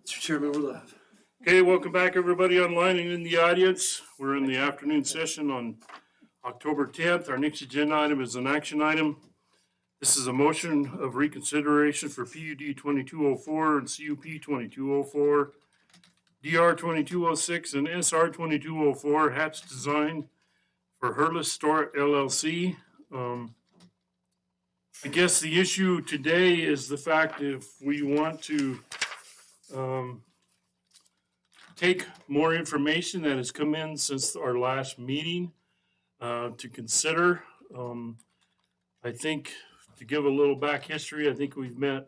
Mr. Chairman, we're live. Okay, welcome back, everybody online and in the audience. We're in the afternoon session on October 10th. Our next agenda item is an action item. This is a motion of reconsideration for PUD 2204 and CUP 2204, DR 2206, and SR 2204 Hatch Design for Hurlis Store LLC. I guess the issue today is the fact if we want to take more information that has come in since our last meeting to consider. I think to give a little back history, I think we've met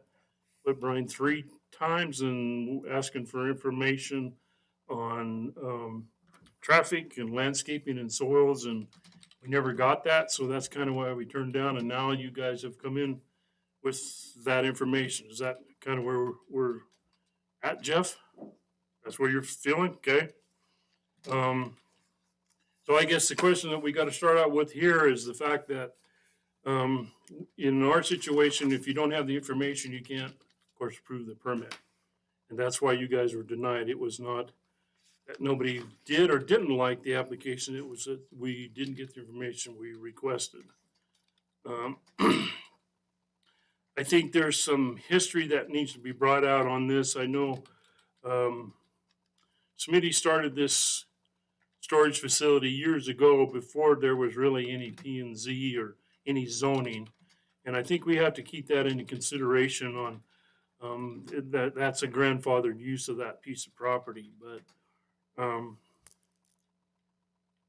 with Brian 3 times and asking for information on traffic and landscaping and soils, and we never got that. So that's kind of why we turned down. And now you guys have come in with that information. Is that kind of where we're at, Jeff? That's where you're feeling, okay? So I guess the question that we got to start out with here is the fact that in our situation, if you don't have the information, you can't, of course, approve the permit. And that's why you guys were denied. It was not that nobody did or didn't like the application. It was that we didn't get the information we requested. I think there's some history that needs to be brought out on this. I know Smitty started this storage facility years ago before there was really any P&Z or any zoning. And I think we have to keep that into consideration on that's a grandfathered use of that piece of property. But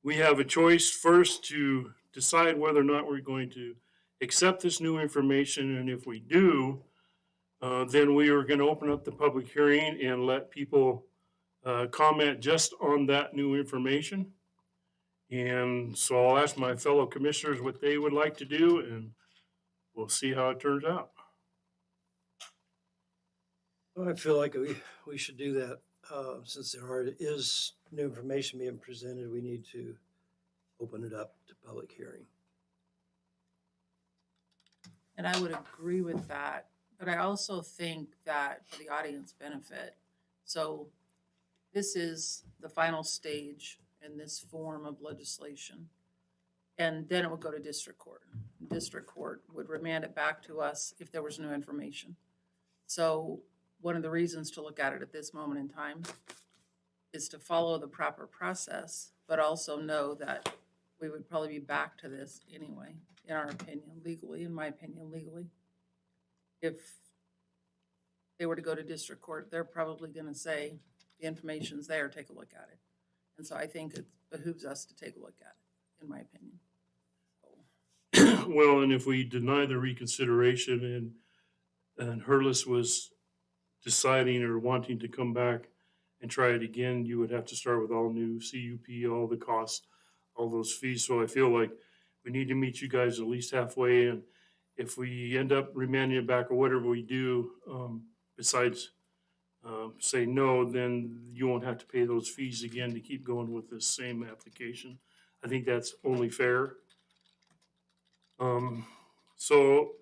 we have a choice first to decide whether or not we're going to accept this new information. And if we do, then we are going to open up the public hearing and let people comment just on that new information. And so I'll ask my fellow commissioners what they would like to do, and we'll see how it turns out. Well, I feel like we should do that. Since there is new information being presented, we need to open it up to public hearing. And I would agree with that, but I also think that for the audience benefit, so this is the final stage in this form of legislation. And then it would go to district court. District court would remand it back to us if there was new information. So one of the reasons to look at it at this moment in time is to follow the proper process, but also know that we would probably be back to this anyway, in our opinion, legally, in my opinion, legally. If they were to go to district court, they're probably going to say the information's there, take a look at it. And so I think it behooves us to take a look at it, in my opinion. Well, and if we deny the reconsideration and Hurlis was deciding or wanting to come back and try it again, you would have to start with all new CUP, all the costs, all those fees. So I feel like we need to meet you guys at least halfway. And if we end up remanding it back or whatever we do, besides say no, then you won't have to pay those fees again to keep going with this same application. I think that's only fair. So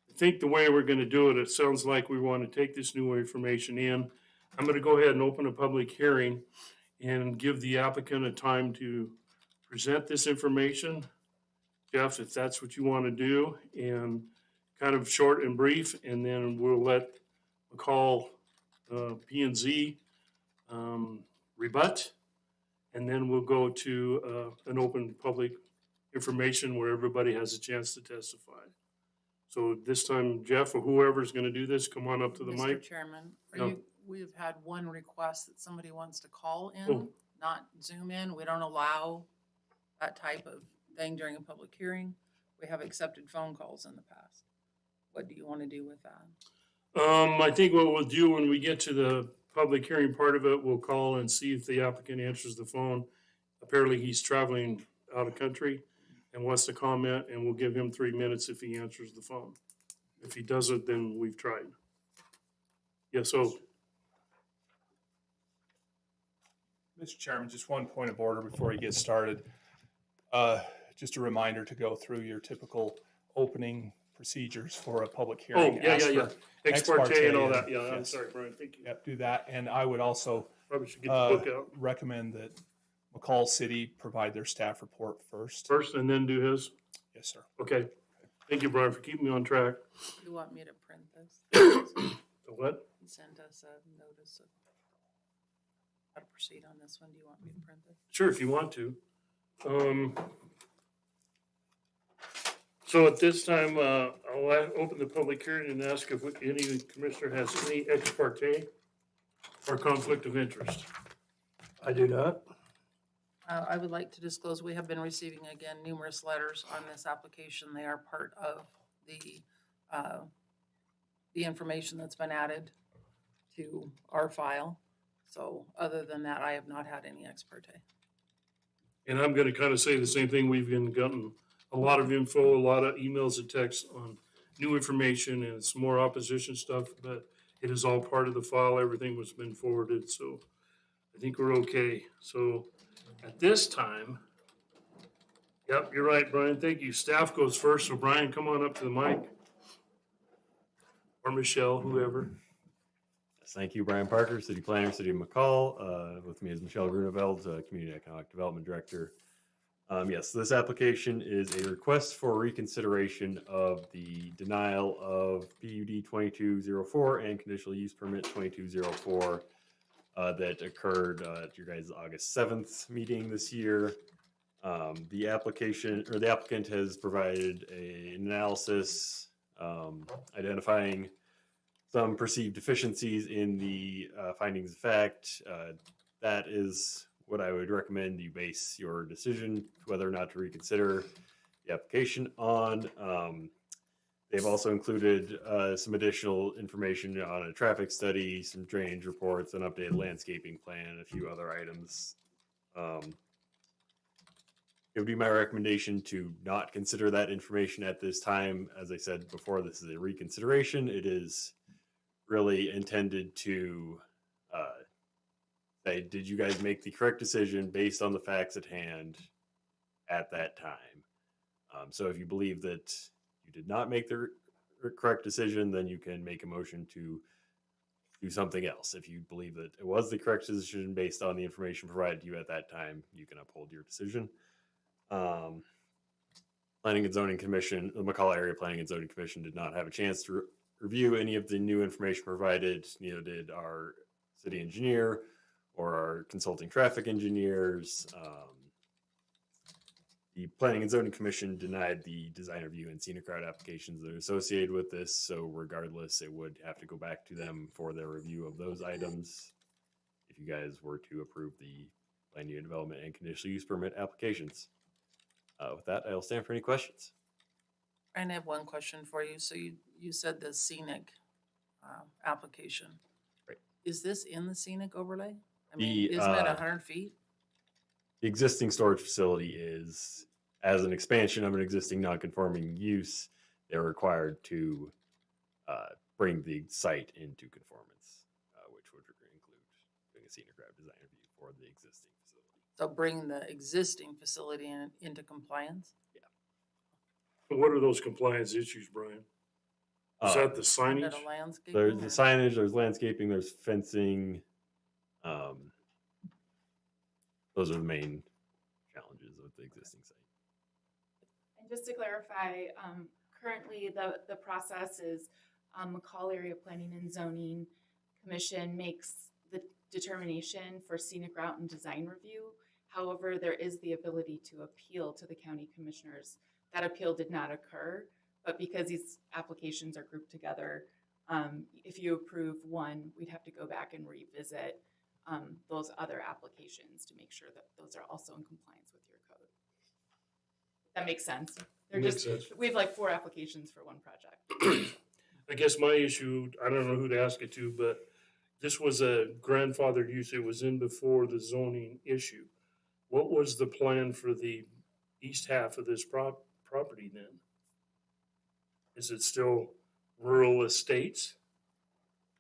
I think the way we're going to do it, it sounds like we want to take this new information in. I'm going to go ahead and open a public hearing and give the applicant a time to present this information. Jeff, if that's what you want to do, and kind of short and brief, and then we'll let McCall P&Z rebut, and then we'll go to an open public information where everybody has a chance to testify. So this time, Jeff or whoever's going to do this, come on up to the Mr. mic. Chairman, No. we've had one request that somebody wants to call in, Oh. not Zoom in. We don't allow that type of thing during a public hearing. We have accepted phone calls in the past. What do you want to do with that? I think what we'll do when we get to the public hearing part of it, we'll call and see if the applicant answers the phone. Apparently he's traveling out of country and wants to comment, and we'll give him 3 minutes if he answers the phone. If he doesn't, then we've tried. Yeah, so Mr. Chairman, just one point of order before you get started. Just a reminder to go through your typical opening procedures for a public Oh, hearing. yeah, ask yeah, yeah. for Ex parte and all that. and- Yeah, I'm yes. sorry, Brian. Thank you. Yep, do that. And I would also Probably should get the book out recommend that McCall City provide their staff report first. first and then do his. Yes, sir. Okay. Thank you, Brian, for keeping me on track. You want me to print this? The what? He sent us a notice of how to proceed on this one. Do you want me to print this? Sure, if you want to. So at this time, I'll open the public hearing and ask if any commissioner has any ex parte or conflict of interest. I do not. I would like to disclose, we have been receiving again numerous letters on this application. They are part of the information that's been added to our file. So other than that, I have not had any ex parte. And I'm gonna kind of say the same thing. We've gotten a lot of info, a lot of emails and texts on new information and some more opposition stuff, but it is all part of the file. Everything was been forwarded, so I think we're okay. So at this time, yep, you're right, Brian. Thank you. Staff goes first, so Brian, come on up to the mic. Or Michelle, whoever. Yes, thank you, Brian Parker, City Planner, City of McCall. With me is Michelle Grunewald, Community Economic Development Director. Yes, this application is a request for reconsideration of the denial of PUD 2204 and conditional use permit 2204 that occurred at your guys' August 7th meeting this year. The applicant has provided an analysis identifying some perceived deficiencies in the findings of fact. That is what I would recommend you base your decision whether or not to reconsider the application on. They've also included some additional information on a traffic study, some drainage reports, an updated landscaping plan, a few other items. It would be my recommendation to not consider that information at this time. As I said before, this is a reconsideration. It is really intended to say, did you guys make the correct decision based on the facts at hand at that time? So if you believe that you did not make the correct decision, then you can make a motion to do something else. If you believe that it was the correct decision based on the information provided to you at that time, you can uphold your decision. Planning and Zoning Commission, the McCall Area Planning and Zoning Commission did not have a chance to review any of the new information provided. Neither did our city engineer or our consulting traffic engineers. The Planning and Zoning Commission denied the design review and scenic route applications that are associated with this. So regardless, it would have to go back to them for their review of those items if you guys were to approve the land unit development and conditional use permit applications. With that, I'll stand for any questions. I have one question for you. So you said the scenic application. Right. Is this in the scenic overlay? I The, mean, isn't it 100 feet? The existing storage facility is, as an expansion of an existing non-conforming use, they're required to bring the site into conformance, which would include doing a scenic route design review for the existing facility. So bring the existing facility into compliance? What are those compliance issues, Brian? Is that the signage? Is that a landscape? There's the signage, there's landscaping, there's fencing. Those are the main challenges with the existing site. And just to clarify, currently the process is McCall Area Planning and Zoning Commission makes the determination for scenic route and design review. However, there is the ability to appeal to the county commissioners. That appeal did not occur, but because these applications are grouped together, if you approve one, we'd have to go back and revisit those other applications to make sure that those are also in compliance with your code. That makes sense. They're Makes just, sense. we have like 4 applications for one project. I guess my issue, I don't know who to ask it to, but this was a grandfathered use. It was in before the zoning issue. What was the plan for the east half of this property then? Is it still rural estates?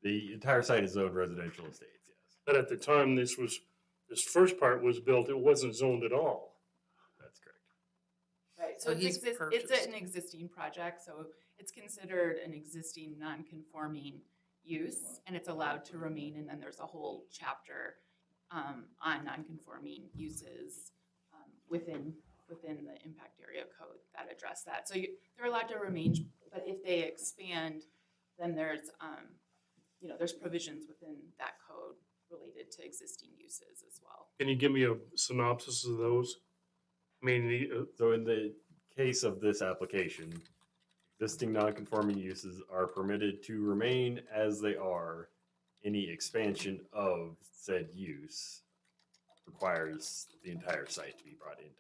The entire site is zoned residential estates, yes. But at the time this first part was built, it wasn't zoned at all. That's correct. Right, So so he's it's purchased. an existing project, so it's considered an existing non-conforming use, and it's allowed to remain, and then there's a whole chapter on non-conforming uses within the impact area code that address that. So they're allowed to remain, but if they expand, then there's, there's provisions within that code related to existing uses as well. Can you give me a synopsis of those? I mean, So in the case of this application, existing non-conforming uses are permitted to remain as they are. Any expansion of said use requires the entire site to be brought into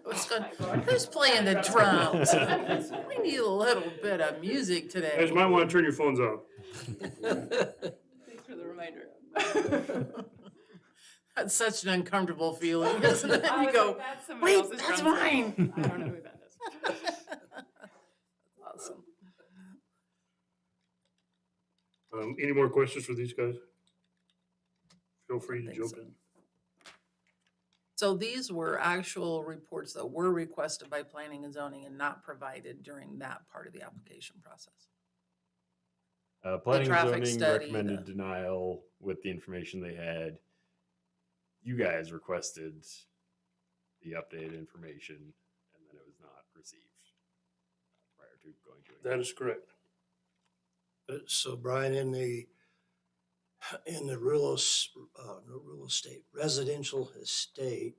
conformance. Who's playing the drums? We need a little bit of music you today. guys might want to turn your phones off. Thanks for the reminder. That's such an uncomfortable feeling, isn't it? I You was go, like, that's somebody wait, else's that's drum set. mine. I don't know who that is. awesome. Any more questions for these guys? Feel free to think jump so. in. So these were actual reports that were requested by planning and zoning and not provided during that part of the application process. Planning and traffic zoning study, recommended the- denial with the information they had. You guys requested the updated information, and then it was not received prior to going to it. That is correct. So Brian, in the real estate, residential estate,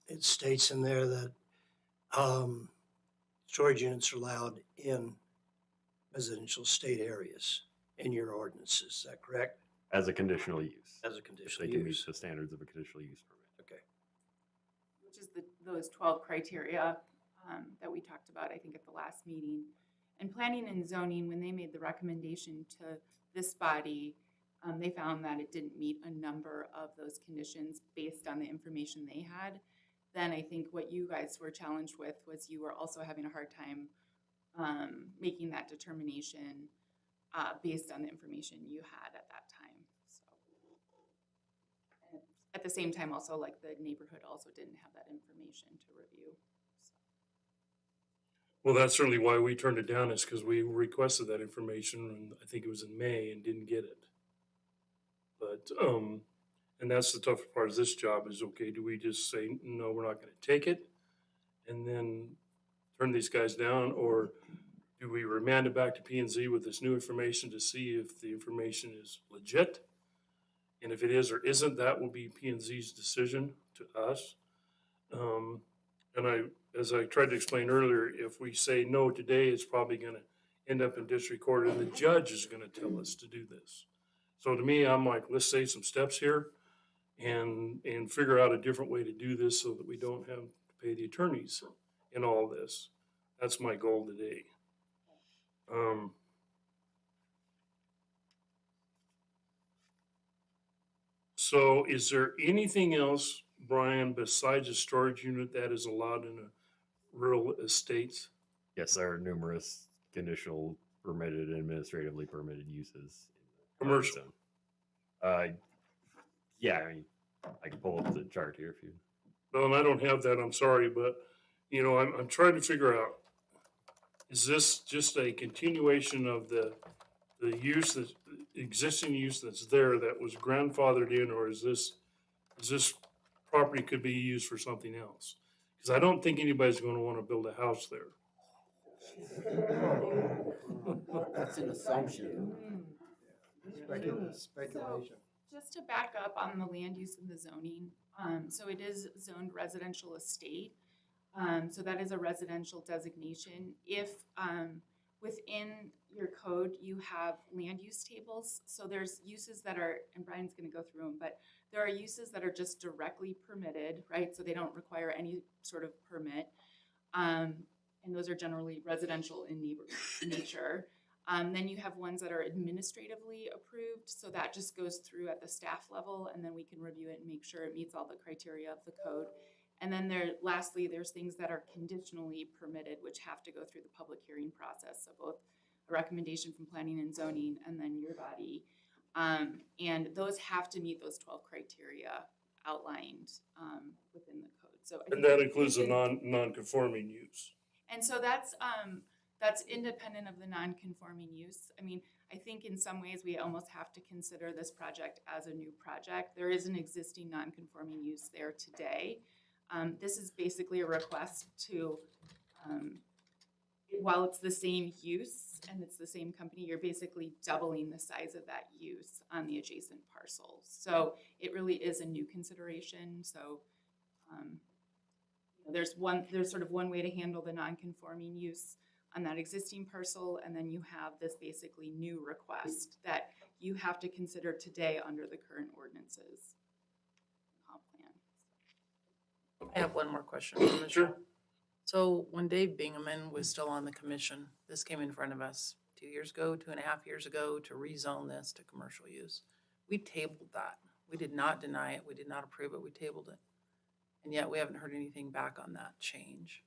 it states in there that storage units are allowed in residential estate areas in your ordinances. Is that correct? As a conditional use. As a If conditional they can meet use? the standards of a conditional use permit. Okay. Which is those 12 criteria that we talked about, I think, at the last meeting. And planning and zoning, when they made the recommendation to this body, they found that it didn't meet a number of those conditions based on the information they had. Then I think what you guys were challenged with was you were also having a hard time making that determination based on the information you had at that time. So, and at the same time, also like the neighborhood also didn't have that information to review. Well, that's certainly why we turned it down, is because we requested that information, and I think it was in May, and didn't get it. But, and that's the toughest part of this job is, okay, do we just say, no, we're not gonna take it? And then turn these guys down, or do we remand it back to P and Z with this new information to see if the information is legit? And if it is or isn't, that will be P and Z's decision to us. And as I tried to explain earlier, if we say no today, it's probably gonna end up in district court, and the judge is gonna tell us to do this. So to me, I'm like, let's save some steps here and figure out a different way to do this so that we don't have to pay the attorneys in all this. That's my goal today. So is there anything else, Brian, besides a storage unit that is allowed in a rural estates? Yes, there are numerous conditional permitted and administratively permitted uses. in the Commercial. zone. Yeah, I mean, I can pull up the chart here if you. No, and I don't have that, I'm sorry, but, I'm trying to figure out, is this just a continuation of the use, the existing use that's there that was grandfathered in, or is this property could be used for something else? Because I don't think anybody's gonna wanna build a house there. That's an assumption. Speculation. Just to back up on the land use and the zoning, so it is zoned residential estate. So that is a residential designation. If within your code, you have land use tables, so there's uses that are, and Brian's gonna go through them, but there are uses that are just directly permitted, right? So they don't require any sort of permit. And those are generally residential in nature. Then you have ones that are administratively approved, so that just goes through at the staff level, and then we can review it and make sure it meets all the criteria of the code. And then lastly, there's things that are conditionally permitted, which have to go through the public hearing process. So both a recommendation from planning and zoning, and then your body And those have to meet those 12 criteria outlined within the code. So I And think that the includes the commission- non-conforming use. And so that's independent of the non-conforming use. I mean, I think in some ways we almost have to consider this project as a new project. There is an existing non-conforming use there today. This is basically a request to, while it's the same use and it's the same company, you're basically doubling the size of that use on the adjacent parcels. So it really is a new consideration. So there's sort of one way to handle the non-conforming use on that existing parcel, and then you have this basically new request that you have to consider today under the current ordinances. Comp plan. I have one more question for Michelle. Sure. So when Dave Bingaman was still on the commission, this came in front of us 2 years ago, 2.5 years ago, to rezone this to commercial use. We tabled that. We did not deny it. We did not approve it. We tabled it. And yet we haven't heard anything back on that change.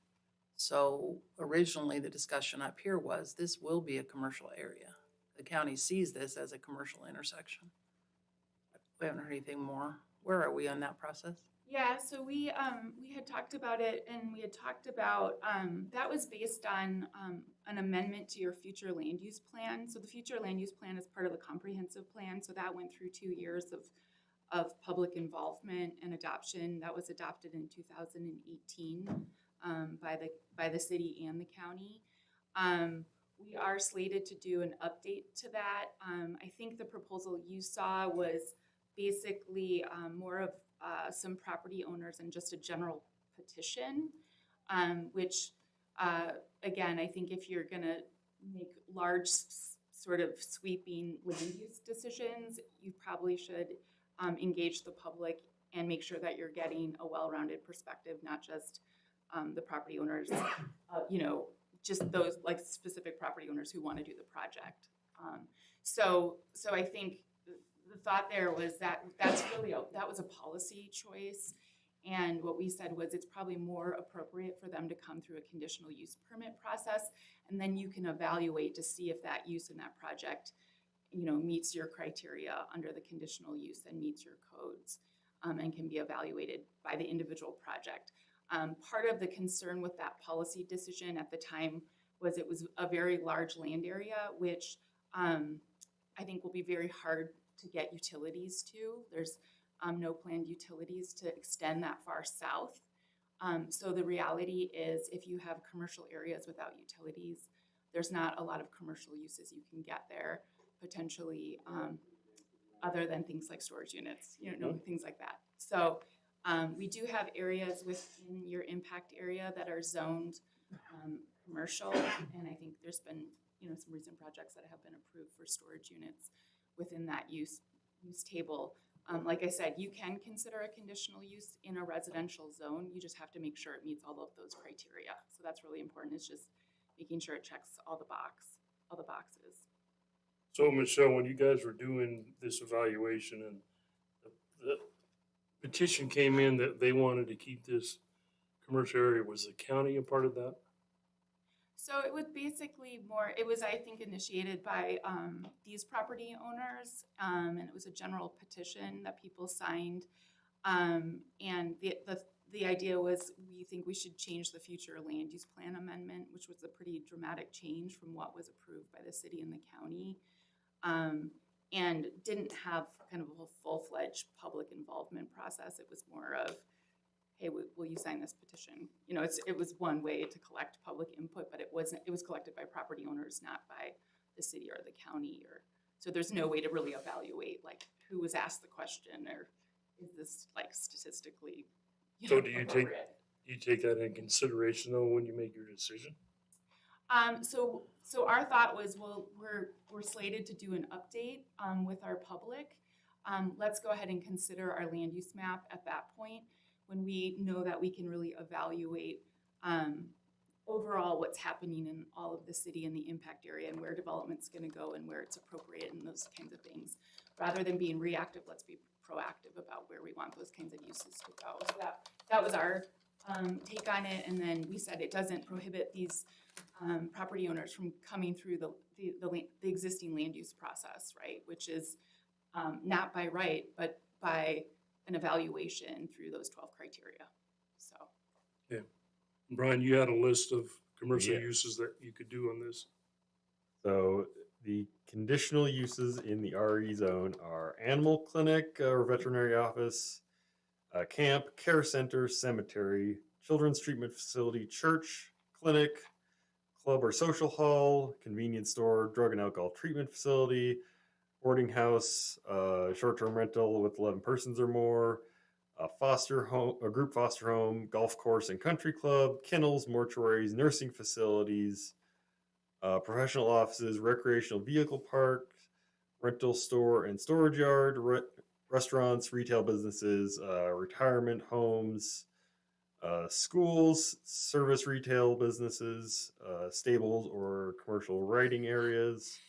So originally the discussion up here was this will be a commercial area. The county sees this as a commercial intersection. We haven't heard anything more. Where are we on that process? Yeah, so we had talked about it, and we had talked about that was based on an amendment to your future land use plan. So the future land use plan is part of the comprehensive plan. So that went through 2 years of public involvement and adoption. That was adopted in 2018 by the city and the county. We are slated to do an update to that. I think the proposal you saw was basically more of some property owners and just a general petition, which again, I think if you're gonna make large sort of sweeping land use decisions, you probably should engage the public and make sure that you're getting a well-rounded perspective, not just the property owners, just those like specific property owners who want to do the project. So I think the thought there was that that was a policy choice. And what we said was it's probably more appropriate for them to come through a conditional use permit process. And then you can evaluate to see if that use in that project, meets your criteria under the conditional use and meets your codes, and can be evaluated by the individual project. Part of the concern with that policy decision at the time was it was a very large land area, which I think will be very hard to get utilities to. There's no planned utilities to extend that far south. So the reality is if you have commercial areas without utilities, there's not a lot of commercial uses you can get there potentially, other than things like storage units, things like that. So we do have areas within your impact area that are zoned commercial, and I think there's been some recent projects that have been approved for storage units within that use table. Like I said, you can consider a conditional use in a residential zone. You just have to make sure it meets all of those criteria. So that's really important. It's just making sure it checks all the boxes. So Michelle, when you guys were doing this evaluation and the petition came in that they wanted to keep this commercial area, was the county a part of that? So it was basically it was, I think, initiated by these property owners, and it was a general petition that people signed. And the idea was we think we should change the future land use plan amendment, which was a pretty dramatic change from what was approved by the city and the county, and didn't have kind of a full-fledged public involvement process. It was more of, hey, will you sign this petition? It was one way to collect public input, but it was collected by property owners, not by the city or the county. So there's no way to really evaluate like who was asked the question or is this like statistically So do you appropriate. take that in consideration though when you make your decision? So our thought was, well, we're slated to do an update with our public. Let's go ahead and consider our land use map at that point when we know that we can really evaluate overall what's happening in all of the city and the impact area and where development's going to go and where it's appropriate and those kinds of things. Rather than being reactive, let's be proactive about where we want those kinds of uses to go. So that was our take on it. And then we said it doesn't prohibit these property owners from coming through the existing land use process, right? Which is not by right, but by an evaluation through those 12 criteria. So, Brian, you had a list of commercial Yes. uses that you could do on this. So the conditional uses in the RE zone are animal clinic or veterinary office, camp, care center, cemetery, children's treatment facility, church, clinic, club or social hall, convenience store, drug and alcohol treatment facility, boarding house, short-term rental with 11 persons or more, a foster home, a group foster home, golf course and country club, kennels, mortuaries, nursing facilities, professional offices, recreational vehicle park, rental store and storage yard, restaurants, retail businesses, retirement homes, schools, service retail businesses, stables or commercial riding areas,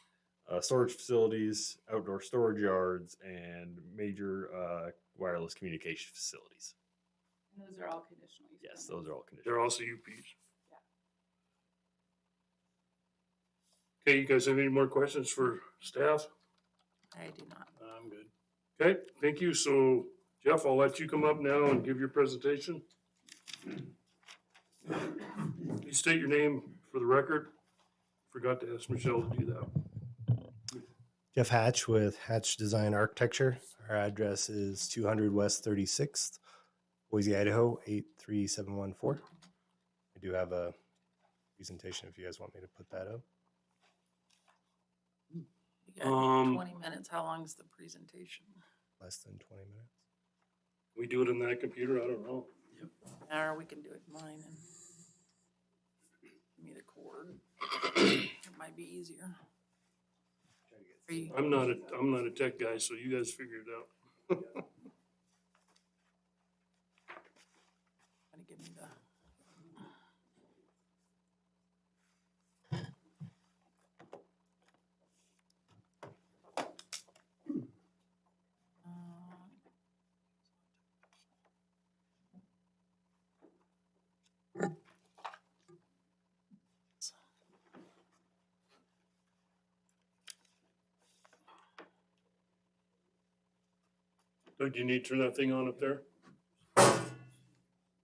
storage facilities, outdoor storage yards, and major wireless communication facilities. and those are all conditional use. Yes, permits. those are all They're conditional. also UPs. Okay, you guys have any more questions for staff? I do not. I'm good. Okay, thank you. So Jeff, I'll let you come up now and give your presentation. Please state your name for the record. Forgot to ask Michelle to do that. Jeff Hatch with Hatch Design Architecture. Our address is 200 West 36th, Boise, Idaho 83714. I do have a presentation if you guys want me to put that up. You got Um, 20 minutes. How long is the presentation? Less than 20 minutes. We do it in that computer? I don't know. Or we can do it in mine and give me the cord. It might be easier. Are you, I'm not a tech guy, so you guys figure it out. gonna give me the. Doug, do you need to turn that thing on up there?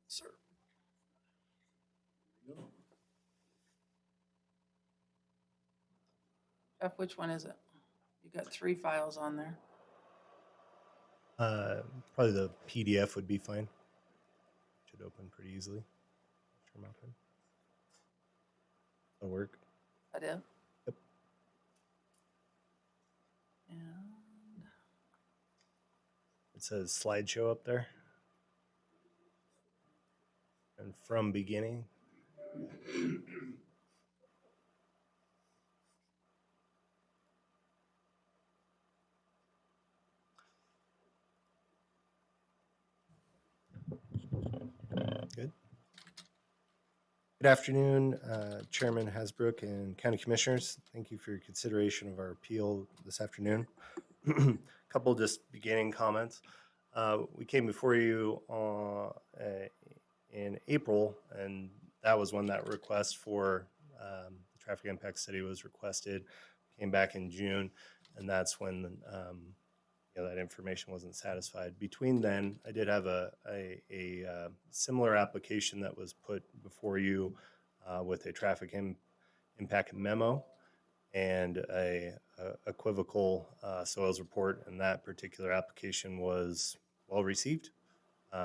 Sir. Jeff, which one is it? You got 3 files on there. Probably the PDF would be fine. Should open pretty easily. Sure, Malcolm. That'll work. Is that it? Yep. And It says slideshow up there. And from beginning. Good. Good afternoon, Chairman Hasbrook and County Commissioners. Thank you for your consideration of our appeal this afternoon. Couple just beginning comments. We came before you in April, and that was when that request for the traffic impact study was requested. Came back in June, and that's when that information wasn't satisfied. Between then, I did have a similar application that was put before you with a traffic impact memo and a equivocal soils report, and that particular application was well received.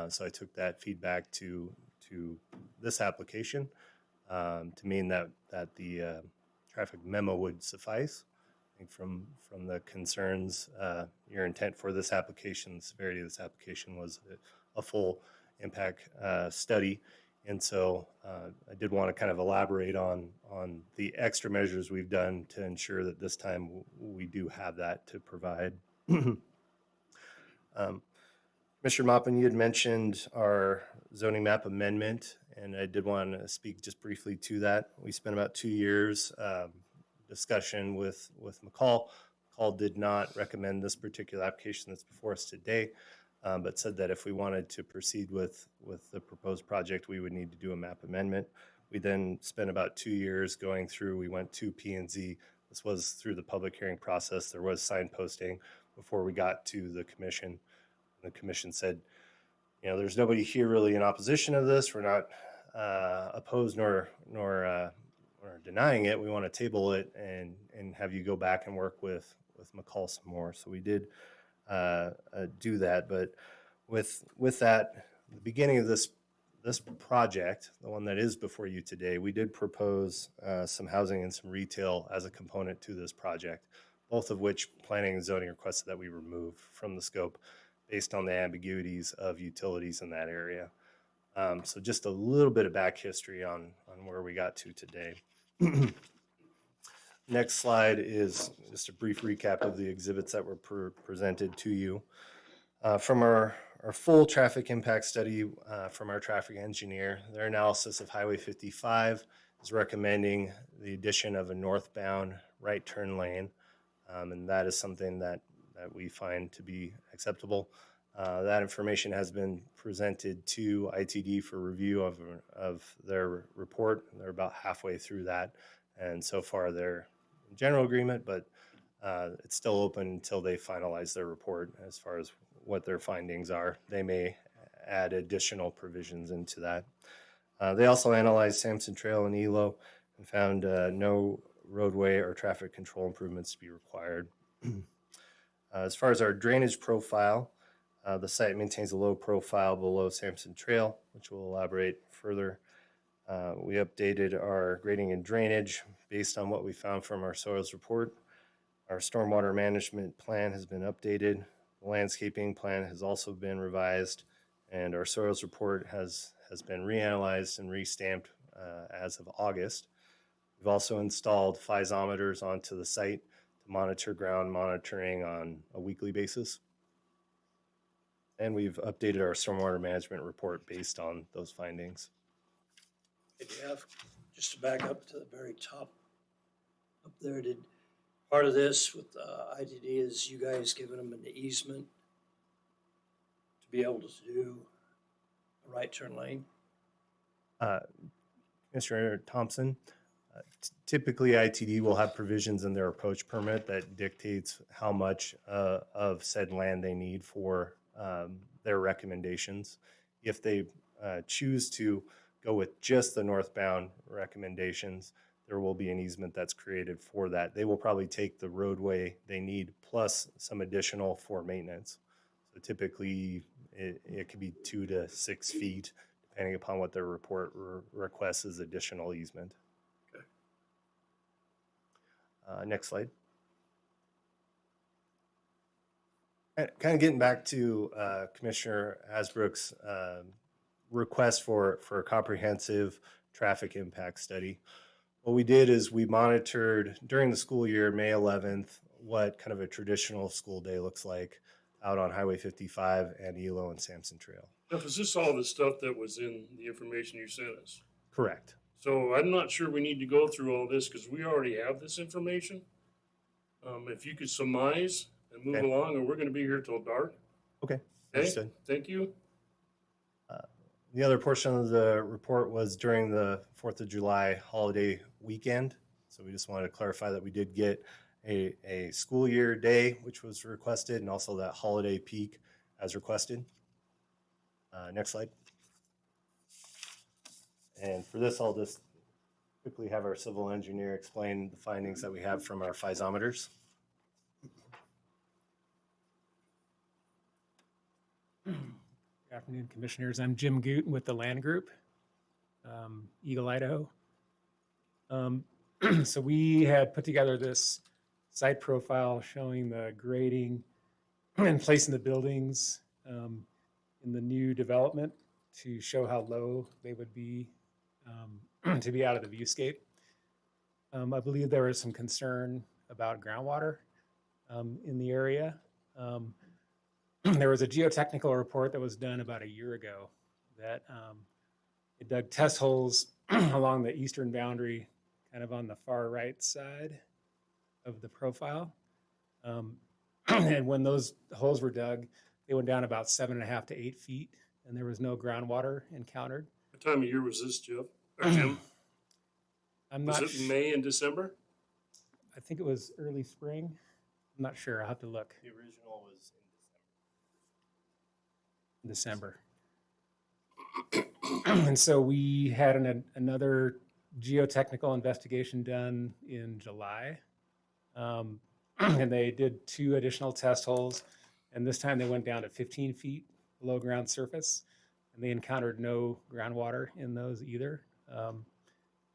So I took that feedback to this application to mean that the traffic memo would suffice. I think from the concerns, your intent for this application, the severity of this application was a full impact study. And so I did want to kind of elaborate on the extra measures we've done to ensure that this time we do have that to provide. Mr. Maupin, you had mentioned our zoning map amendment, and I did want to speak just briefly to that. We spent about 2 years discussion with McCall. McCall did not recommend this particular application that's before us today, but said that if we wanted to proceed with the proposed project, we would need to do a map amendment. We then spent about 2 years going through. We went to P&Z. This was through the public hearing process. There was signposting. before we got to the commission. The commission said, you know, there's nobody here really in opposition of this. We're not opposed nor denying it. We want to table it and have you go back and work with McCall some more. So we did do that. But with that, the beginning of this project, the one that is before you today, we did propose some housing and some retail as a component to this project, both of which planning and zoning requested that we remove from the scope based on the ambiguities of utilities in that area. So just a little bit of back history on where we got to today. Next slide is just a brief recap of the exhibits that were presented to you. From our full traffic impact study from our traffic engineer, their analysis of Highway 55 is recommending the addition of a northbound right turn lane, and that is something that we find to be acceptable. That information has been presented to ITD for review of their report. They're about halfway through that, and so far they're in general agreement, but it's still open until they finalize their report as far as what their findings are. They may add additional provisions into that. They also analyzed Sampson Trail and Elo and found no roadway or traffic control improvements to be required. As far as our drainage profile, the site maintains a low profile below Sampson Trail, which we'll elaborate further. We updated our grading and drainage based on what we found from our soils report. Our stormwater management plan has been updated. The landscaping plan has also been revised, and our soils report has been reanalyzed and restamped as of August. We've also installed piezometers onto the site to monitor ground monitoring on a weekly basis. And we've updated our stormwater management report based on those findings. Hey, Jeff, just to back up to the very top up there, did part of this with ITD is you guys giving them an easement to be able to do a right turn lane? Mr. Thompson, typically ITD will have provisions in their approach permit that dictates how much of said land they need for their recommendations. If they choose to go with just the northbound recommendations, there will be an easement that's created for that. They will probably take the roadway they need plus some additional for maintenance. So typically it could be 2 to 6 feet, depending upon what their report requests as additional easement. Okay. Next slide. Kind of getting back to Commissioner Hasbrook's request for a comprehensive traffic impact study. What we did is we monitored during the school year, May 11th, what kind of a traditional school day looks like out on Highway 55 and Elo and Sampson Trail. Jeff, is this all the stuff that was in the information you sent us? Correct. So I'm not sure we need to go through all this because we already have this information. If you could surmise and move Okay. along, or we're going to be here till dark. Okay. Okay, Understood. thank you. The other portion of the report was during the 4th of July holiday weekend. So we just wanted to clarify that we did get a school year day, which was requested, and also that holiday peak as requested. Next slide. And for this, I'll just quickly have our civil engineer explain the findings that we have from our piezometers. Good afternoon, Commissioners. I'm Jim Goot with the Land Group, Eagle, Idaho. So we had put together this site profile showing the grading and placing the buildings in the new development to show how low they would be to be out of the viewscape. I believe there was some concern about groundwater in the area. There was a geotechnical report that was done about a year ago that it dug test holes along the eastern boundary, kind of on the far right side of the profile. And when those holes were dug, they went down about 7.5 to 8 feet, and there was no groundwater encountered. What time of year was this, Jeff? Or Jim? I'm Was not. it May and December? I think it was early spring, I'm not sure. I'll have to look. The original was in In December. And so we had another geotechnical investigation done in July. And they did 2 additional test holes. And this time they went down to 15 feet below ground surface. And they encountered no groundwater in those either. And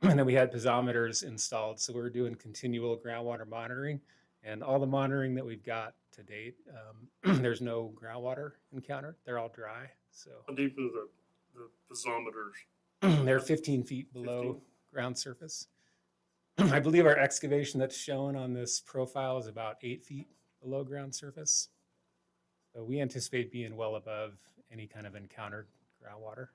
then we had piezometers installed. So we're doing continual groundwater monitoring. And all the monitoring that we've got to date, there's no groundwater encountered. They're all dry. So How deep are the piezometers? they're 15 feet below 15? ground surface. I believe our excavation that's shown on this profile is about 8 feet below ground surface. So we anticipate being well above any kind of encountered groundwater.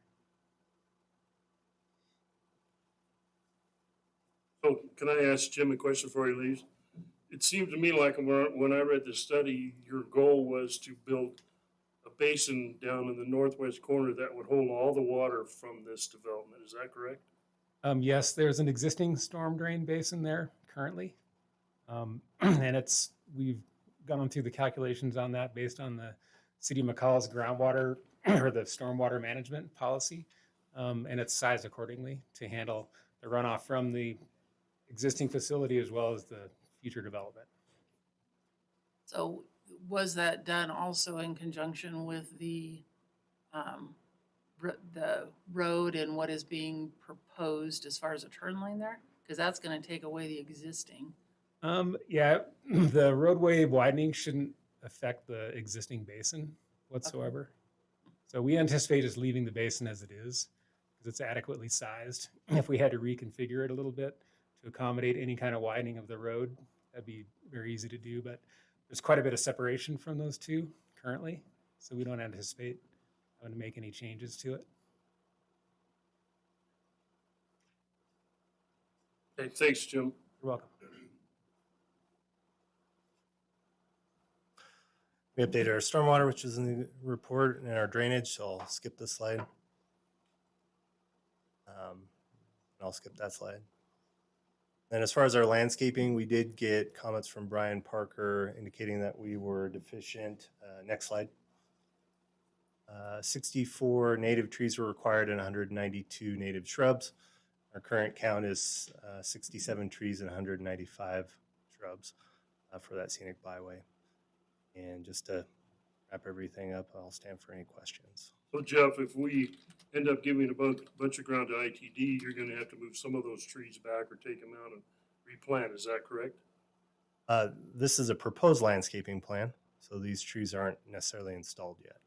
So can I ask Jim a question before he leaves? It seemed to me like when I read the study, your goal was to build a basin down in the northwest corner that would hold all the water from this development. Is that correct? Yes, there's an existing storm drain basin there currently. And we've gone through the calculations on that based on the City of McCall's groundwater or the stormwater management policy. And it's sized accordingly to handle the runoff from the existing facility as well as the future development. So was that done also in conjunction with the road and what is being proposed as far as a turn lane there? Because that's going to take away the existing. Yeah, the roadway widening shouldn't affect the existing basin whatsoever. So we anticipate just leaving the basin as it is because it's adequately sized. If we had to reconfigure it a little bit to accommodate any kind of widening of the road, that'd be very easy to do. But there's quite a bit of separation from those two currently, so we don't anticipate having to make any changes to it. Okay, thanks, Jim. You're welcome. We updated our stormwater, which is in the report, and our drainage, so I'll skip this slide. And I'll skip that slide. And as far as our landscaping, we did get comments from Brian Parker indicating that we were deficient. Next slide. 64 native trees were required and 192 native shrubs. Our current count is 67 trees and 195 shrubs for that scenic byway. And just to wrap everything up, I'll stand for any questions. So Jeff, if we end up giving a bunch of ground to ITD, you're gonna have to move some of those trees back or take them out and replant, is that correct? This is a proposed landscaping plan, so these trees aren't necessarily installed yet.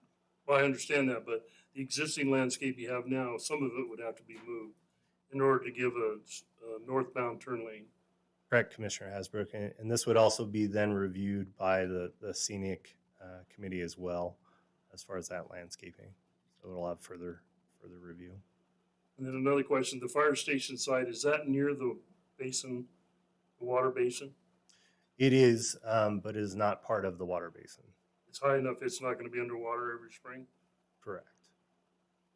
Well, I understand that, but the existing landscape you have now, some of it would have to be moved in order to give a northbound turn lane. Correct, Commissioner Hasbrook, and this would also be then reviewed by the scenic committee as well, as far as that landscaping. So it'll have further review. And then another question, the fire station site, is that near the basin, the water basin? It is, but it is not part of the water basin. It's high enough, it's not gonna be underwater every spring? Correct.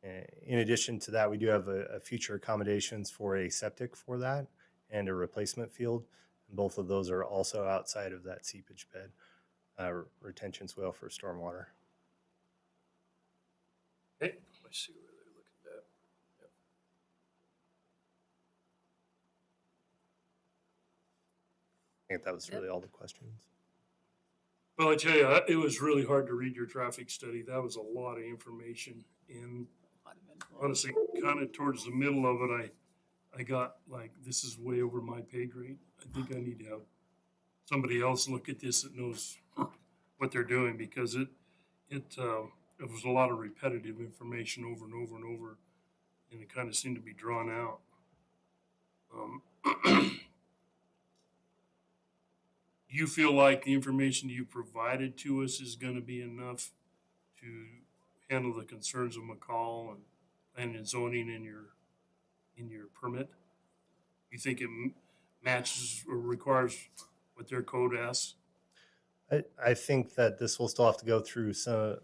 In addition to that, we do have a future accommodations for a septic for that and a replacement field. And both of those are also outside of that seepage bed, retention swale for stormwater. Okay, let's see where they're looking at. Yep. I think that was really all the questions. Well, I tell you, it was really hard to read your traffic study. That was a lot of information. And honestly, kind of towards the middle of it, I got like, this is way over my pay grade. I think I need to have somebody else look at this that knows what they're doing, because it was a lot of repetitive information over and over and over, and it kind of seemed to be drawn out. You feel like the information you provided to us is going to be enough to handle the concerns of McCall and planning and zoning in your permit? You think it matches or requires what their code asks? I think that this will still have to go through some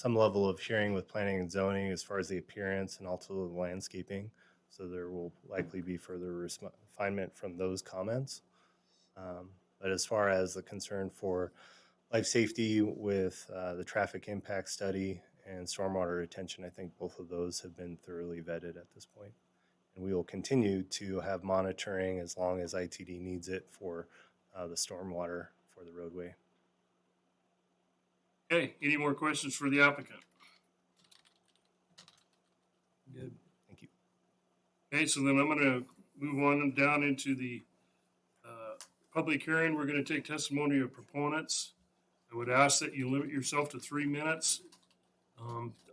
level of hearing with planning and zoning as far as the appearance and also the landscaping. So there will likely be further refinement from those comments. But as far as the concern for life safety with the traffic impact study and stormwater retention, I think both of those have been thoroughly vetted at this point. And we will continue to have monitoring as long as ITD needs it for the stormwater for the roadway. Okay, any more questions for the applicant? Good. Thank you. Okay, so then I'm gonna move on down into the public hearing. We're gonna take testimony of proponents. I would ask that you limit yourself to 3 minutes.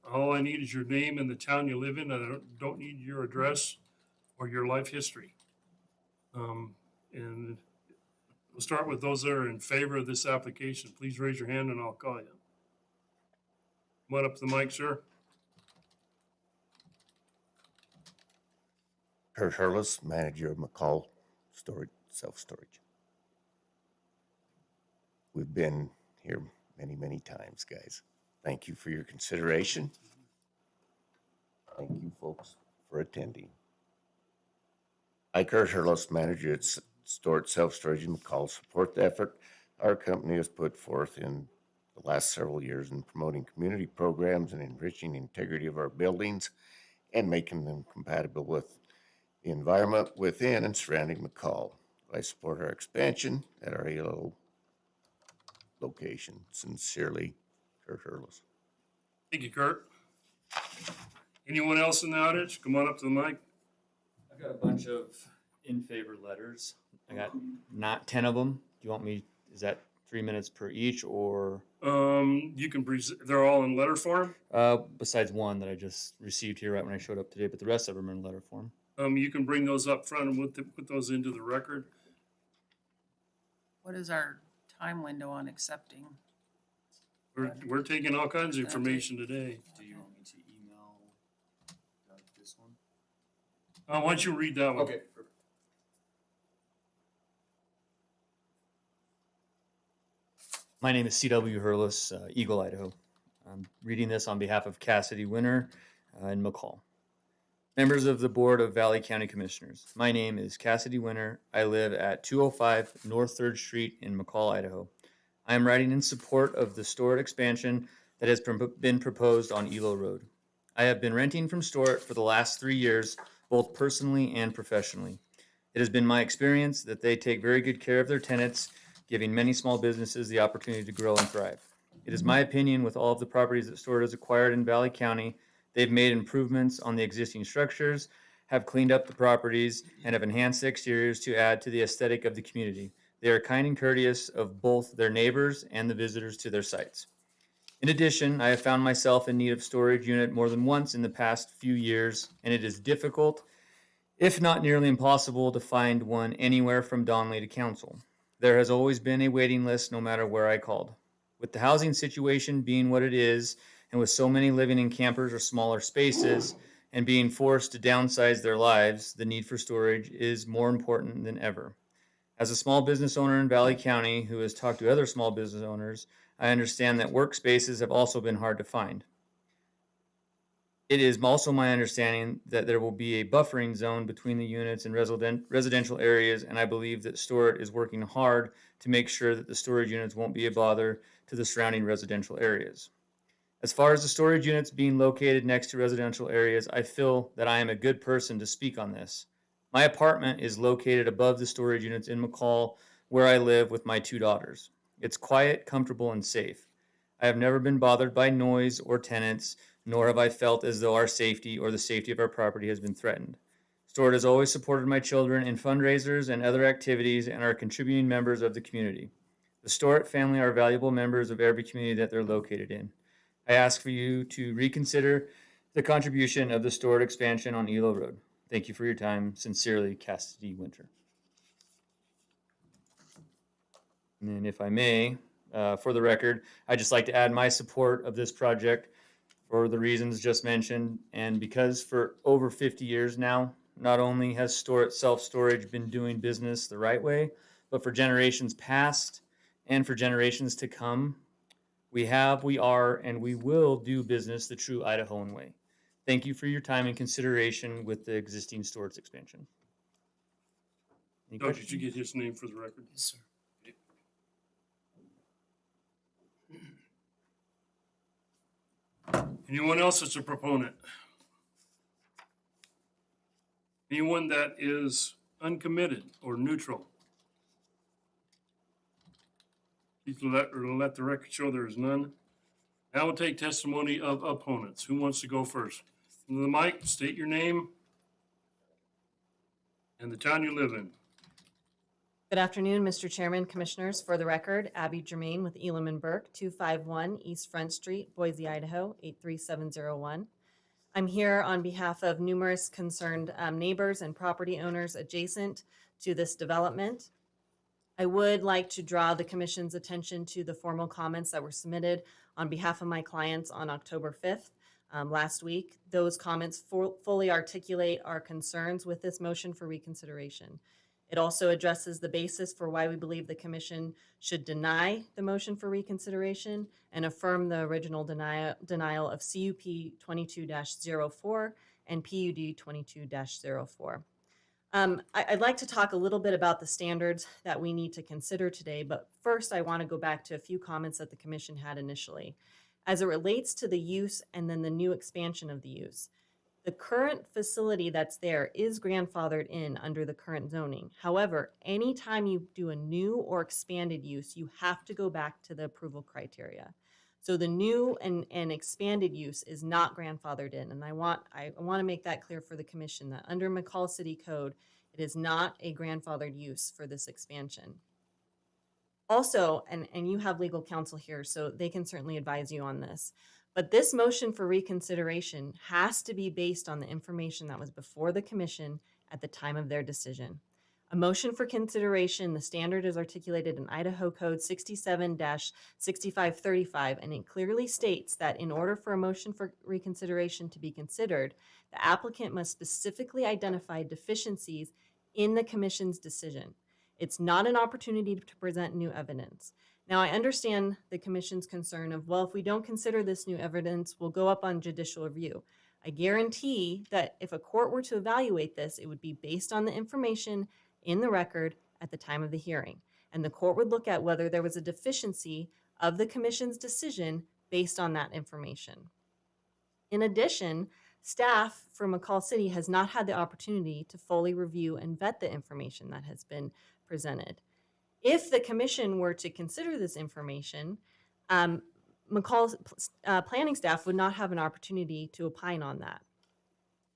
All I need is your name and the town you live in. I don't need your address or your life history. And we'll start with those that are in favor of this application. Please raise your hand and I'll call you. Come on up to the mic, sir. Kurt Hurlis, manager of McCall Storage, Self-Storage. We've been here many, many times, guys. Thank you for your consideration. Thank you, folks, for attending. I, Kurt Hurlis, manager at Self-Storage in McCall, support the effort our company has put forth in the last several years in promoting community programs and enriching the integrity of our buildings and making them compatible with the environment within and surrounding McCall. I support our expansion at our ELO location. Sincerely, Kurt Hurlis. Thank you, Kurt. Anyone else in the audience? Come on up to the mic. I've got a bunch of in favor letters. I got not 10 of them. Do you want me, is that 3 minutes per each or? You can they're all in letter form. Besides one that I just received here right when I showed up today, but the rest of them are in letter form. You can bring those up front and put those into the record. What is our time window on accepting? We're taking all kinds of information today. Do you want me to email this one? Why don't you read that one? Okay. My name is C.W. Hurlis, Eagle, Idaho. I'm reading this on behalf of Cassidy Winter in McCall. Members of the Board of Valley County Commissioners, my name is Cassidy Winter. I live at 205 North 3rd Street in McCall, Idaho. I am writing in support of the Stuart expansion that has been proposed on Elo Road. I have been renting from Stuart for the last 3 years, both personally and professionally. It has been my experience that they take very good care of their tenants, giving many small businesses the opportunity to grow and thrive. It is my opinion with all of the properties that Stuart has acquired in Valley County, they've made improvements on the existing structures, have cleaned up the properties, and have enhanced the exteriors to add to the aesthetic of the community. They are kind and courteous of both their neighbors and the visitors to their sites. In addition, I have found myself in need of storage unit more than once in the past few years, and it is difficult, if not nearly impossible, to find one anywhere from Donley to Council. There has always been a waiting list no matter where I called. With the housing situation being what it is, and with so many living in campers or smaller spaces, and being forced to downsize their lives, the need for storage is more important than ever. As a small business owner in Valley County who has talked to other small business owners, I understand that workspaces have also been hard to find. It is also my understanding that there will be a buffering zone between the units and residential areas, and I believe that Stuart is working hard to make sure that the storage units won't be a bother to the surrounding residential areas. As far as the storage units being located next to residential areas, I feel that I am a good person to speak on this. My apartment is located above the storage units in McCall, where I live with my 2 daughters. It's quiet, comfortable, and safe. I have never been bothered by noise or tenants, nor have I felt as though our safety or the safety of our property has been threatened. Stuart has always supported my children in fundraisers and other activities and are contributing members of the community. The Stuart family are valuable members of every community that they're located in. I ask for you to reconsider the contribution of the Stuart expansion on Elo Road. Thank you for your time. Sincerely, Cassidy Winter. And then if I may, for the record, I'd just like to add my support of this project for the reasons just mentioned, and because for over 50 years now, not only has Stuart Self-Storage been doing business the right way, but for generations past and for generations to come, we are, and we will do business the true Idahoan way. Thank you for your time and consideration with the existing Stuart's expansion. Any Doug, questions? did you get his name for the record? Yes, sir. Anyone else that's a proponent? Anyone that is uncommitted or neutral? Please let the record show there is none. Now we'll take testimony of opponents. Who wants to go first? From the mic, state your name and the town you live in. Good afternoon, Mr. Chairman, Commissioners. For the record, Abby Germain with Elam and Burke, 251 East Front Street, Boise, Idaho, 83701. I'm here on behalf of numerous concerned neighbors and property owners adjacent to this development. I would like to draw the Commission's attention to the formal comments that were submitted on behalf of my clients on October 5th, last week. Those comments fully articulate our concerns with this motion for reconsideration. It also addresses the basis for why we believe the Commission should deny the motion for reconsideration and affirm the original denial of CUP 22-04 and PUD 22-04. I'd like to talk a little bit about the standards that we need to consider today, but first I want to go back to a few comments that the Commission had initially. As it relates to the use and then the new expansion of the use, the current facility that's there is grandfathered in under the current zoning. However, anytime you do a new or expanded use, you have to go back to the approval criteria. So the new and expanded use is not grandfathered in. And I want to make that clear for the Commission that under McCall City Code, it is not a grandfathered use for this expansion. Also, and you have legal counsel here, so they can certainly advise you on this, but this motion for reconsideration has to be based on the information that was before the Commission at the time of their decision. A motion for consideration, the standard is articulated in Idaho Code 67-6535, and it clearly states that in order for a motion for reconsideration to be considered, the applicant must specifically identify deficiencies in the Commission's decision. It's not an opportunity to present new evidence. Now, I understand the Commission's concern of, well, if we don't consider this new evidence, we'll go up on judicial review. I guarantee that if a court were to evaluate this, it would be based on the information in the record at the time of the hearing. And the court would look at whether there was a deficiency of the Commission's decision based on that information. In addition, staff from McCall City has not had the opportunity to fully review and vet the information that has been presented. If the Commission were to consider this information, McCall's planning staff would not have an opportunity to opine on that.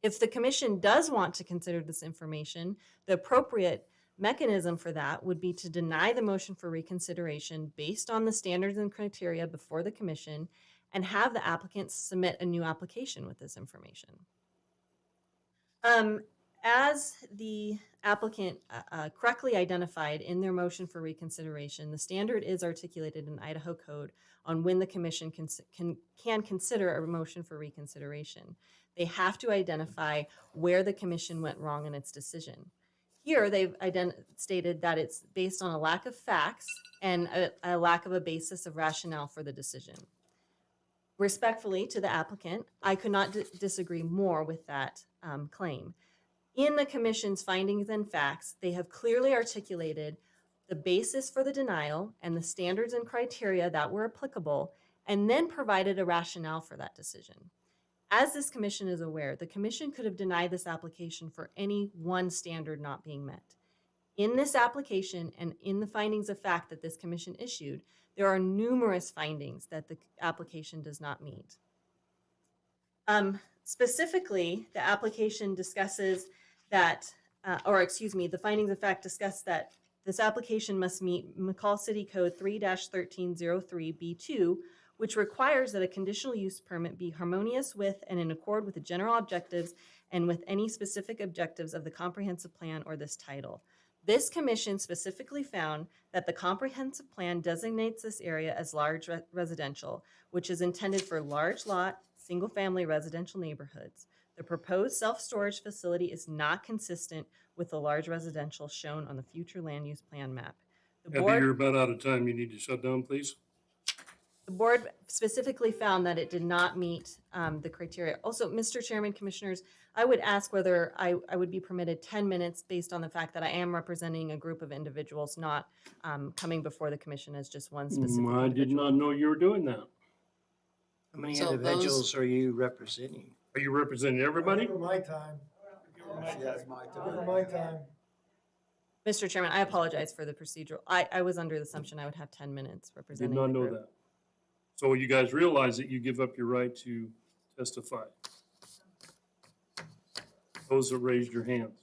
If the Commission does want to consider this information, the appropriate mechanism for that would be to deny the motion for reconsideration based on the standards and criteria before the Commission and have the applicant submit a new application with this information. As the applicant correctly identified in their motion for reconsideration, the standard is articulated in Idaho Code on when the Commission can consider a motion for reconsideration. They have to identify where the Commission went wrong in its decision. Here, they've stated that it's based on a lack of facts and a lack of a basis of rationale for the decision. Respectfully to the applicant, I could not disagree more with that claim. In the Commission's findings and facts, they have clearly articulated the basis for the denial and the standards and criteria that were applicable, and then provided a rationale for that decision. As this Commission is aware, the Commission could have denied this application for any one standard not being met. In this application and in the findings of fact that this Commission issued, there are numerous findings that the application does not meet. Specifically, the application discusses that, the findings of fact discuss that this application must meet McCall City Code 3-1303B2, which requires that a conditional use permit be harmonious with and in accord with the general objectives and with any specific objectives of the comprehensive plan or this title. This Commission specifically found that the comprehensive plan designates this area as large residential, which is intended for large lot, single-family residential neighborhoods. The proposed self-storage facility is not consistent with the large residential shown on the future land use plan map. Abby, you're about out of time. You need to shut down, please. The board specifically found that it did not meet the criteria. Also, Mr. Chairman, Commissioners, I would ask whether I would be permitted 10 minutes based on the fact that I am representing a group of individuals, not coming before the Commission as just one specific I did individual. not know you were doing that. How many So those- individuals are you representing? Are you representing everybody? my time. Yes, my time. my time. Mr. Chairman, I apologize for the procedural. I was under the assumption I would have 10 minutes Did representing not the know group. that. So you guys realize that you give up your right to testify? Those that raised your hands.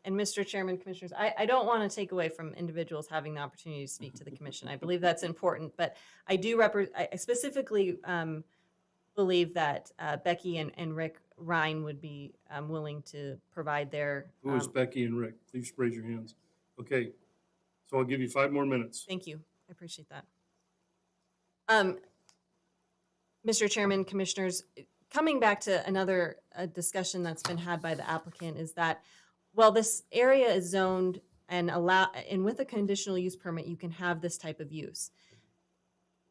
And Mr. Chairman, Commissioners, I don't want to take away from individuals having the opportunity to speak to the commission. I believe that's important, but I do I specifically believe that Becky and Rick Ryan would be willing to provide their. Who is Becky and Rick? Please raise your hands. Okay, so I'll give you 5 more minutes. Thank you. I appreciate that. Mr. Chairman, Commissioners, coming back to another discussion that's been had by the applicant is that, well, this area is zoned and with a conditional use permit, you can have this type of use.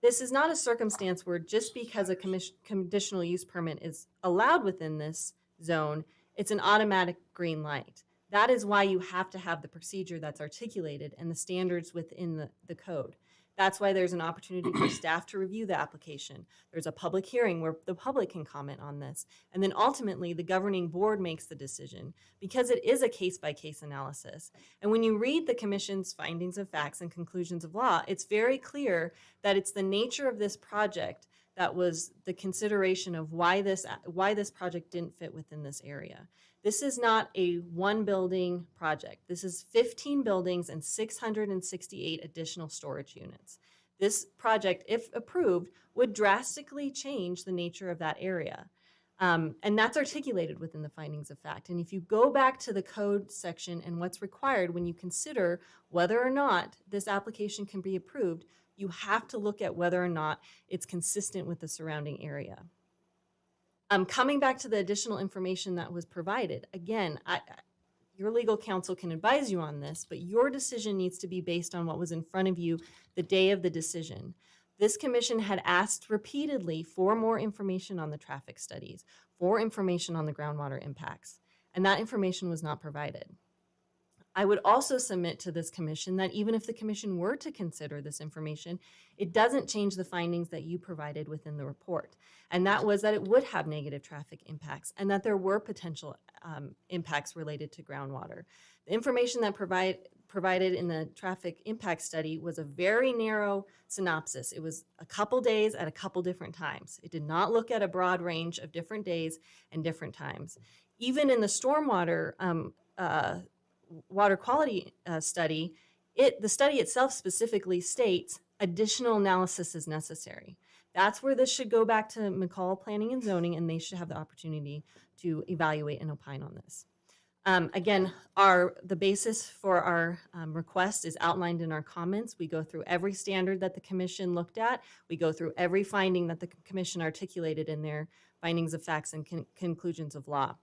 This is not a circumstance where just because a conditional use permit is allowed within this zone, it's an automatic green light. That is why you have to have the procedure that's articulated and the standards within the code. That's why there's an opportunity for staff to review the application. There's a public hearing where the public can comment on this. And then ultimately, the governing board makes the decision because it is a case-by-case analysis. And when you read the commission's findings of facts and conclusions of law, it's very clear that it's the nature of this project that was the consideration of why this project didn't fit within this area. This is not a one building project. This is 15 buildings and 668 additional storage units. This project, if approved, would drastically change the nature of that area. And that's articulated within the findings of fact. And if you go back to the code section and what's required when you consider whether or not this application can be approved, you have to look at whether or not it's consistent with the surrounding area. Coming back to the additional information that was provided, again, your legal counsel can advise you on this, but your decision needs to be based on what was in front of you the day of the decision. This commission had asked repeatedly for more information on the traffic studies, for information on the groundwater impacts, and that information was not provided. I would also submit to this commission that even if the commission were to consider this information, it doesn't change the findings that you provided within the report. And that was that it would have negative traffic impacts and that there were potential impacts related to groundwater. The information that provided in the traffic impact study was a very narrow synopsis. It was a couple days at a couple different times. It did not look at a broad range of different days and different times. Even in the stormwater water quality study, the study itself specifically states additional analysis is necessary. That's where this should go back to McCall Planning and Zoning, and they should have the opportunity to evaluate and opine on this. Again, the basis for our request is outlined in our comments. We go through every standard that the commission looked at. We go through every finding that the commission articulated in their findings of facts and conclusions of law.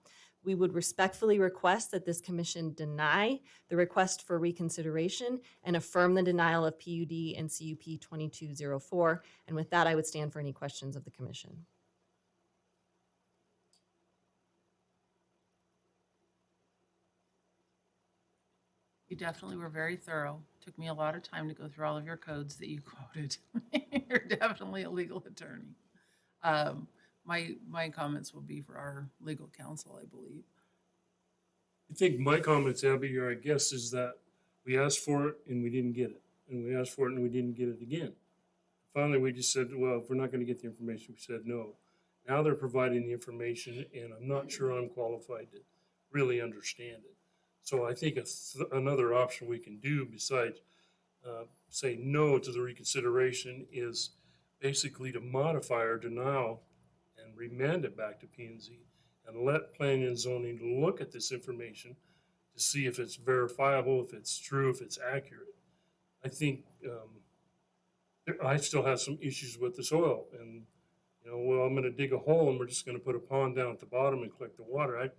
We would respectfully request that this commission deny the request for reconsideration and affirm the denial of PUD and CUP 2204. And with that, I would stand for any questions of the commission. You definitely were very thorough. Took me a lot of time to go through all of your codes that you quoted. You're definitely a legal attorney. My comments will be for our legal counsel, I believe. I think my comments, Abby, or I guess, is that we asked for it and we didn't get it. And we asked for it and we didn't get it again. Finally, we just said, well, if we're not going to get the information, we said no. Now they're providing the information, and I'm not sure I'm qualified to really understand it. So I think another option we can do besides say no to the reconsideration is basically to modify our denial and remand it back to P&Z and let planning and zoning look at this information to see if it's verifiable, if it's true, if it's accurate. I think I still have some issues with the soil, and well, I'm going to dig a hole and we're just going to put a pond down at the bottom and collect the water.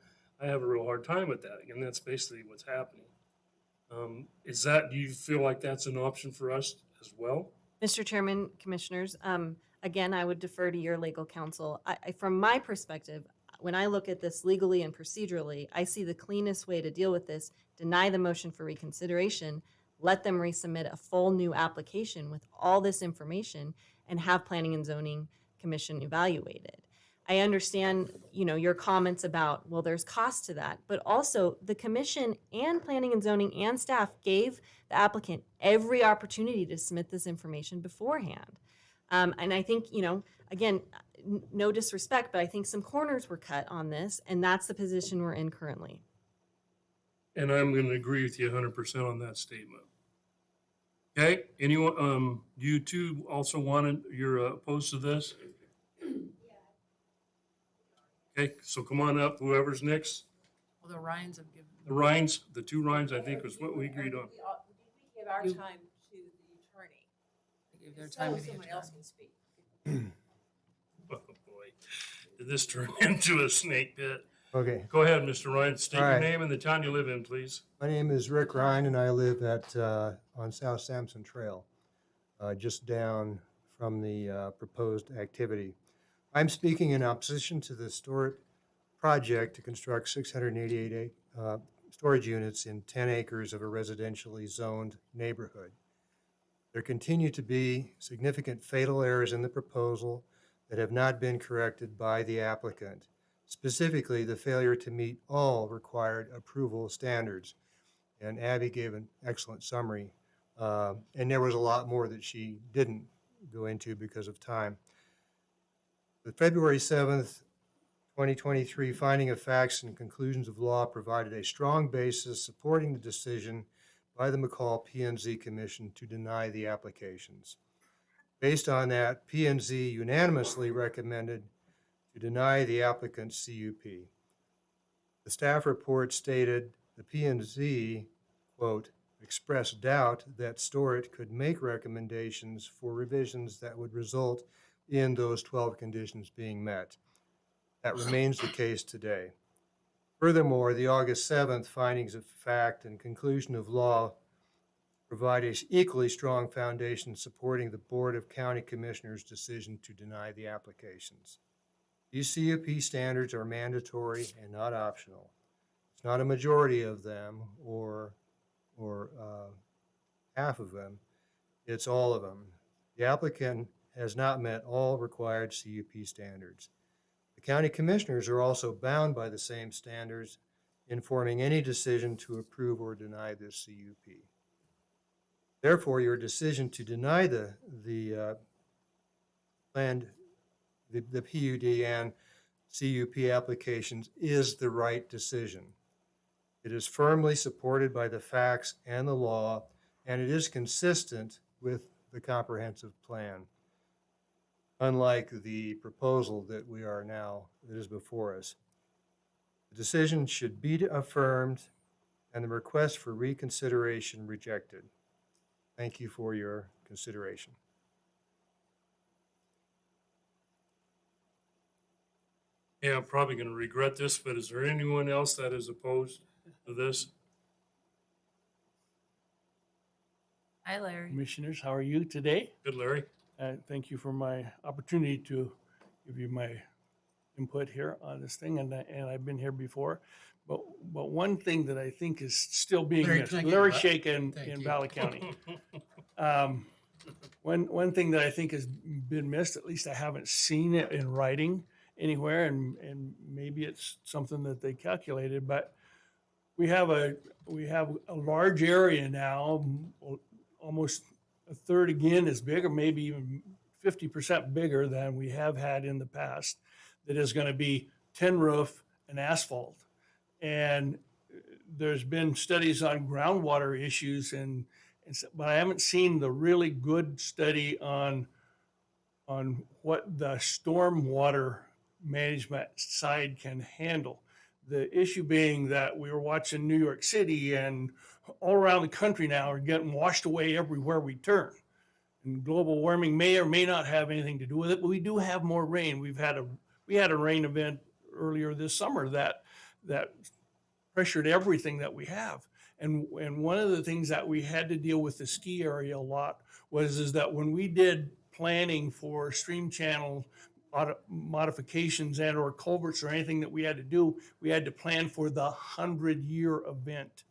I have a real hard time with that, and that's basically what's happening. Do you feel like that's an option for us as well? Mr. Chairman, Commissioners, again, I would defer to your legal counsel. From my perspective, when I look at this legally and procedurally, I see the cleanest way to deal with this: deny the motion for reconsideration, let them resubmit a full new application with all this information, and have Planning and Zoning Commission evaluated. I understand, your comments about, well, there's cost to that, but also the commission and planning and zoning and staff gave the applicant every opportunity to submit this information beforehand. And I think, again, no disrespect, but I think some corners were cut on this, and that's the position we're in currently. And I'm going to agree with you 100% on that statement. Okay, anyone, you two also you're opposed to this? Okay, so come on up, whoever's next. Well, the Ryans have given. The Ryans, the two Ryans, I think was what we agreed on. Did we give our You- time to the attorney? They gave their So time to the someone else attorney. can speak. Oh, boy. Did this turn into a snake pit? Okay, Go ahead, Mr. Ryan. State All your right. name and the town you live in, please. my name is Rick Ryan and I live on South Sampson Trail, just down from the proposed activity. I'm speaking in opposition to the project to construct 688 storage units in 10 acres of a residentially zoned neighborhood. There continue to be significant fatal errors in the proposal that have not been corrected by the applicant, specifically the failure to meet all required approval standards. And Abby gave an excellent summary, and there was a lot more that she didn't go into because of time. The February 7th, 2023 finding of facts and conclusions of law provided a strong basis supporting the decision by the McCall P&Z Commission to deny the applications. Based on that, P&Z unanimously recommended to deny the applicant's CUP. The staff report stated the P&Z, quote, expressed doubt that Storit could make recommendations for revisions that would result in those 12 conditions being met. That remains the case today. Furthermore, the August 7th findings of fact and conclusion of law provide an equally strong foundation supporting the Board of County Commissioners' decision to deny the applications. These CUP standards are mandatory and not optional. It's not a majority of them or half of them. It's all of them. The applicant has not met all required CUP standards. The county commissioners are also bound by the same standards in forming any decision to approve or deny this CUP. Therefore, your decision to deny the PUD and CUP applications is the right decision. It is firmly supported by the facts and the law, and it is consistent with the comprehensive plan, unlike the proposal that is before us. The decision should be affirmed and the request for reconsideration rejected. Thank you for your consideration. Yeah, I'm probably going to regret this, but is there anyone else that is opposed to this? Hi, Larry. Commissioners, how are you today? Good, Larry. Thank you for my opportunity to give you my input here on this thing, and I've been here before. But one thing that I think is still being Larry, missed, thank you. Larry Shake in Thank you. Valley County. One thing that I think has been missed, at least I haven't seen it in writing anywhere, and maybe it's something that they calculated, but we have a large area now, almost a third again as big, or maybe even 50% bigger than we have had in the past, that is going to be tin roof and asphalt. And there's been studies on groundwater issues, but I haven't seen the really good study on what the stormwater management side can handle. The issue being that we were watching New York City and all around the country now are getting washed away everywhere we turn. And global warming may or may not have anything to do with it, but we do have more rain. We had a rain event earlier this summer that pressured everything that we have. And one of the things that we had to deal with the ski area a lot is that when we did planning for stream channel modifications and or culverts or anything that we had to do, we had to plan for the 100-year event.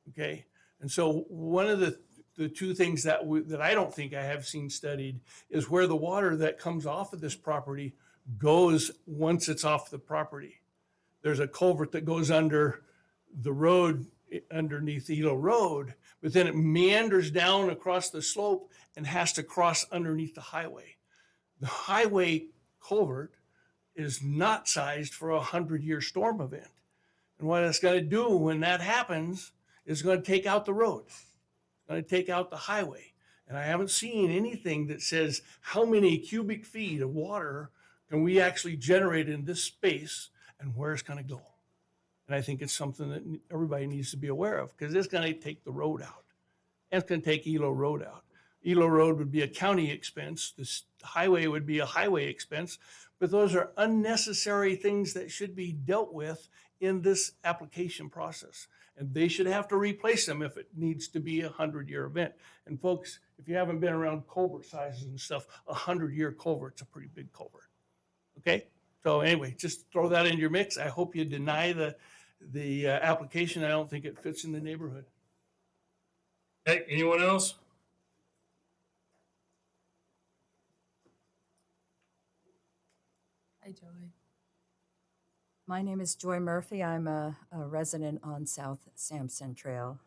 Okay. And so one of the the two things that that I don't think I have seen studied is where the water that comes off of this property goes once it's off the property. There's a culvert that goes under the road underneath Elo Road, but then it meanders down across the slope and has to cross underneath the highway. The highway culvert is not sized for a 100-year storm event. And what it's going to do when that happens is going to take out the road. It's going to take out the highway. And I haven't seen anything that says how many cubic feet of water can we actually generate in this space and where it's going to go. And I think it's something that everybody needs to be aware of because it's going to take the road out. And it's going to take Elo Road out. Elo Road would be a county expense. This highway would be a highway expense. But those are unnecessary things that should be dealt with in this application process. And they should have to replace them if it needs to be a 100-year event. And folks, if you haven't been around culvert sizes and stuff, a 100-year culvert's a pretty big culvert. Okay? So anyway, just throw that in your mix. I hope you deny the application. I don't think it fits in the neighborhood. Hey, anyone else? Hi, Joey. My name is Joy Murphy. I'm a resident on South Sampson Trail.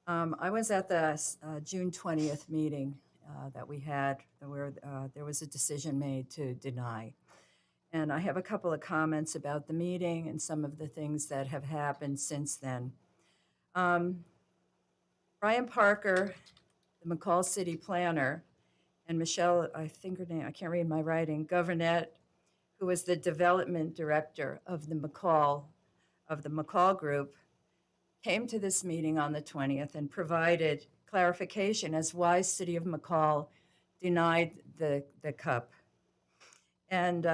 I was at the June 20th meeting that we had where there was a decision made to deny. And I have a couple of comments about the meeting and some of the things that have happened since then. Brian Parker, the McCall City planner, and Michelle, I think her name, I can't read my writing, Gouvernette, who was the development director of the McCall group, came to this meeting on the 20th and provided clarification as why City of McCall denied the cup. And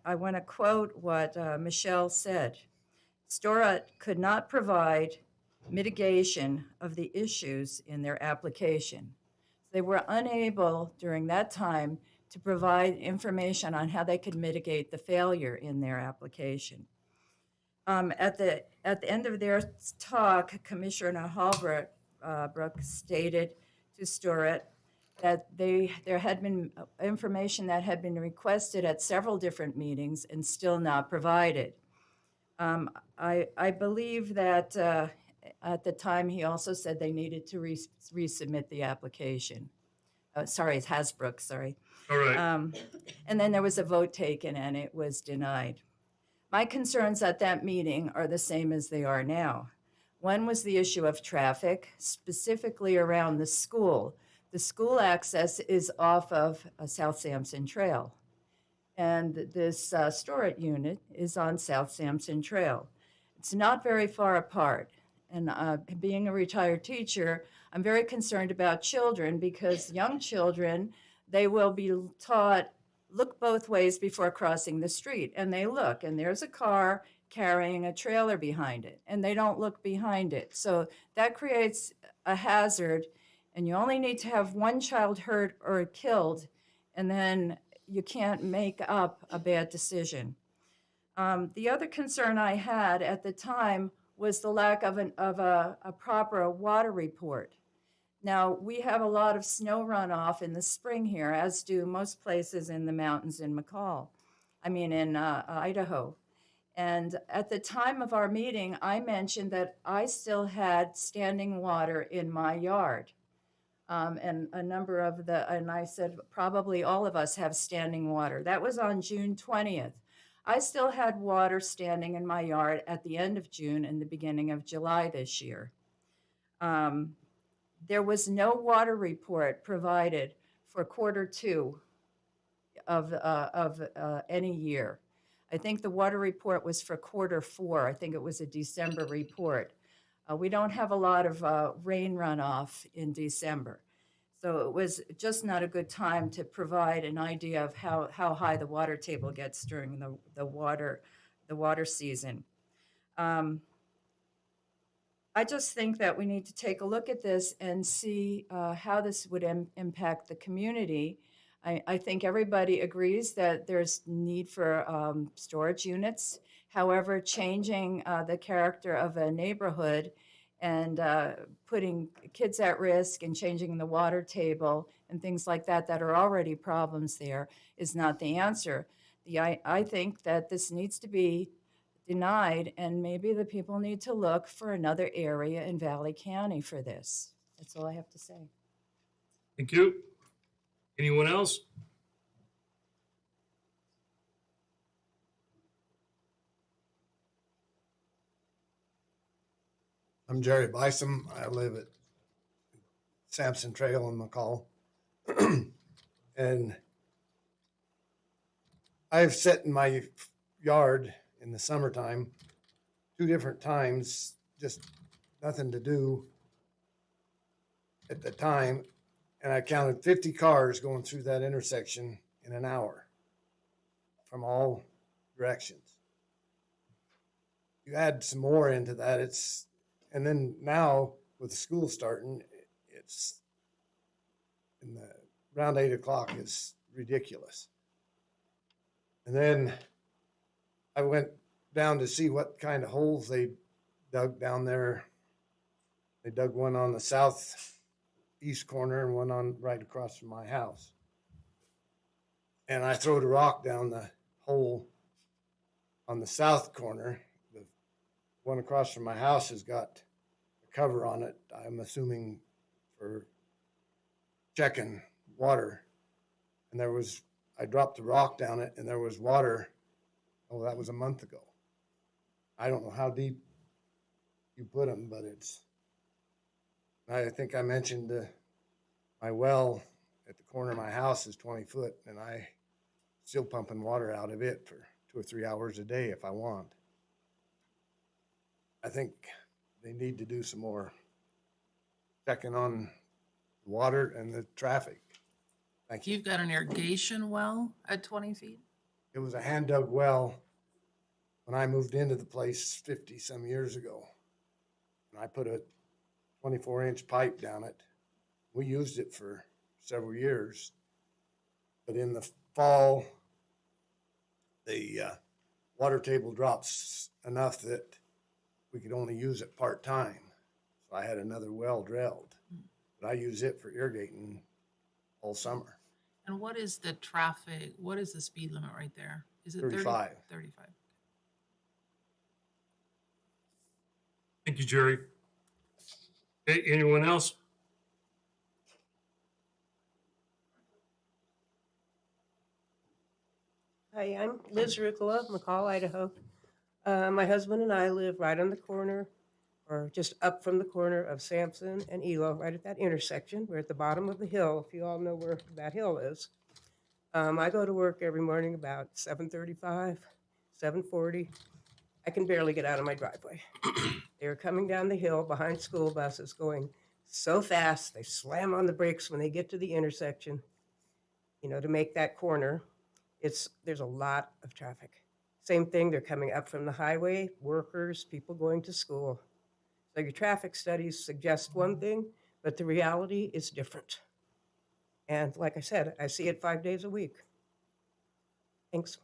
I want to quote what Michelle said. Storat could not provide mitigation of the issues in their application. They were unable during that time to provide information on how they could mitigate the failure in their application. At the end of their talk, Commissioner Holbrook stated to Storat that there had been information that had been requested at several different meetings and still not provided. I believe that at the time he also said they needed to resubmit the application. Sorry, it's Hasbrook, sorry. All right. And then there was a vote taken and it was denied. My concerns at that meeting are the same as they are now. One was the issue of traffic, specifically around the school. The school access is off of South Sampson Trail. And this storage unit is on South Sampson Trail. It's not very far apart. And being a retired teacher, I'm very concerned about children because young children, they will be taught, look both ways before crossing the street. And they look, and there's a car carrying a trailer behind it, and they don't look behind it. So that creates a hazard, and you only need to have one child hurt or killed, and then you can't make up a bad decision. The other concern I had at the time was the lack of a proper water report. Now, we have a lot of snow runoff in the spring here, as do most places in the mountains in Idaho. And at the time of our meeting, I mentioned that I still had standing water in my yard. And I said, probably all of us have standing water. That was on June 20th. I still had water standing in my yard at the end of June and the beginning of July this year. There was no water report provided for Q2 of any year. I think the water report was for Q4. I think it was a December report. We don't have a lot of rain runoff in December. So it was just not a good time to provide an idea of how high the water table gets during the water season. I just think that we need to take a look at this and see how this would impact the community. I think everybody agrees that there's need for storage units. However, changing the character of a neighborhood and putting kids at risk and changing the water table and things like that that are already problems there is not the answer. I think that this needs to be denied, and maybe the people need to look for another area in Valley County for this. That's all I have to say. Thank you. Anyone else? I'm Jerry Bison. I live at Sampson Trail in McCall. And I've sat in my yard in the summertime 2 different times, just nothing to do at the time. And I counted 50 cars going through that intersection in an hour from all directions. You add some more into that, and then now with the school starting, it's in the around 8 o'clock is ridiculous. And then I went down to see what kind of holes they dug down there. They dug one on the southeast corner and one on right across from my house. And I throwed a rock down the hole on the south corner. The one across from my house has got a cover on it, I'm assuming for checking water. And I dropped the rock down it and there was water. Oh, that was a month ago. I don't know how deep you put them, but I think I mentioned my well at the corner of my house is 20 foot, and I still pumping water out of it for 2 or 3 hours a day if I want. I think they need to do some more checking on the water and the traffic. Thank you. You've got an irrigation well at 20 feet? It was a hand dug well when I moved into the place 50 some years ago. And I put a 24-inch pipe down it. We used it for several years. But in the fall, the water table drops enough that we could only use it part-time. So I had another well drilled. But I use it for irrigating all summer. And what is the traffic, what is the speed limit right there? Is it 35. 35. Thank you, Jerry. Okay, anyone else? Hi, I'm Liz Rucola, McCall, Idaho. My husband and I live right on the corner, or just up from the corner of Sampson and Elo, right at that intersection. We're at the bottom of the hill, if you all know where that hill is. I go to work every morning about 7:35, 7:40. I can barely get out of my driveway. They were coming down the hill behind school buses going so fast, they slam on the brakes when they get to the intersection, to make that corner. There's a lot of traffic. Same thing, they're coming up from the highway, workers, people going to school. So your traffic studies suggest one thing, but the reality is different. And like I said, I see it 5 days a week. Thanks.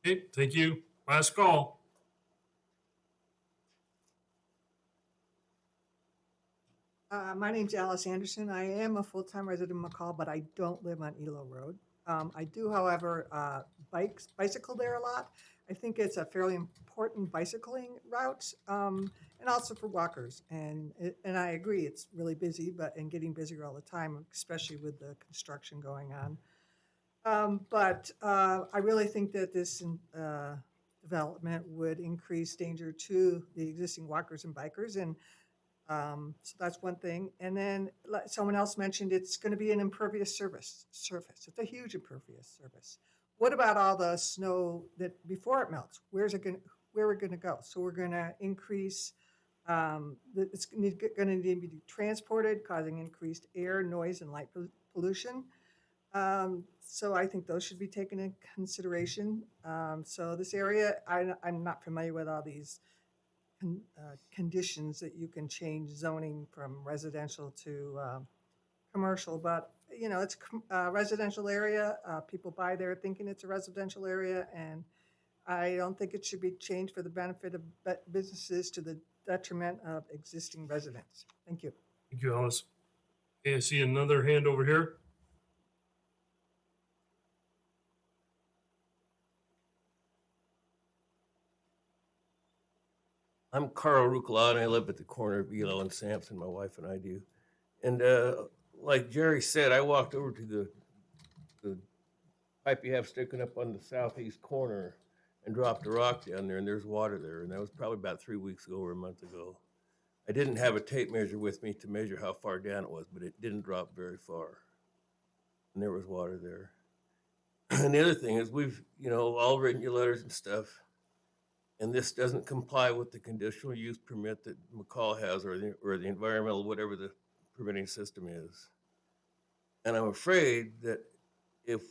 Okay, thank you. Last call. My name's Alice Anderson. I am a full-time resident of McCall, but I don't live on Elo Road. I do, however, bicycle there a lot. I think it's a fairly important bicycling route, and also for walkers. And I agree, it's really busy, and getting busier all the time, especially with the construction going on. But I really think that this development would increase danger to the existing walkers and bikers, and so that's one thing. And then like someone else mentioned, it's going to be an impervious surface. It's a huge impervious surface. What about all the snow that before it melts? Where we're going to go? So we're going to increase. It's going to need to be transported, causing increased air, noise, and light pollution. So I think those should be taken into consideration. So this area, I'm not familiar with all these conditions that you can change zoning from residential to commercial, but it's a residential area. People buy there thinking it's a residential area, and I don't think it should be changed for the benefit of businesses to the detriment of existing residents. Thank you. Thank you, Alice. Okay, I see another hand over here. I'm Carl Rucola, and I live at the corner of Elo and Sampson. My wife and I do. And like Jerry said, I walked over to the pipe you have sticking up on the southeast corner and dropped a rock down there, and there's water there. And that was probably about 3 weeks ago or a month ago. I didn't have a tape measure with me to measure how far down it was, but it didn't drop very far. And there was water there. And the other thing is we've, all written your letters and stuff, and this doesn't comply with the conditional use permit that McCall has or the environmental, whatever the permitting system is. And I'm afraid that if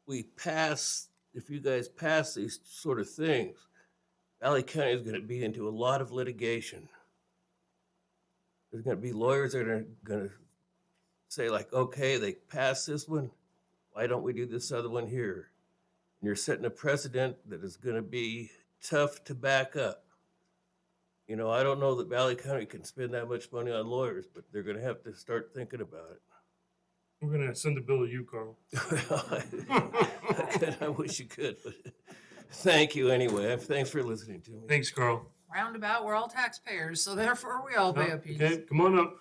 you guys pass these sort of things, Valley County is going to be into a lot of litigation. There's going to be lawyers that are going to say, like, okay, they passed this one. Why don't we do this other one here? And you're setting a precedent that is going to be tough to back up. I don't know that Valley County can spend that much money on lawyers, but they're going to have to start thinking about it. We're going to send a bill to you, Carl. I wish you could, but thank you anyway. Thanks for listening to me. Thanks, Carl. Roundabout, we're all taxpayers, so therefore we all pay a piece. Okay, come on up.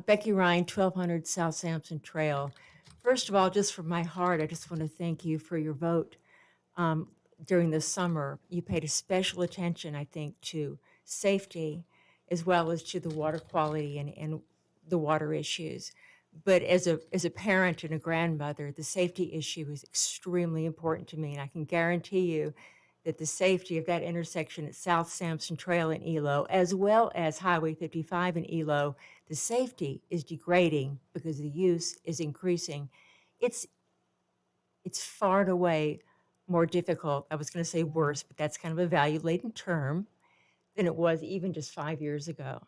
Becky Ryan, 1200 South Sampson Trail. First of all, just from my heart, I just want to thank you for your vote during the summer. You paid a special attention, I think, to safety as well as to the water quality and the water issues. But as a parent and a grandmother, the safety issue is extremely important to me, and I can guarantee you that the safety of that intersection at South Sampson Trail in Elo, as well as Highway 55 in Elo, the safety is degrading because the use is increasing. It's far and away more difficult. I was going to say worse, but that's kind of a value-laden term than it was even just 5 years ago.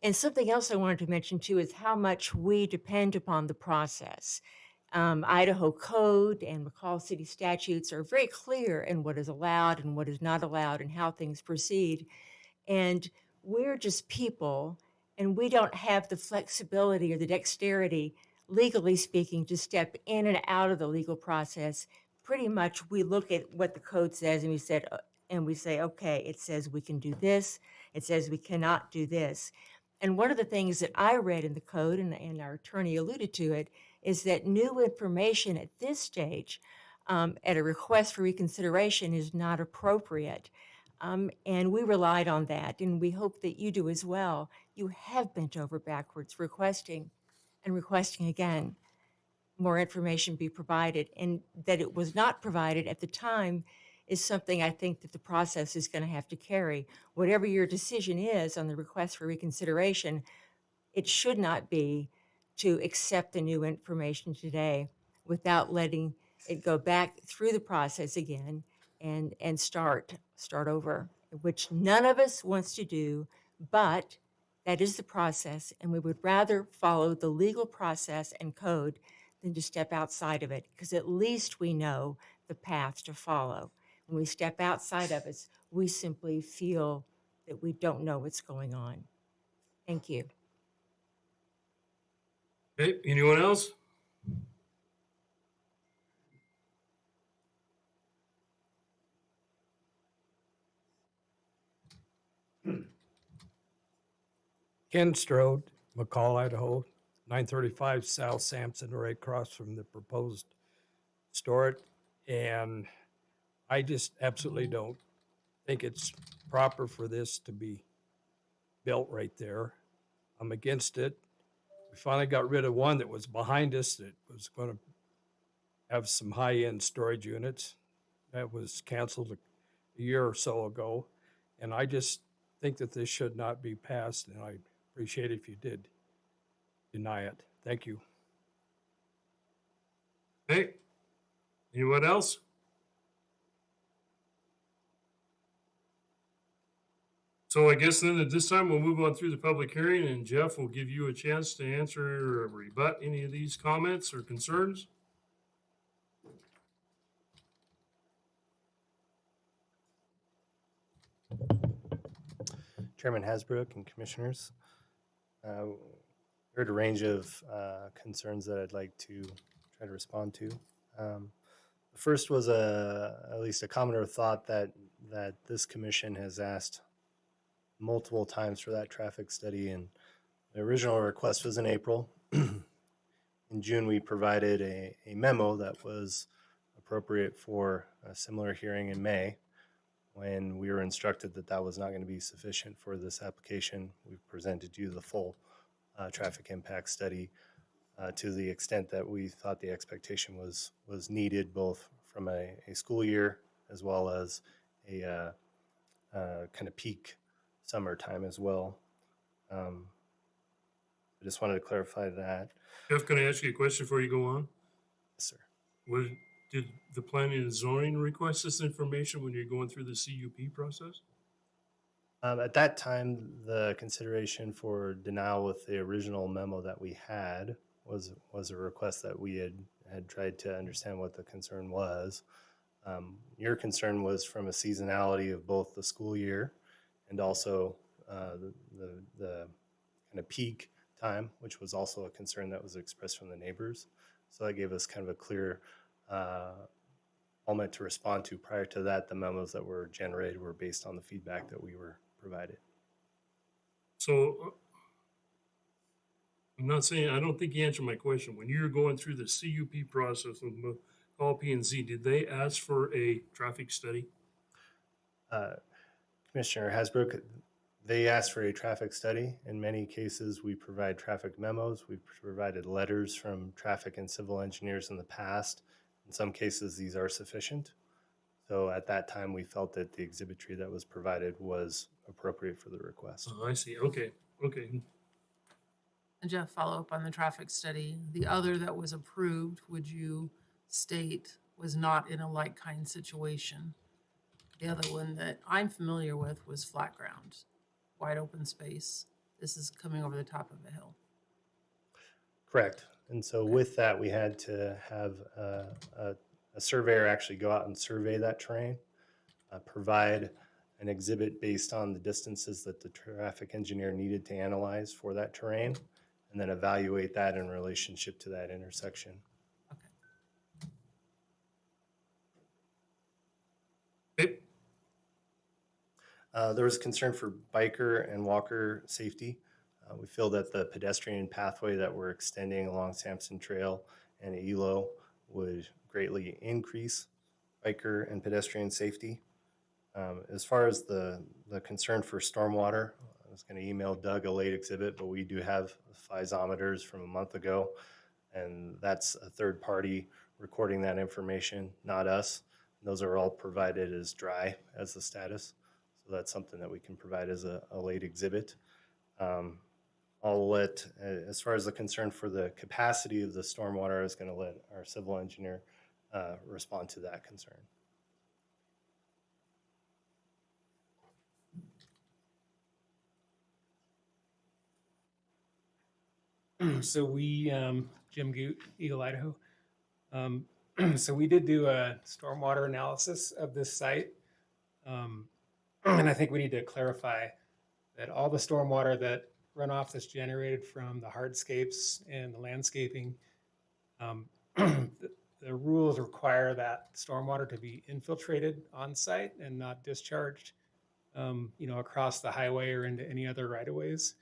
And something else I wanted to mention too is how much we depend upon the process. Idaho code and McCall City statutes are very clear in what is allowed and what is not allowed and how things proceed. And we're just people, and we don't have the flexibility or the dexterity, legally speaking, to step in and out of the legal process. Pretty much we look at what the code says and we say, okay, it says we can do this, it says we cannot do this. And one of the things that I read in the code, and our attorney alluded to it, is that new information at this stage, at a request for reconsideration, is not appropriate. And we relied on that, and we hope that you do as well. You have bent over backwards requesting and requesting again more information be provided, and that it was not provided at the time is something I think that the process is going to have to carry. Whatever your decision is on the request for reconsideration, it should not be to accept the new information today without letting it go back through the process again and start over, which none of us wants to do, but that is the process, and we would rather follow the legal process and code than to step outside of it, because at least we know the path to follow. When we step outside of it, we simply feel that we don't know what's going on. Thank you. Okay, anyone else? Ken Strode, McCall, Idaho, 935 South Sampson, right across from the proposed store. And I just absolutely don't think it's proper for this to be built right there. I'm against it. We finally got rid of one that was behind us that was going to have some high-end storage units. That was canceled a year or so ago. And I just think that this should not be passed, and I appreciate it if you did deny it. Thank you. Okay, anyone else? So I guess then at this time, we'll move on through the public hearing, and Jeff will give you a chance to answer or rebut any of these comments or concerns. Chairman Hasbrook and Commissioners. Heard a range of concerns that I'd like to try to respond to. The first was at least a comment or thought that this commission has asked multiple times for that traffic study, and the original request was in April. In June, we provided a memo that was appropriate for a similar hearing in May. When we were instructed that that was not going to be sufficient for this application, we presented you the full traffic impact study to the extent that we thought the expectation was needed, both from a school year as well as a kind of peak summertime as well. I just wanted to clarify that. Jeff, can I ask you a question before you go on? Yes, sir. Did the planning and zoning request this information when you're going through the CUP process? At that time, the consideration for denial with the original memo that we had was a request that we had tried to understand what the concern was. Your concern was from a seasonality of both the school year and also the kind of peak time, which was also a concern that was expressed from the neighbors. So that gave us kind of a clear element to respond to. Prior to that, the memos that were generated were based on the feedback that we were provided. So I'm not saying, I don't think you answered my question. When you were going through the CUP process with McCall P&Z, did they ask for a traffic study? Commissioner Hasbrook, they asked for a traffic study. In many cases, we provide traffic memos. We've provided letters from traffic and civil engineers in the past. In some cases, these are sufficient. So at that time, we felt that the exhibit tree that was provided was appropriate for the request. Oh, I see. Okay. And Jeff, follow up on the traffic study. The other that was approved, would you state was not in a like kind situation? The other one that I'm familiar with was flat ground, wide open space. This is coming over the top of a hill. Correct. And so with that, we had to have a surveyor actually go out and survey that terrain, provide an exhibit based on the distances that the traffic engineer needed to analyze for that terrain, and then evaluate that in relationship to that intersection. Okay. There was concern for biker and walker safety. We feel that the pedestrian pathway that we're extending along Sampson Trail and Elo would greatly increase biker and pedestrian safety. As far as the concern for stormwater, I was going to email Doug a late exhibit, but we do have physometers from a month ago, and that's a third party recording that information, not us. Those are all provided as dry as the status. So that's something that we can provide as a late exhibit. I'll let, as far as the concern for the capacity of the stormwater, I was going to let our civil engineer respond to that concern. So we, Jim Goot, Eagle, Idaho. So we did do a stormwater analysis of this site. And I think we need to clarify that all the stormwater that runoff that's generated from the hardscapes and the landscaping, the rules require that stormwater to be infiltrated on site and not discharged, across the highway or into any other right-of-ways.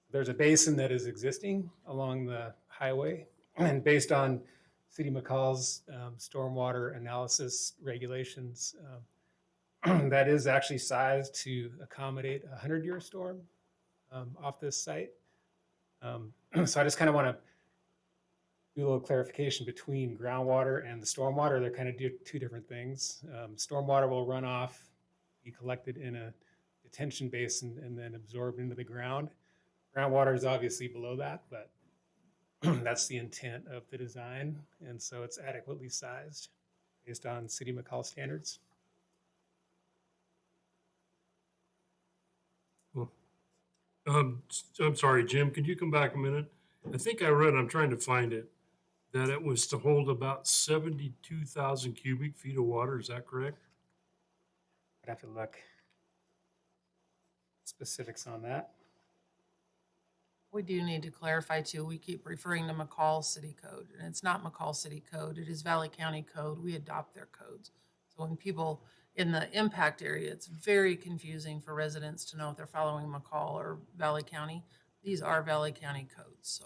There's a basin that is existing along the highway, and based on City McCall's stormwater analysis regulations, that is actually sized to accommodate a 100-year storm off this site. So I just kind of want to do a little clarification between groundwater and the stormwater. They're kind of two different things. Stormwater will run off, be collected in a detention basin, and then absorbed into the ground. Groundwater is obviously below that, but that's the intent of the design, and so it's adequately sized based on City McCall standards. I'm sorry, Jim, could you come back a minute? I think I read, I'm trying to find it, that it was to hold about 72,000 cubic feet of water. Is that correct? I'd have to look. specifics on that. We do need to clarify too, we keep referring to McCall City Code, and it's not McCall City Code, it is Valley County Code. We adopt their codes. So when people in the impact area, it's very confusing for residents to know if they're following McCall or Valley County. These are Valley County codes, so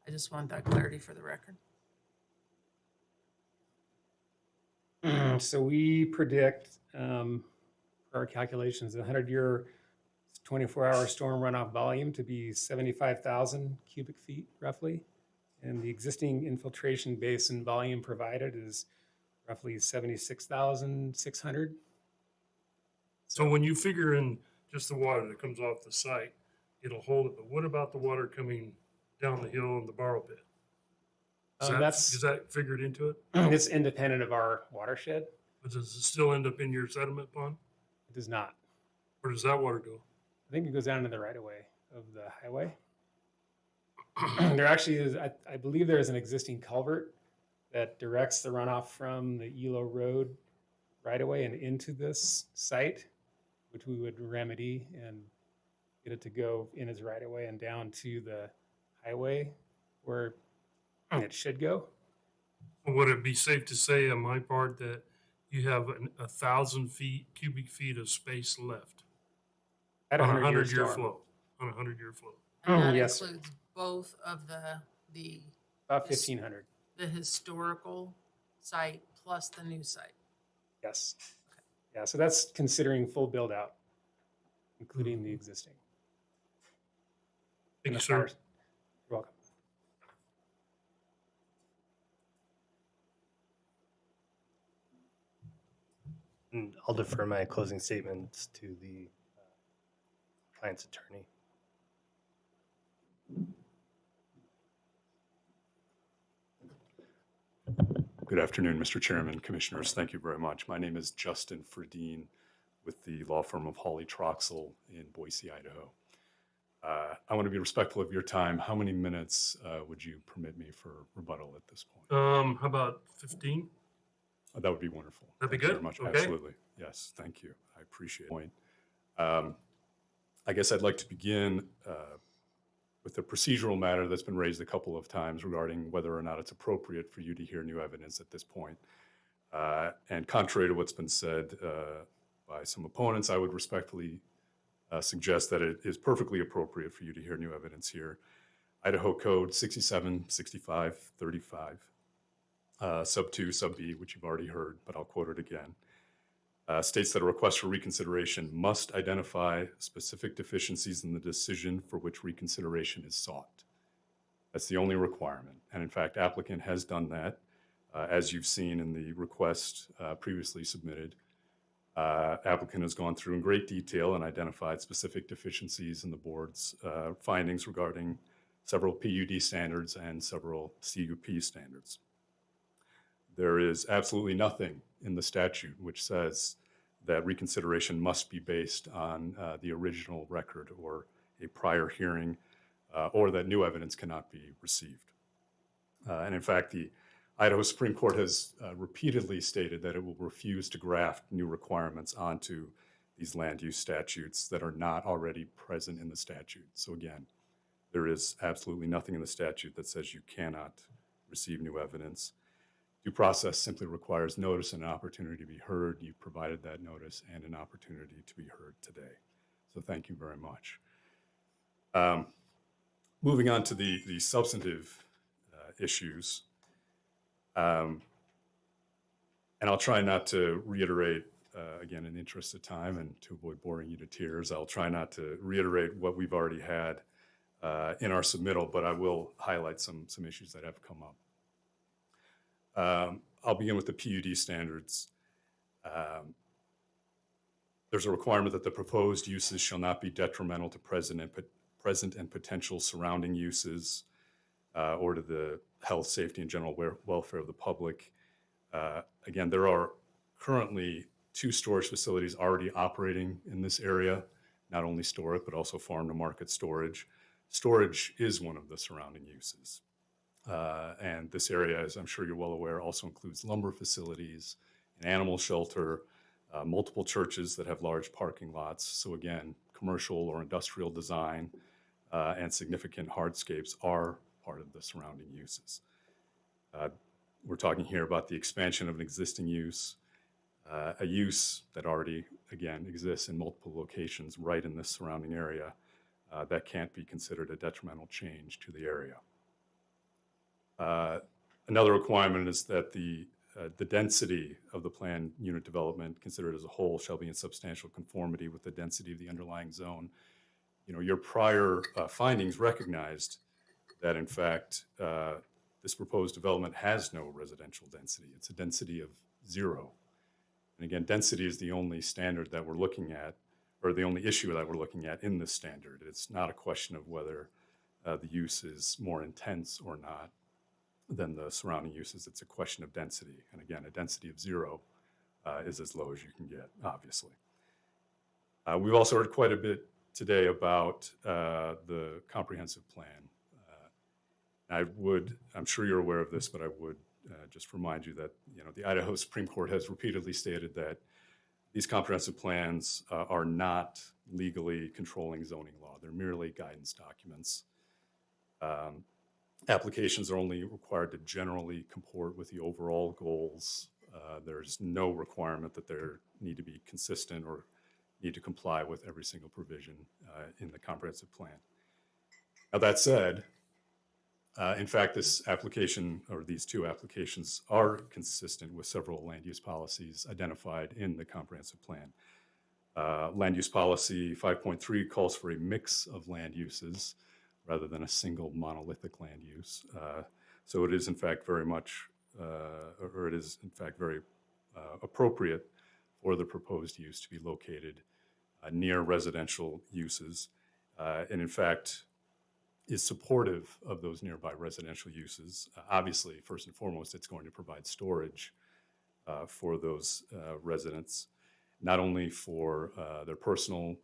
I just want that clarity for the record. So we predict, for our calculations, the 100-year 24-hour storm runoff volume to be 75,000 cubic feet roughly. And the existing infiltration basin volume provided is roughly 76,600. So when you figure in just the water that comes off the site, it'll hold it, but what about the water coming down the hill in the borrow pit? Is that figured into it? It's independent of our watershed. But does it still end up in your sediment pond? It does not. Where does that water go? I think it goes down into the right of way of the highway. There actually is, I believe there is an existing culvert that directs the runoff from the Elo Road right away and into this site, which we would remedy and get it to go in its right of way and down to the highway where it should go. Would it be safe to say on my part that you have 1,000 cubic feet of space left? At on 100-year 100-year storm. flow. On a 100-year flow. And that Yes, sir. includes both of the About 1,500. the historical site plus the new site. Yes. Yeah, so that's considering full build out, including the existing. Thank And you, the sir. fires. You're welcome. And I'll defer my closing statements to the client's attorney. Good afternoon, Mr. Chairman, Commissioners. Thank you very much. My name is Justin Fredine with the law firm of Hawley Troxel in Boise, Idaho. I want to be respectful of your time. How many minutes would you permit me for rebuttal at this point? How about 15? That would be wonderful. That'd be Thank you good? very much. Okay. Absolutely. Yes, thank you. I appreciate it. I guess I'd like to begin with a procedural matter that's been raised a couple of times regarding whether or not it's appropriate for you to hear new evidence at this point. And contrary to what's been said by some opponents, I would respectfully suggest that it is perfectly appropriate for you to hear new evidence here. Idaho Code 676535, sub 2, sub B, which you've already heard, but I'll quote it again, states that a request for reconsideration must identify specific deficiencies in the decision for which reconsideration is sought. That's the only requirement. And in fact, applicant has done that, as you've seen in the request previously submitted. Applicant has gone through in great detail and identified specific deficiencies in the board's findings regarding several PUD standards and several CUP standards. There is absolutely nothing in the statute which says that reconsideration must be based on the original record or a prior hearing, or that new evidence cannot be received. And in fact, the Idaho Supreme Court has repeatedly stated that it will refuse to graft new requirements onto these land use statutes that are not already present in the statute. So again, there is absolutely nothing in the statute that says you cannot receive new evidence. Due process simply requires notice and an opportunity to be heard. You've provided that notice and an opportunity to be heard today. So thank you very much. Moving on to the substantive issues. And I'll try not to reiterate, again, in the interest of time and to avoid boring you to tears, I'll try not to reiterate what we've already had in our submittal, but I will highlight some issues that have come up. I'll begin with the PUD standards. There's a requirement that the proposed uses shall not be detrimental to present and potential surrounding uses or to the health, safety, and general welfare of the public. Again, there are currently 2 storage facilities already operating in this area, not only storage, but also farm to market storage. Storage is one of the surrounding uses. And this area, as I'm sure you're well aware, also includes lumber facilities, an animal shelter, multiple churches that have large parking lots. So again, commercial or industrial design, and significant hardscapes are part of the surrounding uses. We're talking here about the expansion of an existing use, a use that already, again, exists in multiple locations right in this surrounding area that can't be considered a detrimental change to the area. Another requirement is that the density of the planned unit development considered as a whole shall be in substantial conformity with the density of the underlying zone. You know, your prior findings recognized that, in fact, this proposed development has no residential density. It's a density of 0. And again, density is the only standard that we're looking at, or the only issue that we're looking at in this standard. It's not a question of whether the use is more intense or not than the surrounding uses. It's a question of density. And again, a density of 0 is as low as you can get, obviously. We've also heard quite a bit today about the comprehensive plan. I'm sure you're aware of this, but I would just remind you that, you know, the Idaho Supreme Court has repeatedly stated that these comprehensive plans are not legally controlling zoning law. They're merely guidance documents. Applications are only required to generally comport with the overall goals. There's no requirement that they need to be consistent or need to comply with every single provision in the comprehensive plan. Now, that said, in fact, this application, or these two applications, are consistent with several land use policies identified in the comprehensive plan. Land use policy 5.3 calls for a mix of land uses rather than a single monolithic land use. So it is in fact very much, or it is in fact very appropriate for the proposed use to be located near residential uses. And in fact, is supportive of those nearby residential uses. Obviously, first and foremost, it's going to provide storage for those residents, not only for their personal,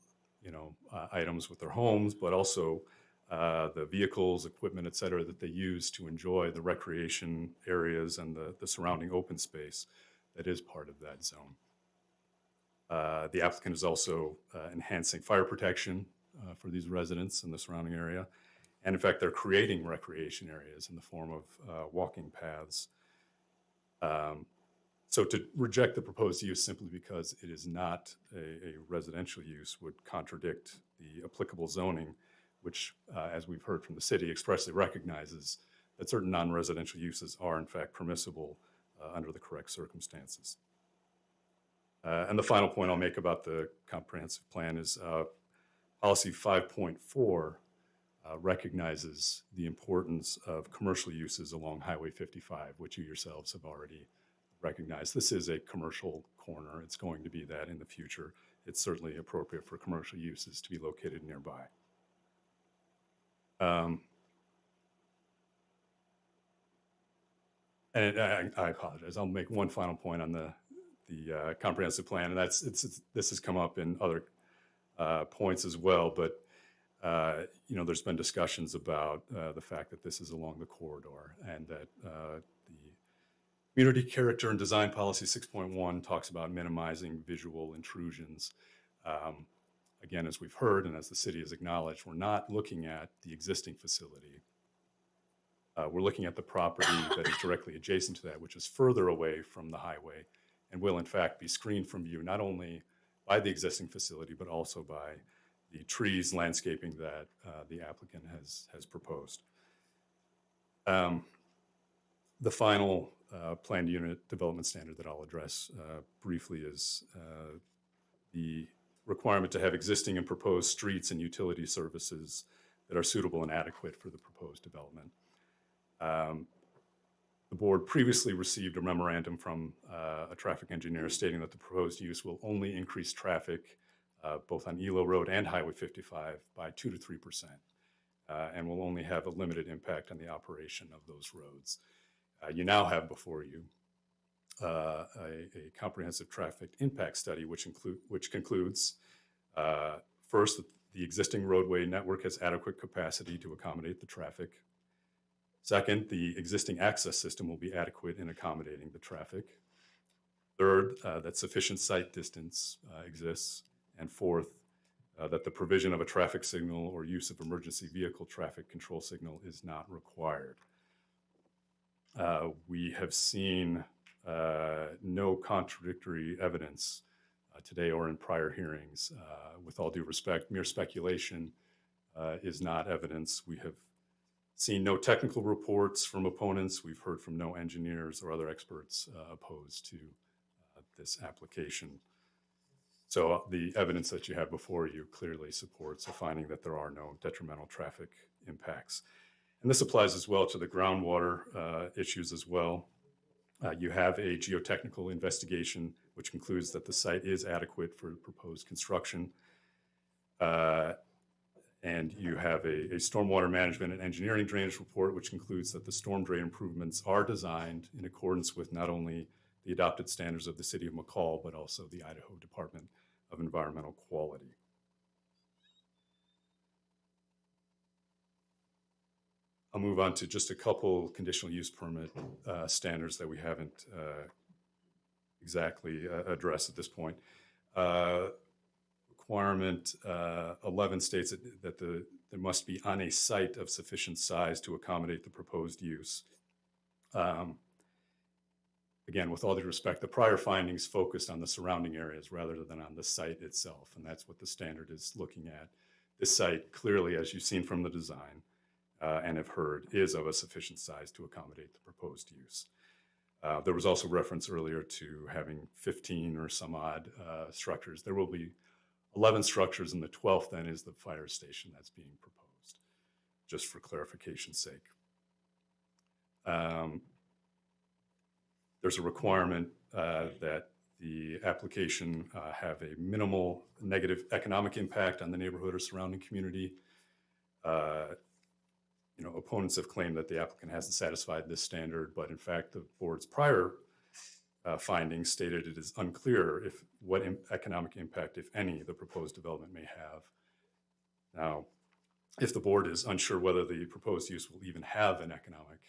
items with their homes, but also the vehicles, equipment, et cetera, that they use to enjoy the recreation areas and the surrounding open space that is part of that zone. The applicant is also enhancing fire protection for these residents in the surrounding area. And in fact, they're creating recreation areas in the form of walking paths. So to reject the proposed use simply because it is not a residential use would contradict the applicable zoning, which, as we've heard from the city, expressly recognizes that certain non-residential uses are in fact permissible under the correct circumstances. And the final point I'll make about the comprehensive plan is policy 5.4 recognizes the importance of commercial uses along Highway 55, which you yourselves have already recognized. This is a commercial corner. It's going to be that in the future. It's certainly appropriate for commercial uses to be located nearby. And I apologize. I'll make one final point on the comprehensive plan, and this has come up in other points as well. But there's been discussions about the fact that this is along the corridor, and that the community character and design policy 6.1 talks about minimizing visual intrusions. Again, as we've heard and as the city has acknowledged, we're not looking at the existing facility. We're looking at the property that is directly adjacent to that, which is further away from the highway and will in fact be screened from view not only by the existing facility, but also by the trees, landscaping that the applicant has proposed. The final planned unit development standard that I'll address briefly is the requirement to have existing and proposed streets and utility services that are suitable and adequate for the proposed development. The board previously received a memorandum from a traffic engineer stating that the proposed use will only increase traffic both on Elo Road and Highway 55 by 2 to 3%, and will only have a limited impact on the operation of those roads. You now have before you a comprehensive traffic impact study, which concludes first, that the existing roadway network has adequate capacity to accommodate the traffic. Second, the existing access system will be adequate in accommodating the traffic. Third, that sufficient site distance exists. And fourth, that the provision of a traffic signal or use of emergency vehicle traffic control signal is not required. We have seen no contradictory evidence today or in prior hearings. With all due respect, mere speculation is not evidence. We have seen no technical reports from opponents. We've heard from no engineers or other experts opposed to this application. So the evidence that you have before you clearly supports a finding that there are no detrimental traffic impacts. And this applies as well to the groundwater issues as well. You have a geotechnical investigation which concludes that the site is adequate for proposed construction. And you have a stormwater management and engineering drainage report which concludes that the storm drain improvements are designed in accordance with not only the adopted standards of the City of McCall, but also the Idaho Department of Environmental Quality. I'll move on to just a couple conditional use permit standards that we haven't exactly addressed at this point. Requirement 11 states that there must be on a site of sufficient size to accommodate the proposed use. Again, with all due respect, the prior findings focused on the surrounding areas rather than on the site itself, and that's what the standard is looking at. This site clearly, as you've seen from the design and have heard, is of a sufficient size to accommodate the proposed use. There was also reference earlier to having 15 or some odd structures. There will be 11 structures, and the 12th then is the fire station that's being proposed, just for clarification's sake. There's a requirement that the application have a minimal negative economic impact on the neighborhood or surrounding community. Opponents have claimed that the applicant hasn't satisfied this standard, but in fact, the board's prior findings stated it is unclear what economic impact, if any, the proposed development may have. Now, if the board is unsure whether the proposed use will even have an economic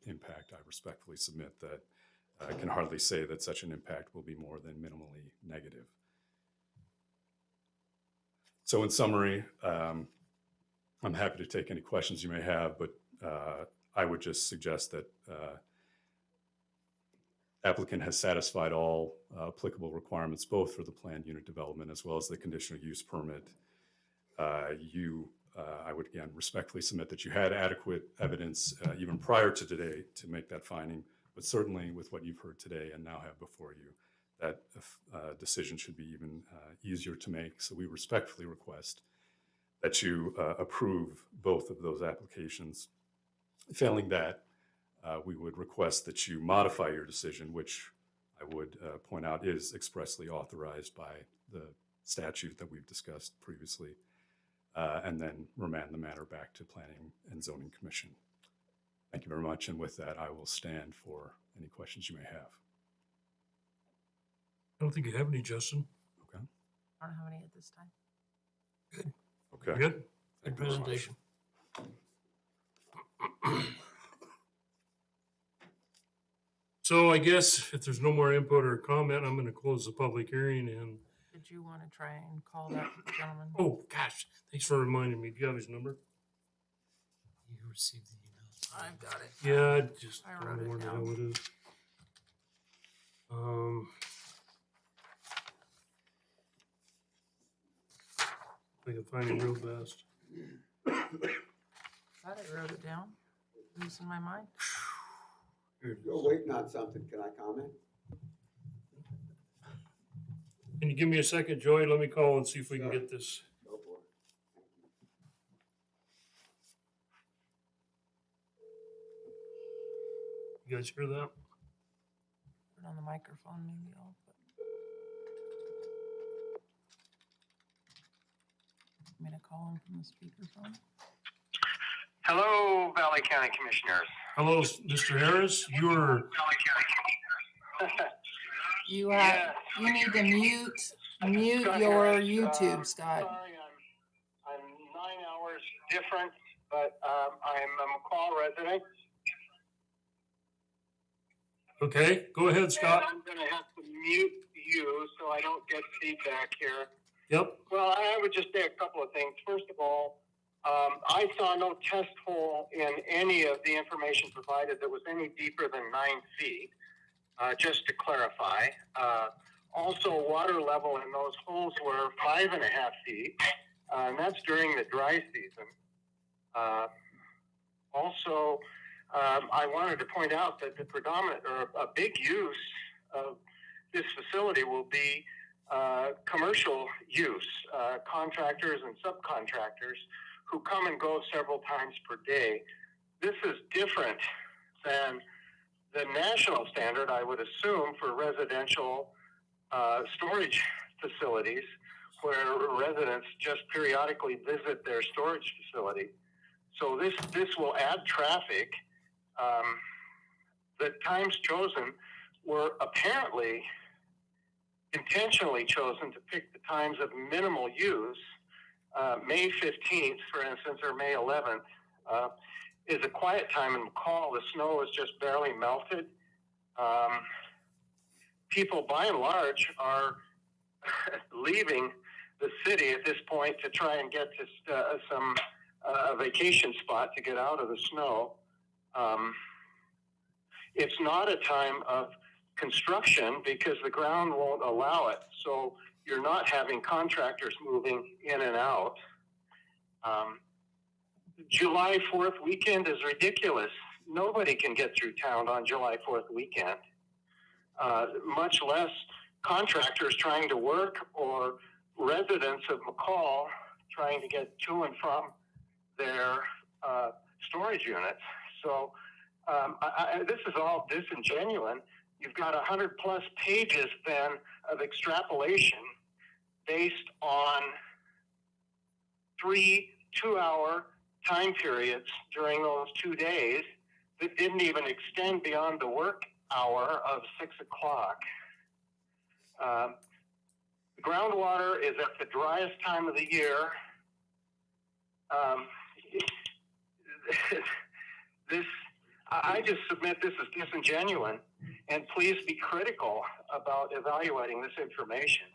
impact, I respectfully submit that I can hardly say that such an impact will be more than minimally negative. So in summary, I'm happy to take any questions you may have, but I would just suggest that applicant has satisfied all applicable requirements, both for the planned unit development as well as the conditional use permit. I would again respectfully submit that you had adequate evidence even prior to today to make that finding, but certainly with what you've heard today and now have before you, that decision should be even easier to make. So we respectfully request that you approve both of those applications. Failing that, we would request that you modify your decision, which I would point out is expressly authorized by the statute that we've discussed previously, and then remand the matter back to Planning and Zoning Commission. Thank you very much, and with that, I will stand for any questions you may have. I don't think you have any, Justin. Okay. I don't have any at this time. Good. Okay. Good. Good presentation. So I guess if there's no more input or comment, I'm going to close the public hearing and. Did you want to try and call that gentleman? Oh, gosh, thanks for reminding me. Do you have his number? You received the email. I've got it. Yeah, I just I don't wrote know it where the down. hell it is. If I can find it real fast. Thought I wrote it down. Losing my mind. Here it is. You're waiting on something. Can I comment? Can you give me a second, Joey? Let me call and see if we can get this. Go for it. You guys hear that? Put it on the microphone, maybe I'll put. Want me to call him from the speakerphone? Hello, Valley County Commissioners. Hello, Mr. Harris. You're. Valley County Commissioners. You have. You need to mute Scott your Harris, YouTube, Scott. Sorry, I'm 9 hours different, but I'm a McCall resident. Okay, go ahead, Scott. And I'm going to have to mute you so I don't get feedback here. Yep. Well, I would just say a couple of things. First of all, I saw no test hole in any of the information provided that was any deeper than 9 feet, just to clarify. Also, water level in those holes were 5.5 feet, and that's during the dry season. Also, I wanted to point out that the predominant or a big use of this facility will be commercial use, contractors and subcontractors who come and go several times per day. This is different than the national standard, I would assume, for residential storage facilities where residents just periodically visit their storage facility. So this will add traffic. The times chosen were apparently intentionally chosen to pick the times of minimal use. May 15th, for instance, or May 11th, is a quiet time in McCall. The snow is just barely melted. People, by and large, are leaving the city at this point to try and get to some vacation spot to get out of the snow. It's not a time of construction because the ground won't allow it. So you're not having contractors moving in and out. July 4th weekend is ridiculous. Nobody can get through town on July 4th weekend, much less contractors trying to work or residents of McCall trying to get to and from their storage units. So this is all disingenuous. You've got 100 plus pages then of extrapolation based on 3 2-hour time periods during those 2 days that didn't even extend beyond the work hour of 6 o'clock. The groundwater is at the driest time of the year. I just submit this is disingenuous, and please be critical about evaluating this information.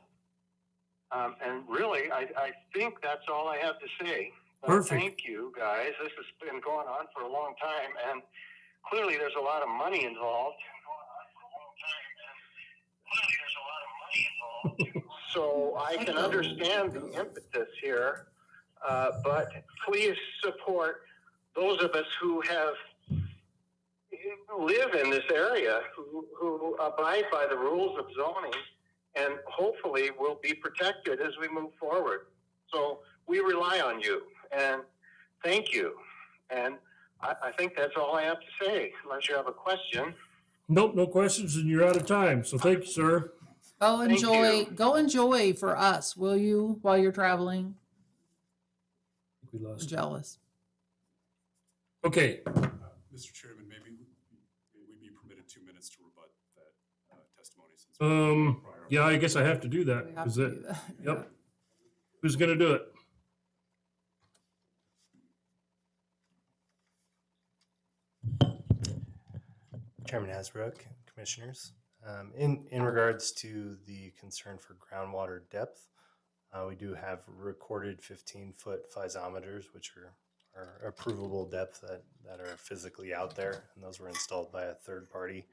And really, I think that's all I have to say. Perfect. Thank you, guys. This has been going on for a long time, and clearly there's a lot of money involved. So I can understand the impetus here, but please support those of us who live in this area, who abide by the rules of zoning, and hopefully will be protected as we move forward. So we rely on you, and thank you. And I think that's all I have to say, unless you have a question. Nope, no questions, and you're out of time. So thank you, sir. Go enjoy for us, will you, while you're traveling? We lost. I'm jealous. Okay. Mr. Chairman, maybe we'd be permitted 2 minutes to rebut that testimony. Since Yeah, I guess I have to do that. We have Is to it? do that, Yep. Who's gonna do it? Chairman Hasbrook, Commissioners. In regards to the concern for groundwater depth, we do have recorded 15-foot piezometers, which are approvable depth that are physically out there, and those were installed by a third party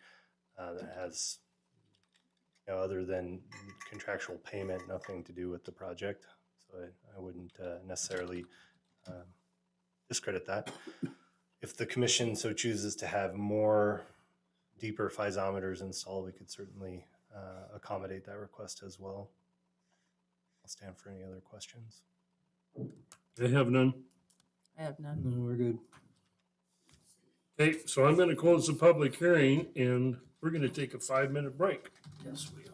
that has, other than contractual payment, nothing to do with the project. So I wouldn't necessarily discredit that. If the commission so chooses to have more deeper piezometers installed, we could certainly accommodate that request as well. I'll stand for any other questions. They have none. I have none. No, we're good. Okay, so I'm gonna close the public hearing, and we're gonna take a 5-minute break. Yes, we are.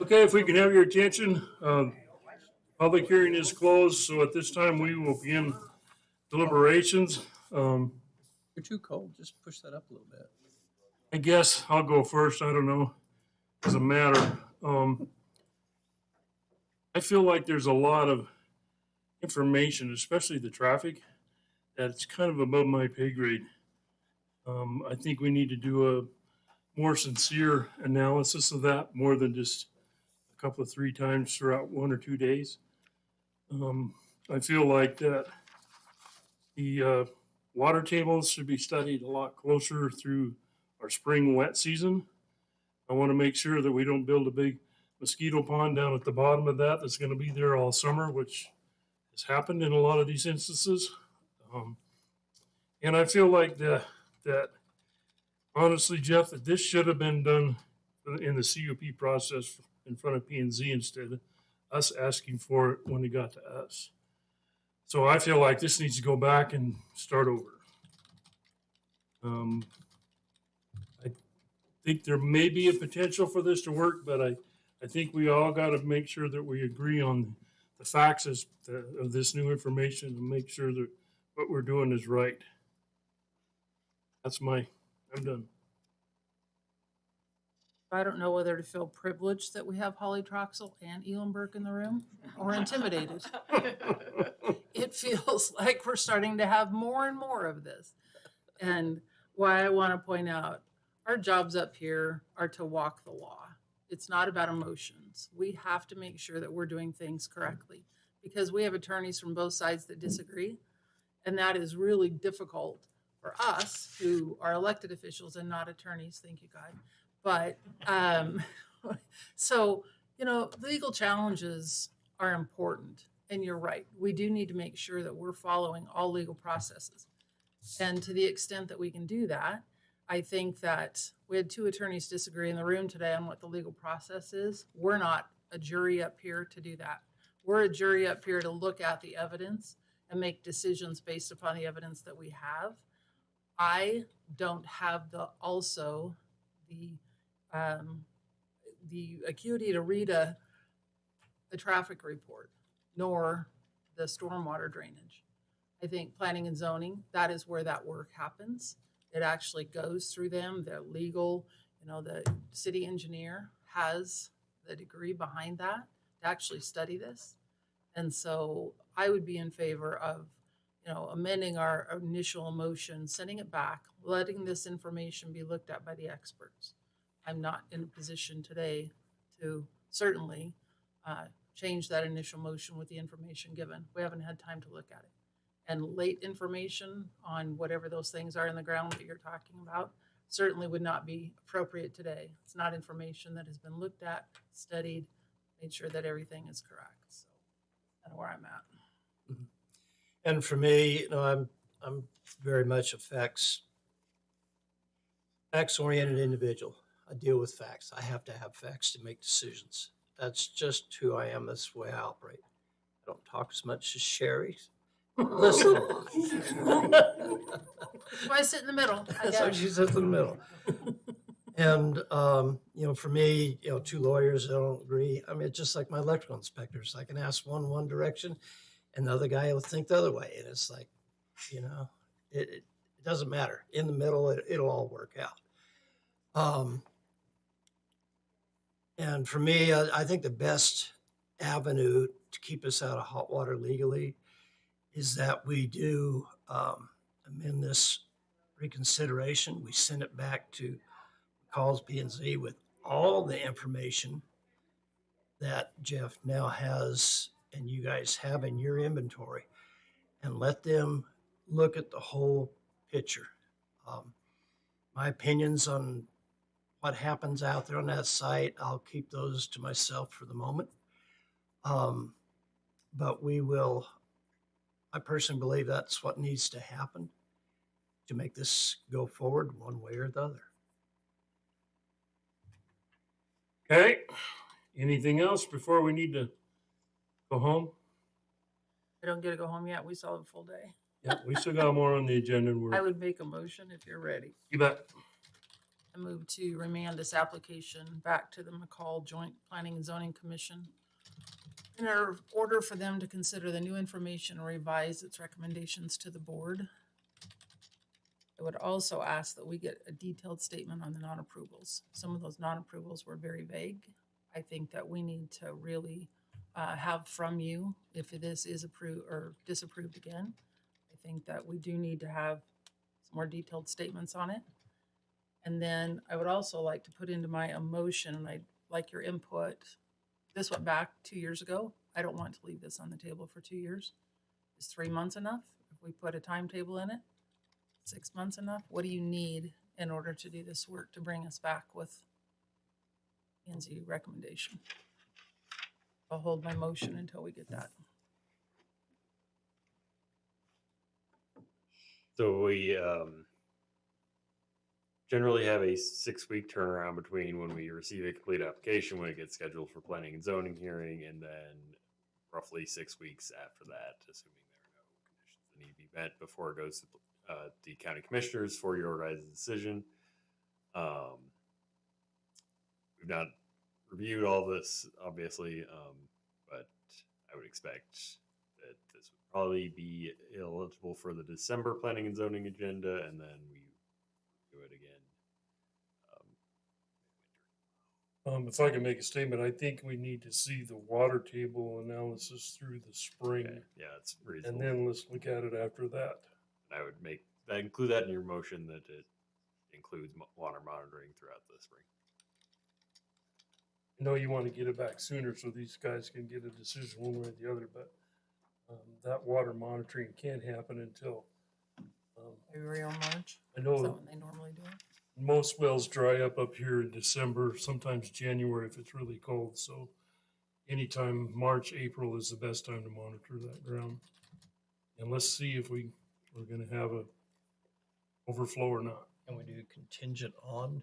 Okay, if we can have your attention, public hearing is closed, so at this time we will begin deliberations. You're too cold. Just push that up a little bit. I guess I'll go first. I don't know. Doesn't matter. I feel like there's a lot of information, especially the traffic, that's kind of above my pay grade. I think we need to do a more sincere analysis of that, more than just a couple of 3 times throughout 1 or 2 days. I feel like that the water tables should be studied a lot closer through our spring wet season. I want to make sure that we don't build a big mosquito pond down at the bottom of that that's going to be there all summer, which has happened in a lot of these instances. And I feel like that honestly, Jeff, that this should have been done in the CUP process in front of P&Z instead of us asking for it when it got to us. So I feel like this needs to go back and start over. I think there may be a potential for this to work, but I think we all got to make sure that we agree on the facts of this new information and make sure that what we're doing is right. I'm done. I don't know whether to feel privileged that we have Holly Troxel and Elon Burke in the room or intimidated. It feels like we're starting to have more and more of this. And why I want to point out, our jobs up here are to walk the law. It's not about emotions. We have to make sure that we're doing things correctly because we have attorneys from both sides that disagree. And that is really difficult for us who are elected officials and not attorneys. Thank you, God. But so, legal challenges are important. And you're right. We do need to make sure that we're following all legal processes. And to the extent that we can do that, I think that we had 2 attorneys disagree in the room today on what the legal process is. We're not a jury up here to do that. We're a jury up here to look at the evidence and make decisions based upon the evidence that we have. I don't have the acuity to read a traffic report, nor the stormwater drainage. I think planning and zoning, that is where that work happens. It actually goes through them. They're legal. The city engineer has the degree behind that to actually study this. And so I would be in favor of, amending our initial motion, sending it back, letting this information be looked at by the experts. I'm not in a position today to certainly change that initial motion with the information given. We haven't had time to look at it. And late information on whatever those things are in the ground that you're talking about certainly would not be appropriate today. It's not information that has been looked at, studied, made sure that everything is correct. So that's where I'm at. Mm-hmm. And for me, I'm very much a facts-oriented individual. I deal with facts. I have to have facts to make decisions. That's just who I am. That's the way I operate. I don't talk as much as Sherry. Listen. That's why I sit in the middle. That's why she sits in the middle. And, for me, 2 lawyers that don't agree. I mean, it's just like my electrical inspectors. I can ask one direction and the other guy will think the other way. And it's like, it doesn't matter. In the middle, it'll all work out. And for me, I think the best avenue to keep us out of hot water legally is that we do amend this reconsideration. We send it back to McCall's P&Z with all the information that Jeff now has and you guys have in your inventory, and let them look at the whole picture. My opinions on what happens out there on that site, I'll keep those to myself for the moment. But I personally believe that's what needs to happen to make this go forward one way or the other. Okay. Anything else before we need to go home? I don't get to go home yet. We still have a full day. Yeah, we still got more on the agenda. I would make a motion if you're ready. You bet. I move to remand this application back to the McCall Joint Planning and Zoning Commission in order for them to consider the new information and revise its recommendations to the board. I would also ask that we get a detailed statement on the non-approvals. Some of those non-approvals were very vague. I think that we need to really have from you if this is approved or disapproved again. I think that we do need to have some more detailed statements on it. And then I would also like to put into my motion, and I'd like your input. This went back 2 years ago. I don't want to leave this on the table for 2 years. Is 3 months enough? If we put a timetable in it, 6 months enough? What do you need in order to do this work to bring us back with P&Z recommendation? I'll hold my motion until we get that. So we generally have a 6-week turnaround between when we receive a complete application, when it gets scheduled for planning and zoning hearing, and then roughly 6 weeks after that, assuming there are no conditions that need to be met before it goes to the county commissioners for your guys' decision. We've not reviewed all this, obviously, but I would expect that this would probably be eligible for the December planning and zoning agenda, and then we do it again. If I can make a statement, I think we need to see the water table analysis through the spring. Okay. Yeah, it's reasonable. And then let's look at it after that. I would include that in your motion, that it includes water monitoring throughout the spring. I know you want to get it back sooner so these guys can get a decision one way or the other, but that water monitoring can't happen until February or March? I know Is that when they normally do it? most wells dry up here in December, sometimes January if it's really cold. So anytime March, April is the best time to monitor that ground. And let's see if we're going to have a overflow or not. And we do contingent on?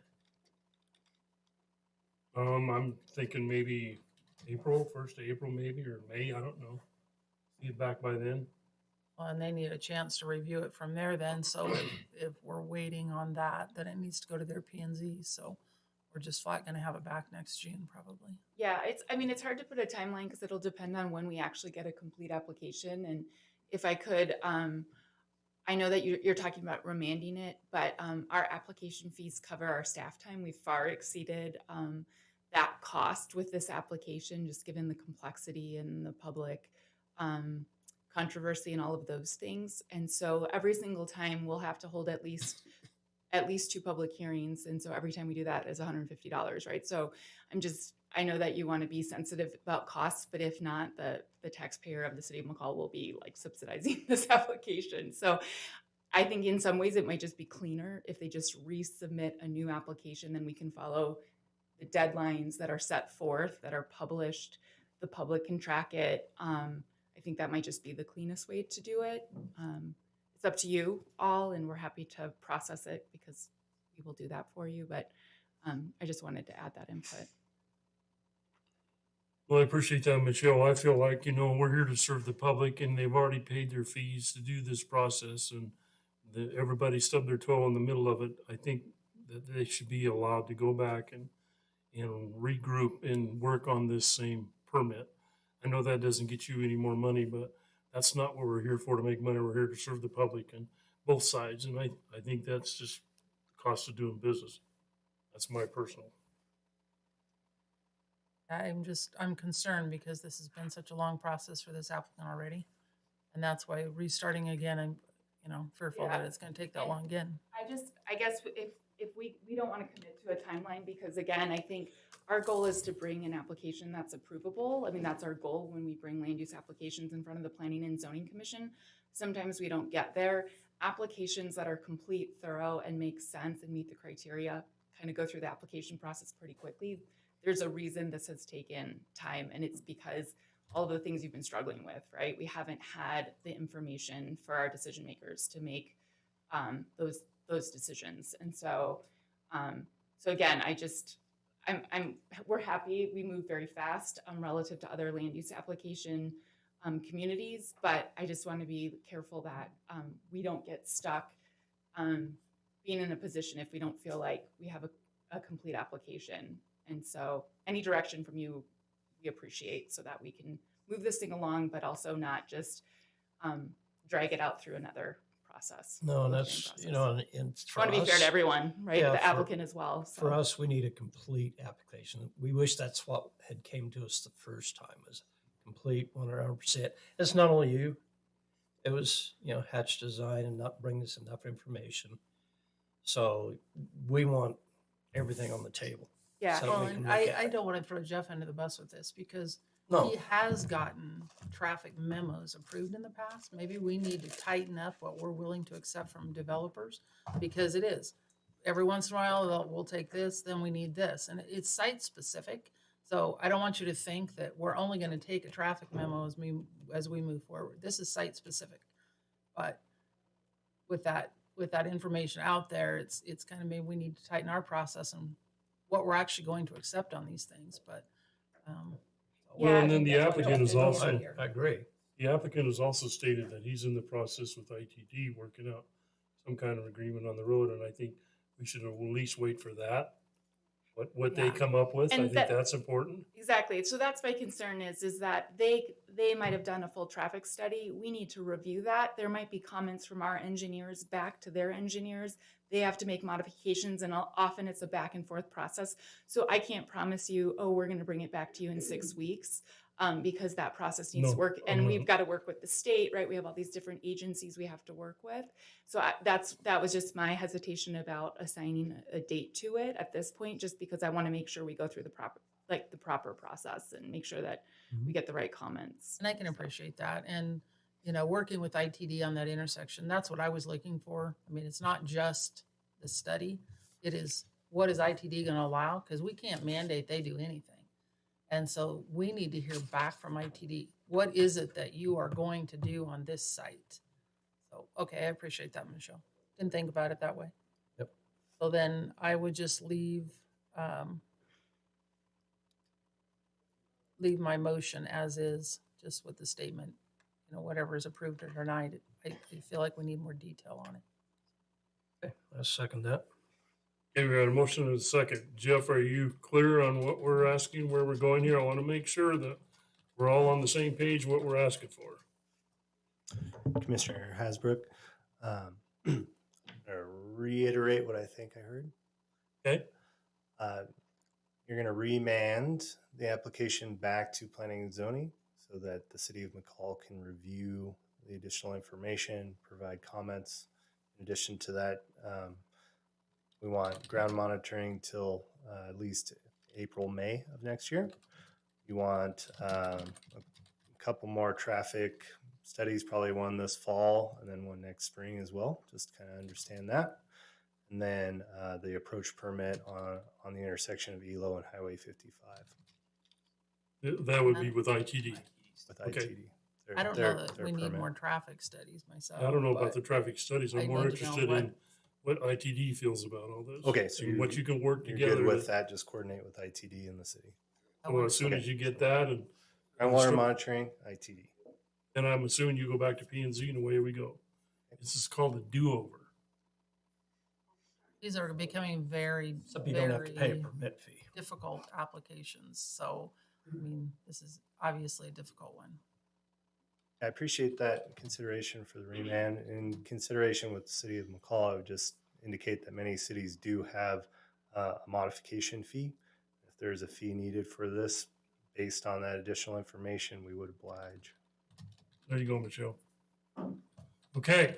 I'm thinking maybe April, 1st of April maybe, or May, I don't know. See it back by then. Well, and they need a chance to review it from there then, so if we're waiting on that, then it needs to go to their P&Z, so we're just flat gonna have it back next June probably. Yeah, it's hard to put a timeline because it'll depend on when we actually get a complete application. And if I could, I know that you're talking about remanding it, but our application fees cover our staff time. We've far exceeded that cost with this application, just given the complexity and the public controversy and all of those things. And so every single time we'll have to hold at least 2 public hearings. And so every time we do that is $150, right? So I know that you want to be sensitive about costs, but if not, the taxpayer of the city of McCall will be like subsidizing this application. So I think in some ways it might just be cleaner if they just resubmit a new application, then we can follow the deadlines that are set forth, that are published. The public can track it. I think that might just be the cleanest way to do it. It's up to you all, and we're happy to process it because we will do that for you. But I just wanted to add that input. Well, I appreciate that, Michelle. I feel like, we're here to serve the public and they've already paid their fees to do this process, and everybody stubbed their toe in the middle of it. I think that they should be allowed to go back and regroup and work on this same permit. I know that doesn't get you any more money, but that's not what we're here for, to make money. We're here to serve the public and both sides. And I think that's just the cost of doing business. That's my personal. I'm concerned because this has been such a long process for this applicant already. And that's why restarting again, I'm, fearful that it's going to take that long again. I guess if we don't want to commit to a timeline, because again, I think our goal is to bring an application that's approvable. I mean, that's our goal when we bring land use applications in front of the Planning and Zoning Commission. Sometimes we don't get there. Applications that are complete, thorough, and make sense and meet the criteria kind of go through the application process pretty quickly. There's a reason this has taken time, and it's because all of the things you've been struggling with, right? We haven't had the information for our decision makers to make those decisions. And so, again, we're happy. We move very fast relative to other land use application communities, but I just want to be careful that we don't get stuck being in a position if we don't feel like we have a complete application. And so any direction from you, we appreciate so that we can move this thing along, but also not just drag it out through another process. No, and public that's, hearing you process. know, and for Want to be fair us- to everyone, right? Yeah, The for- applicant as well. So. For us, we need a complete application. We wish that's what had came to us the first time, was complete 100%. It's not only you. It was, you know, Hatch Design and not bringing us enough information. So we want everything on the table. Yeah. so that Well, we can and look at I it. don't want to throw Jeff under the bus with this because No. he has gotten traffic memos approved in the past. Maybe we need to tighten up what we're willing to accept from developers because it is. Every once in a while, we'll take this, then we need this. And it's site specific. So I don't want you to think that we're only going to take a traffic memo as we move forward. This is site specific. But with that information out there, it's kind of maybe we need to tighten our process and what we're actually going to accept on these things. But Well, and I then think the that's what applicant is we're also, doing here. I agree. the applicant has also stated that he's in the process with ITD working out some kind of agreement on the road, and I think we should at least wait for that. What they Yeah. come up with, I And think that- that's important. Exactly. So that's my concern is that they might have done a full traffic study. We need to review that. There might be comments from our engineers back to their engineers. They have to make modifications and often it's a back and forth process. So I can't promise you, oh, we're going to bring it back to you in 6 weeks. Because that process needs No, to work, and I'm we've not. got to work with the state, right? We have all these different agencies we have to work with. So that was just my hesitation about assigning a date to it at this point, just because I want to make sure we go through the proper process and make sure that we get the right comments. And I can appreciate that. And, you know, working with ITD on that intersection, that's what I was looking for. I mean, it's not just the study. It is, what is ITD going to allow? Because we can't mandate they do anything. And so we need to hear back from ITD. What is it that you are going to do on this site? So, okay, I appreciate that, Michelle. Didn't think about it that way. Yep. So then I would just leave my motion as is, just with the statement, you know, whatever is approved or denied. I feel like we need more detail on it. Okay, I second that. Okay, we got a motion and a second. Jeff, are you clear on what we're asking, where we're going here? I want to make sure that we're all on the same page, what we're asking for. Commissioner Hasbrook, reiterate what I think I heard. Okay. You're going to remand the application back to planning and zoning so that the city of McCall can review the additional information, provide comments. In addition to that, we want ground monitoring till at least April, May of next year. You want a couple more traffic studies, probably one this fall and then one next spring as well, just to kind of understand that. And then the approach permit on the intersection of Elo and Highway 55 That would be with ITD. with Okay. ITD. I don't know that we need more traffic studies myself. I don't know about but the traffic studies. I I'm more need to know interested what- in what ITD feels about all this. Okay, so and what you can work you're together. good with that, just coordinate with ITD in the city. Well, as soon as you get that and. Groundwater monitoring, ITD. And I'm assuming you go back to P and Z and away we go. This is called a do-over. These are becoming very, Except you don't have to pay a very permit fee. difficult applications. So, I mean, this is obviously a difficult one. I appreciate that consideration for the remand. In consideration with the city of McCall, I would just indicate that many cities do have a modification fee. If there's a fee needed for this, based on that additional information, we would oblige. There you go, Michelle. Okay,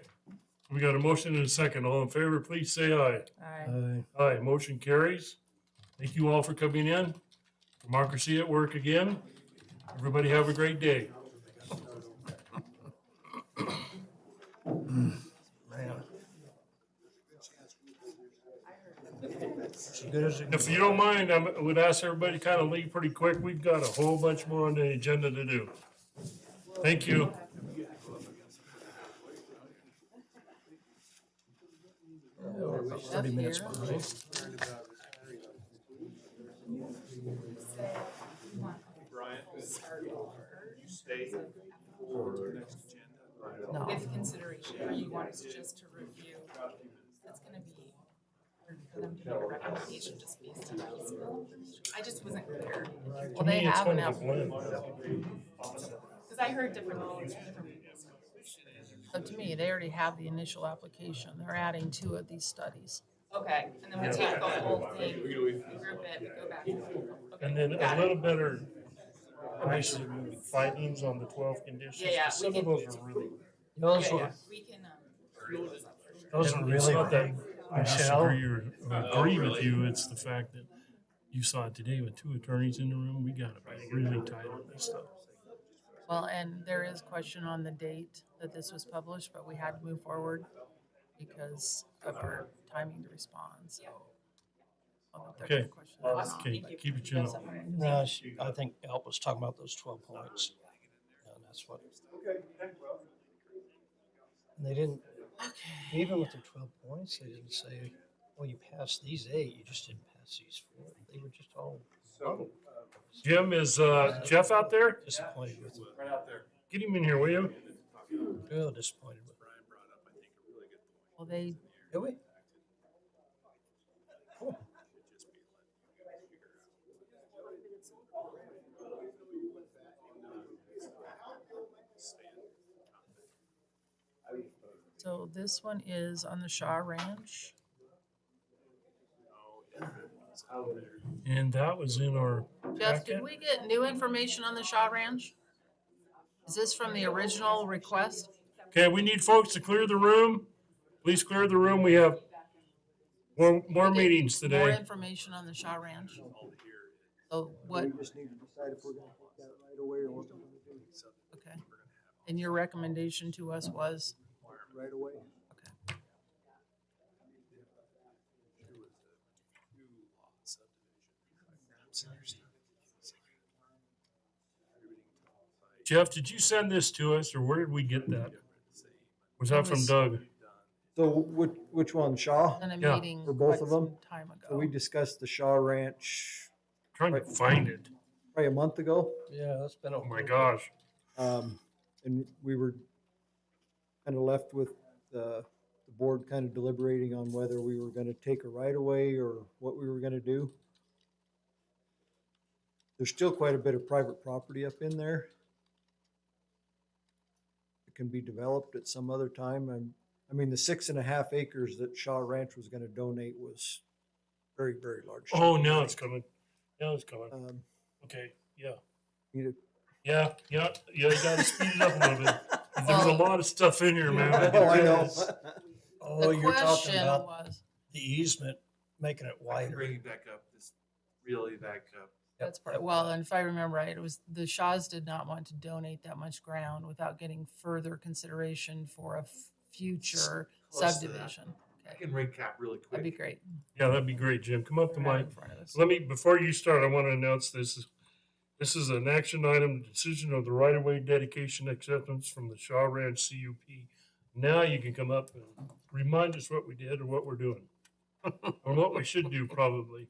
we got a motion and a second. All in favor, please say aye. Aye. Aye, motion carries. Thank you all for coming in. Democracy at work again. Everybody have a great day. Man. As good as it If you don't mind, I would ask everybody to kind of leave pretty quick. We've got a whole bunch more on the agenda to do. Thank you. We're 30 minutes behind. No. With consideration, or you want us just to review? That's going to be for them to make a recommendation just based on these. I just wasn't clear. Well, they have an app. Because I heard different things from different people. But to me, they already have the initial application. They're adding to it these studies. Okay, and then we take the whole thing, we group it, we go back. Okay, And then got a it. little better findings on the 12 conditions. Yeah, Some we of can- those are really, Those Yeah, were, yeah, we can, screw those up for sure. those are it's really not that big. I Michelle? disagree or agree with you. It's the fact that you saw it today with 2 attorneys in the room. We got to be really tight on this stuff. Well, and there is question on the date that this was published, but we had to move forward because of our timing to respond, so. I don't know if there's Okay. a question or not, Okay, but keep your chin that's up. something. No, I think Alp was talking about those 12 points. And that's what. And they didn't, even with the 12 points, they didn't say, well, you passed these 8, you just didn't pass these 4. They were just all bundled. Jim, is Jeff out there? Disappointed with them. Right out there. Get him in here, will you? Real disappointed with them. Well, they, Did we? Cool. so this one is on the Shaw Ranch. And that was in our Jeff, did packet. we get new information on the Shaw Ranch? Is this from the original request? Okay, we need folks to clear the room. Please clear the room. We have more meetings More today. information on the Shaw Ranch? So what, We just need to decide if we're gonna take that right away or what we're gonna do. okay. And your recommendation to us was? Right away. Okay. Jeff, did you send this to us or where did we get that? Was that from Doug? So which one, Shaw? In a Yeah. meeting For both quite of them? some time So we ago. discussed the Shaw Ranch Trying to find it. probably a month ago. Yeah, that's been. Oh my gosh. And we were kind of left with the board kind of deliberating on whether we were gonna take a right of way or what we were gonna do. There's still quite a bit of private property up in there. It can be developed at some other time. I mean, the 6.5 acres that Shaw Ranch was gonna donate was very, very large. Oh, now it's coming. Now it's coming. Okay, yeah. You Yeah, you gotta speed it up a little bit. There's a lot of stuff in here, man. Oh, I know. Oh, The you're talking question about was, the easement, making it wider. Bring it back up, just really back up. that's part, well, and if I remember right, it was, the Shaws did not want to donate that much ground without getting further consideration for a future Close to that. subdivision. I can recap really quick. That'd be great. Yeah, that'd be great, Jim. Come up to Right mic. in front of us. Let me, before you start, I want to announce this. This is an action item, decision of the right-of-way dedication acceptance from the Shaw Ranch CUP. Now you can come up and remind us what we did or what we're doing. Or what we should do, probably.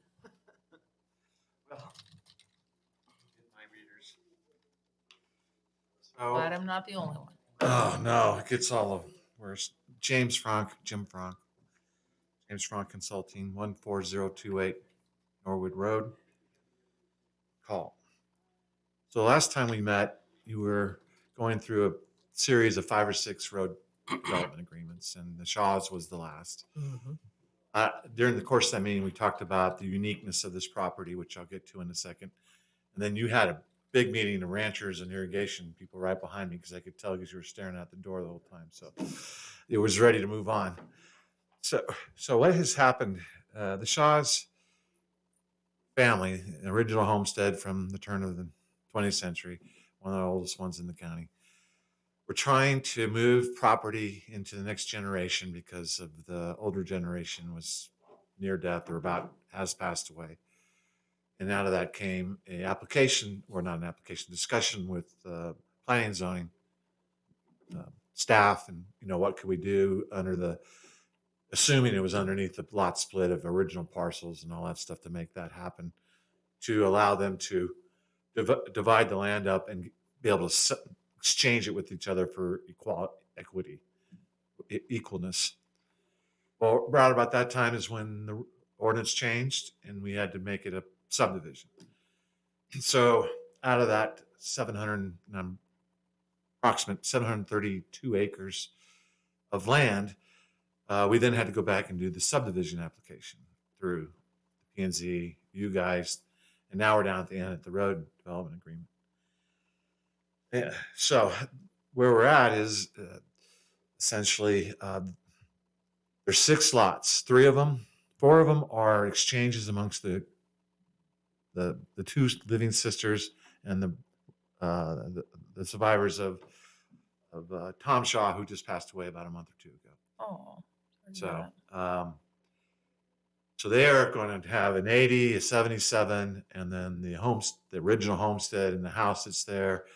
Well, my readers. Glad I'm not the only one. Oh, no, it gets all of, where's Jim Frank, James Frank Consulting, 14028 Norwood Road. Call. So last time we met, you were going through a series of 5 or 6 road development agreements, and the Shaws was the last. During the course of that meeting, we talked about the uniqueness of this property, which I'll get to in a second. And then you had a big meeting of ranchers and irrigation people right behind me because I could tell because you were staring out the door the whole time. So it was ready to move on. So what has happened? The Shaws family, an original homestead from the turn of the 20th century, one of the oldest ones in the county. We're trying to move property into the next generation because of the older generation was near death or about has passed away. And out of that came a application, or not an application, discussion with planning and zoning staff, and what could we do under the, assuming it was underneath the lot split of original parcels and all that stuff to make that happen, to allow them to divide the land up and be able to exchange it with each other for equalness. Well, right about that time is when the ordinance changed and we had to make it a subdivision. So out of that 700, approximate 732 acres of land, we then had to go back and do the subdivision application through the P&Z, you guys, and now we're down at the end at the road development agreement. Yeah, so where we're at is essentially there's 6 lots. 4 of them are exchanges amongst the 2 living sisters and the survivors of Tom Shaw, who just passed away about a month or 2 ago. Oh. So they are going to have an 80, a 77, and then the original homestead and the house that's there,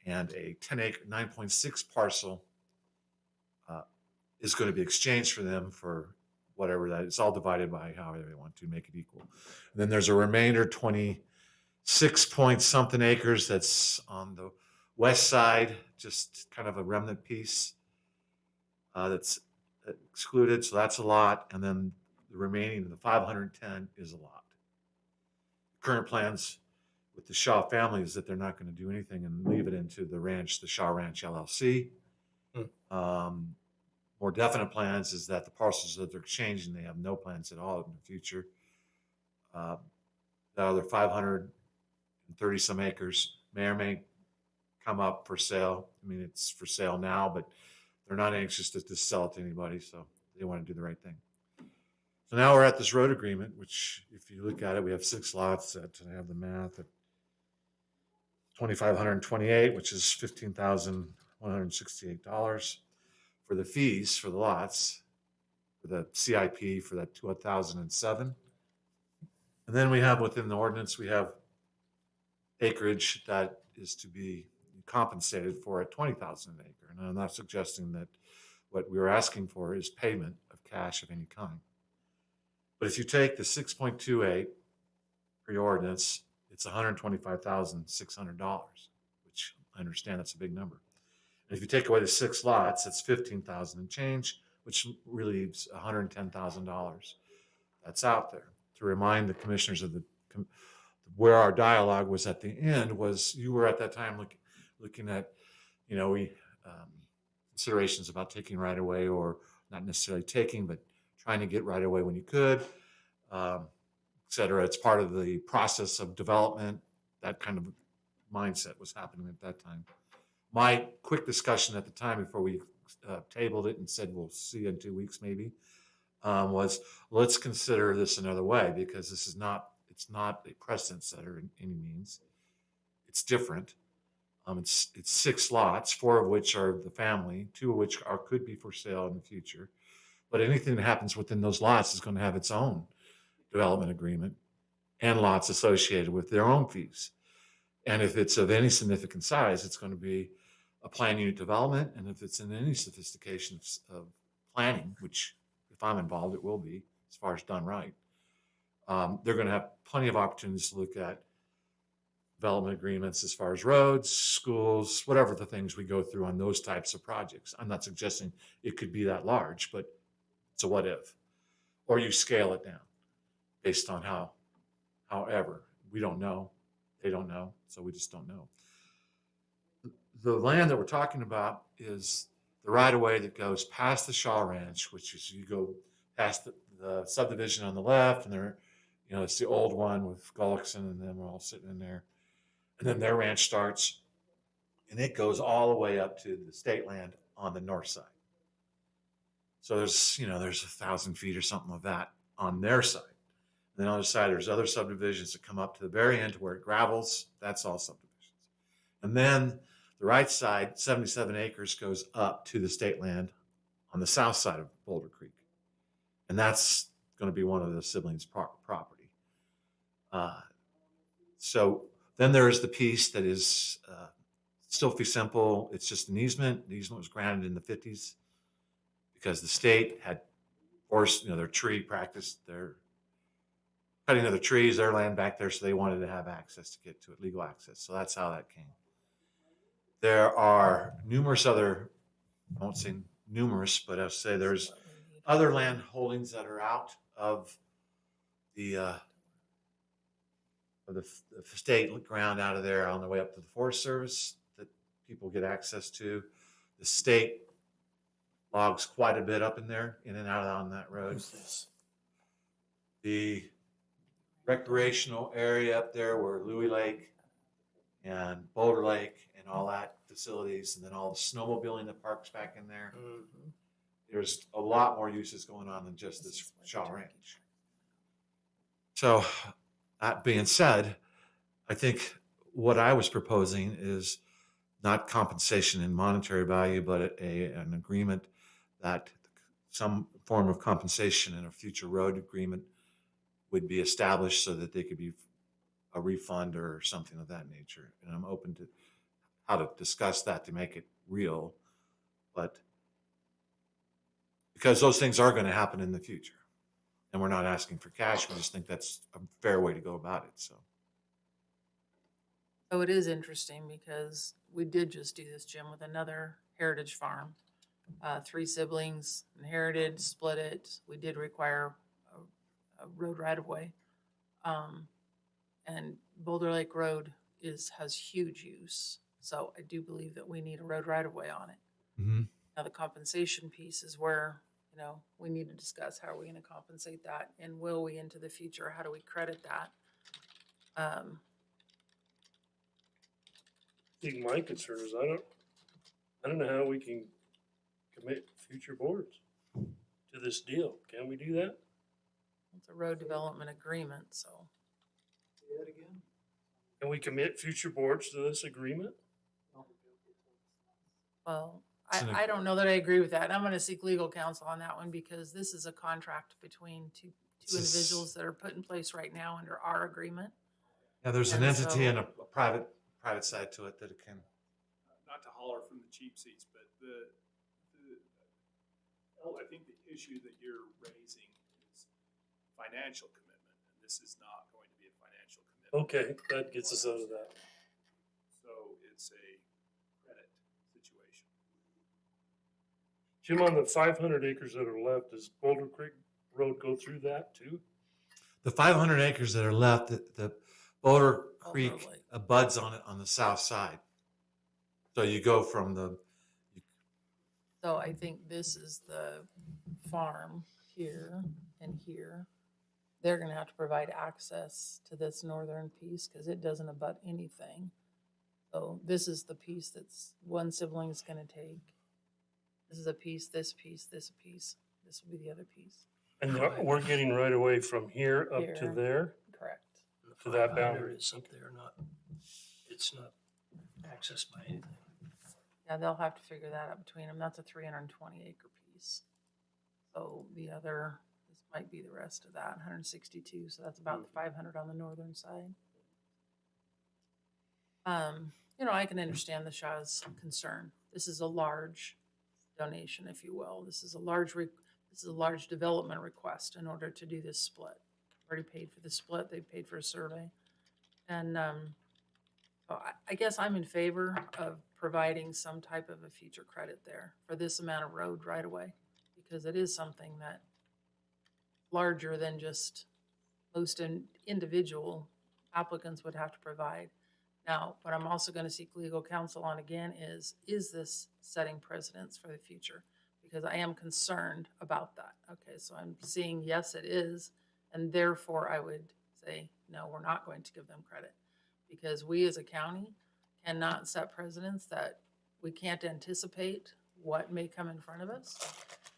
and a 10-acre, 9.6 parcel is going to be exchanged for them for whatever that is. It's all divided by however they want to make it equal. And then there's a remainder 26 point something acres that's on the west side, just kind of a remnant piece that's excluded. So that's a lot. And then the remaining, the 510 is a lot. Current plans with the Shaw family is that they're not going to do anything and leave it into the ranch, the Shaw Ranch LLC. More definite plans is that the parcels that they're exchanging, they have no plans at all in the future. The other 530 some acres may or may come up for sale. I mean, it's for sale now, but they're not anxious to sell it to anybody, so they want to do the right thing. So now we're at this road agreement, which if you look at it, we have 6 lots that I have the math at 2,528, which is $15,168 for the fees for the lots, for the CIP for that 2007. And then we have within the ordinance, we have acreage that is to be compensated for at 20,000 an acre. And I'm not suggesting that what we're asking for is payment of cash of any kind. But if you take the 6.28 for your ordinance, it's $125,600, which I understand that's a big number. And if you take away the 6 lots, it's $15,000 and change, which really leaves $110,000 that's out there. To remind the commissioners of where our dialogue was at the end was you were at that time looking at, considerations about taking right away, or not necessarily taking, but trying to get right away when you could, et cetera. It's part of the process of development. That kind of mindset was happening at that time. My quick discussion at the time before we tabled it and said we'll see you in 2 weeks maybe, was let's consider this another way, because it's not a precedent setter in any means. It's different. It's 6 lots, 4 of which are the family, 2 of which could be for sale in the future. But anything that happens within those lots is going to have its own development agreement and lots associated with their own fees. And if it's of any significant size, it's going to be a plan unit development. And if it's in any sophistication of planning, which if I'm involved, it will be, as far as done right, they're going to have plenty of opportunities to look at development agreements as far as roads, schools, whatever the things we go through on those types of projects. I'm not suggesting it could be that large, but it's a what if. Or you scale it down based on however. We don't know. They don't know. So we just don't know. The land that we're talking about is the right-of-way that goes past the Shaw Ranch, which is you go past the subdivision on the left, and there, it's the old one with Gullickson, and then we're all sitting in there. And then their ranch starts, and it goes all the way up to the state land on the north side. So there's 1,000 feet or something of that on their side. And then on the other side, there's other subdivisions that come up to the very end to where it gravels. That's all subdivisions. And then the right side, 77 acres, goes up to the state land on the south side of Boulder Creek. And that's going to be one of the siblings' property. So then there is the piece that is still fee simple. It's just an easement. The easement was granted in the 50s because the state had forced, their tree practice, their cutting of the trees, their land back there, so they wanted to have access to get to it, legal access. So that's how that came. There are numerous other, I won't say numerous, but I'll say there's other land holdings that are out of the state ground out of there on the way up to the Forest Service that people get access to. The state logs quite a bit up in there, in and out on that road. The recreational area up there where Louis Lake and Boulder Lake and all that facilities, and then all the snowmobiling that parks back in there. There's a lot more uses going on than just this Shaw Ranch. So that being said, I think what I was proposing is not compensation in monetary value, but an agreement that some form of compensation in a future road agreement would be established so that they could be a refund or something of that nature. And I'm open to how to discuss that to make it real, but because those things are going to happen in the future. And we're not asking for cash. We just think that's a fair way to go about it. So it is interesting because we did just do this, Jim, with another heritage farm. 3 siblings inherited, split it. We did require a road right of way. And Boulder Lake Road has huge use. So I do believe that we need a road right of way on it. Mm-hmm. Now the compensation piece is where, we need to discuss how are we going to compensate that, and will we into the future? How do we credit that? I think my concern is I don't know how we can commit future boards to this deal. Can we do that? It's a road development agreement, so. Can we commit future boards to this agreement? Well, I don't know that I agree with that. I'm going to seek legal counsel on that one because this is a contract between two individuals that are put in place right now under our agreement. yeah, there's an And entity so- and a private side to it that it can. Not to holler from the cheap seats, but I think the issue that you're raising is financial commitment, and this is not going to be a financial commitment. Okay, that gets us out of that. So it's a credit situation. Jim, on the 500 acres that are left, does Boulder Creek Road go through that too? The 500 acres that are left, the Boulder Creek abuts on it on the south side. So you go from So I think this is the farm here and here. They're going to have to provide access to this northern piece because it doesn't abut anything. So this is the piece that's one sibling is going to take. This is a piece, this piece, this piece. This will be the other piece. And we're getting right away from here up to Here. there, Correct. to that boundary. Is up there, it's not accessed by anything. Yeah, they'll have to figure that out between them. That's a 320 acre piece. So the other, this might be the rest of that, 162. So that's about the 500 on the northern side. I can understand the Shaw's concern. This is a large donation, if you will. This is a large development request in order to do this split. Already paid for the split. They paid for a survey, and so I guess I'm in favor of providing some type of a future credit there for this amount of road right away, because it is something that larger than just most individual applicants would have to provide. Now, what I'm also going to seek legal counsel on again is this setting precedents for the future? Because I am concerned about that. Okay, so I'm seeing, yes, it is, and therefore I would say, no, we're not going to give them credit. Because we as a county cannot set precedents that we can't anticipate what may come in front of us.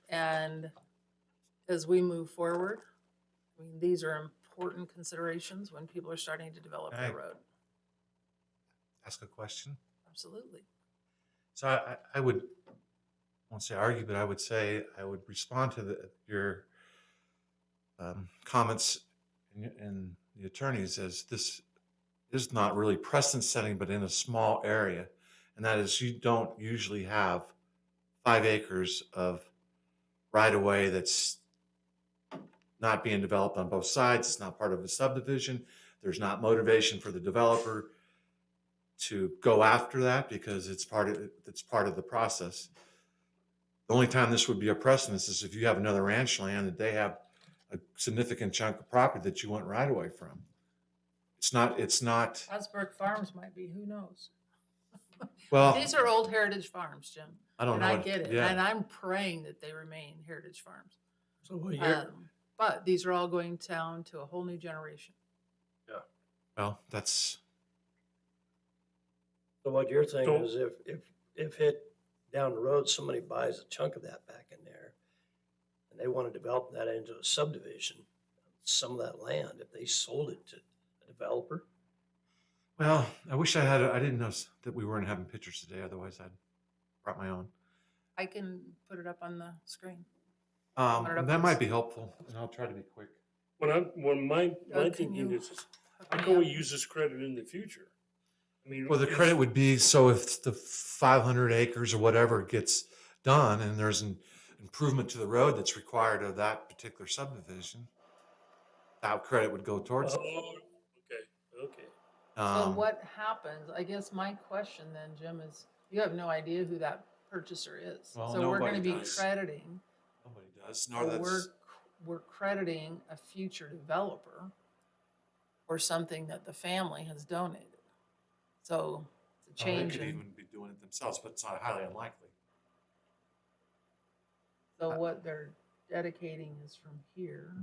And as we move forward, these are important considerations when people are starting to develop their road. Ask a question. Absolutely. So I would, I won't say argue, but I would say I would respond to your comments and the attorneys as this is not really precedent setting, but in a small area. And that is, you don't usually have 5 acres of right of way that's not being developed on both sides. It's not part of a subdivision. There's not motivation for the developer to go after that because it's part of the process. The only time this would be a precedence is if you have another ranch land that they have a significant chunk of property that you want right away from. It's not, Asberg Farms might be, who knows? well, These are old heritage farms, Jim. I don't And know I what- get it, yeah. and I'm praying that they remain heritage farms. So what you're, But these are all going down to a whole new generation. well, that's, so what you're saying So- is if it, down the road, somebody buys a chunk of that back in there and they want to develop that into a subdivision, some of that land, if they sold it to a developer, well, I wish I didn't know that we weren't having pictures today. Otherwise I'd brought my own. I can put it up on the screen. Put it up That on might the- be helpful, and I'll try to be quick. When my Can thinking you is, hook how me can we up? use this credit in the future? I mean, Well, the it's- credit would be, so if the 500 acres or whatever gets done and there's an improvement to the road that's required of that particular subdivision, that credit would go towards it. Oh, okay. So what happens, I guess my question then, Jim, is you have no idea who that purchaser is. Well, So we're gonna nobody be does. crediting, Nobody does, nor or that's, we're crediting a future developer or something that the family has donated. So it's a well, they change could in, even be doing it themselves, but it's highly unlikely. so what they're dedicating is from here.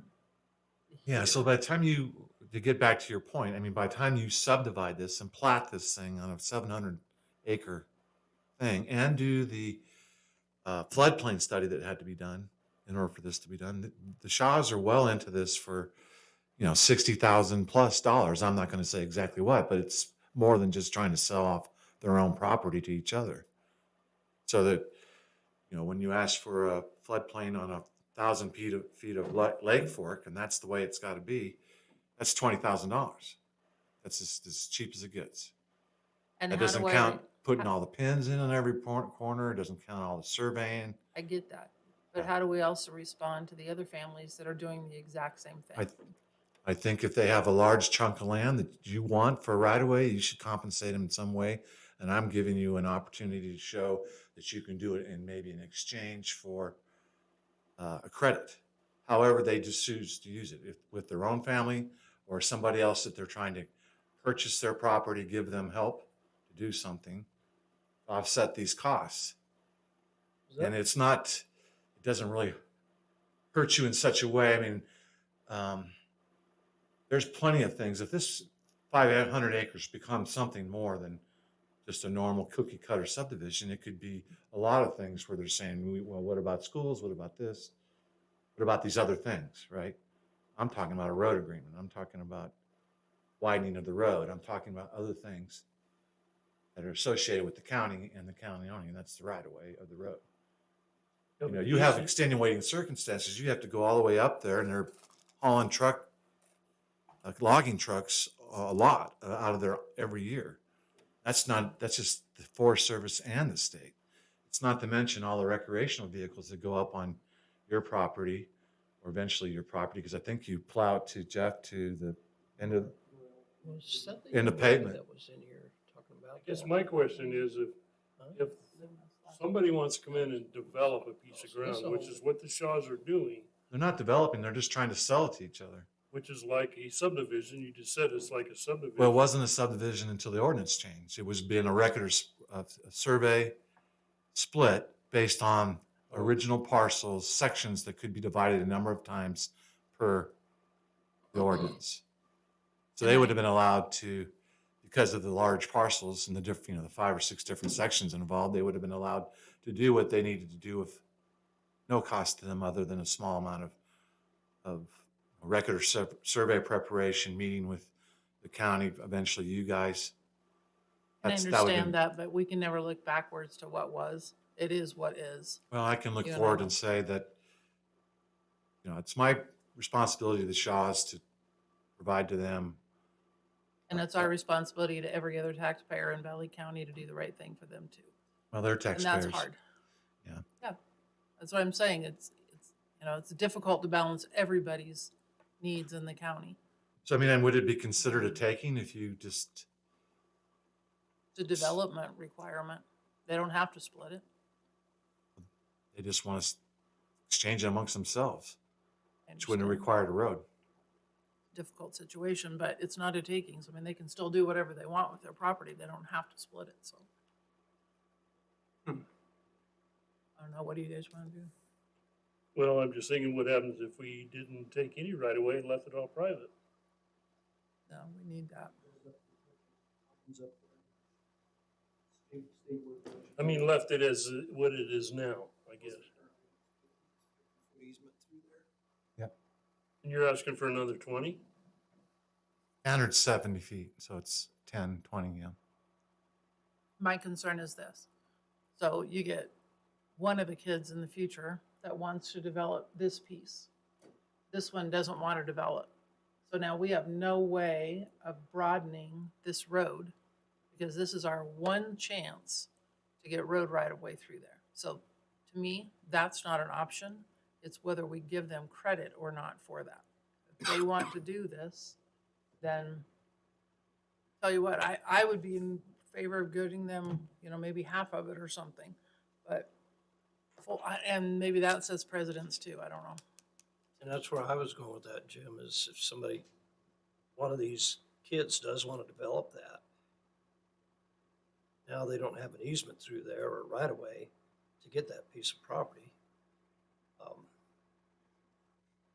to Yeah, here. so by the time to get back to your point, I mean, by the time you subdivide this and plat this thing on a 700 acre thing and do the floodplain study that had to be done in order for this to be done, the Shaws are well into this for, $60,000 plus. I'm not going to say exactly what, but it's more than just trying to sell off their own property to each other. So that, when you ask for a floodplain on 1,000 feet of lake fork, and that's the way it's got to be, that's $20,000. That's as cheap as it gets. And That how doesn't do count putting all the pins in on every corner. It doesn't count all the surveying. I get that. But how do we also respond to the other families that are doing the exact same thing? I think if they have a large chunk of land that you want for right of way, you should compensate them in some way. And I'm giving you an opportunity to show that you can do it in maybe an exchange for a credit. However, they just choose to use it, if with their own family or somebody else that they're trying to purchase their property, give them help to do something, offset these costs. And it doesn't really hurt you in such a way. I mean, there's plenty of things. If this 500 acres becomes something more than just a normal cookie cutter subdivision, it could be a lot of things where they're saying, well, what about schools? What about this? What about these other things, right? I'm talking about a road agreement. I'm talking about widening of the road. I'm talking about other things that are associated with the county and the county owning. That's the right of way of the road. You have extenuating circumstances. You have to go all the way up there, and they're hauling logging trucks a lot out of there every year. That's just the Forest Service and the state. It's not to mention all the recreational vehicles that go up on your property or eventually your property, because I think you plow to Jeff to the end of in the pavement. that was in here talking about. I guess my question is if somebody wants to come in and develop a piece of ground, which is what the Shaws are doing, They're not developing, they're just trying to sell it to each other. which is like a subdivision, you just said it's like a subdivision. Well, it wasn't a subdivision until the ordinance changed. It was being a record of a survey split based on original parcels, sections that could be divided a number of times per the ordinance. So they would have been allowed to, because of the large parcels and the different, the 5 or 6 different sections involved, they would have been allowed to do what they needed to do with no cost to them other than a small amount of record or survey preparation, meeting with the county, eventually you guys. I That would've understand been- that, but we can never look backwards to what was. It is what is. Well, I can look You forward know. and say that, it's my responsibility to the Shaws to provide to them. And it's our responsibility to every other taxpayer in Valley County to do the right thing for them too. Well, they're And taxpayers. that's hard. Yeah. Yeah. That's what I'm saying. It's difficult to balance everybody's needs in the county. So, I mean, and would it be considered a taking if you just, It's a development requirement. They don't have to split it. They just want to exchange it amongst themselves, I which wouldn't have understand. required a road. Difficult situation, but it's not a takings. I mean, they can still do whatever they want with their property. They don't have to split it, so. I don't know, what do you guys want to do? Well, I'm just thinking what happens if we didn't take any right of way and left it all private? No, we need that. I mean, left it as what it is now, I guess. Yep. And you're asking for another 20? 170 feet, so it's 10, 20, yeah. My concern is this. So you get one of the kids in the future that wants to develop this piece. This one doesn't want to develop. So now we have no way of broadening this road because this is our one chance to get road right of way through there. So to me, that's not an option. It's whether we give them credit or not for that. If they want to do this, then tell you what, I would be in favor of giving them, you know, maybe half of it or something. But full, and maybe that says precedence too. I don't know. And that's where I was going with that, Jim, is if somebody, one of these kids does want to develop that, now they don't have an easement through there or right of way to get that piece of property.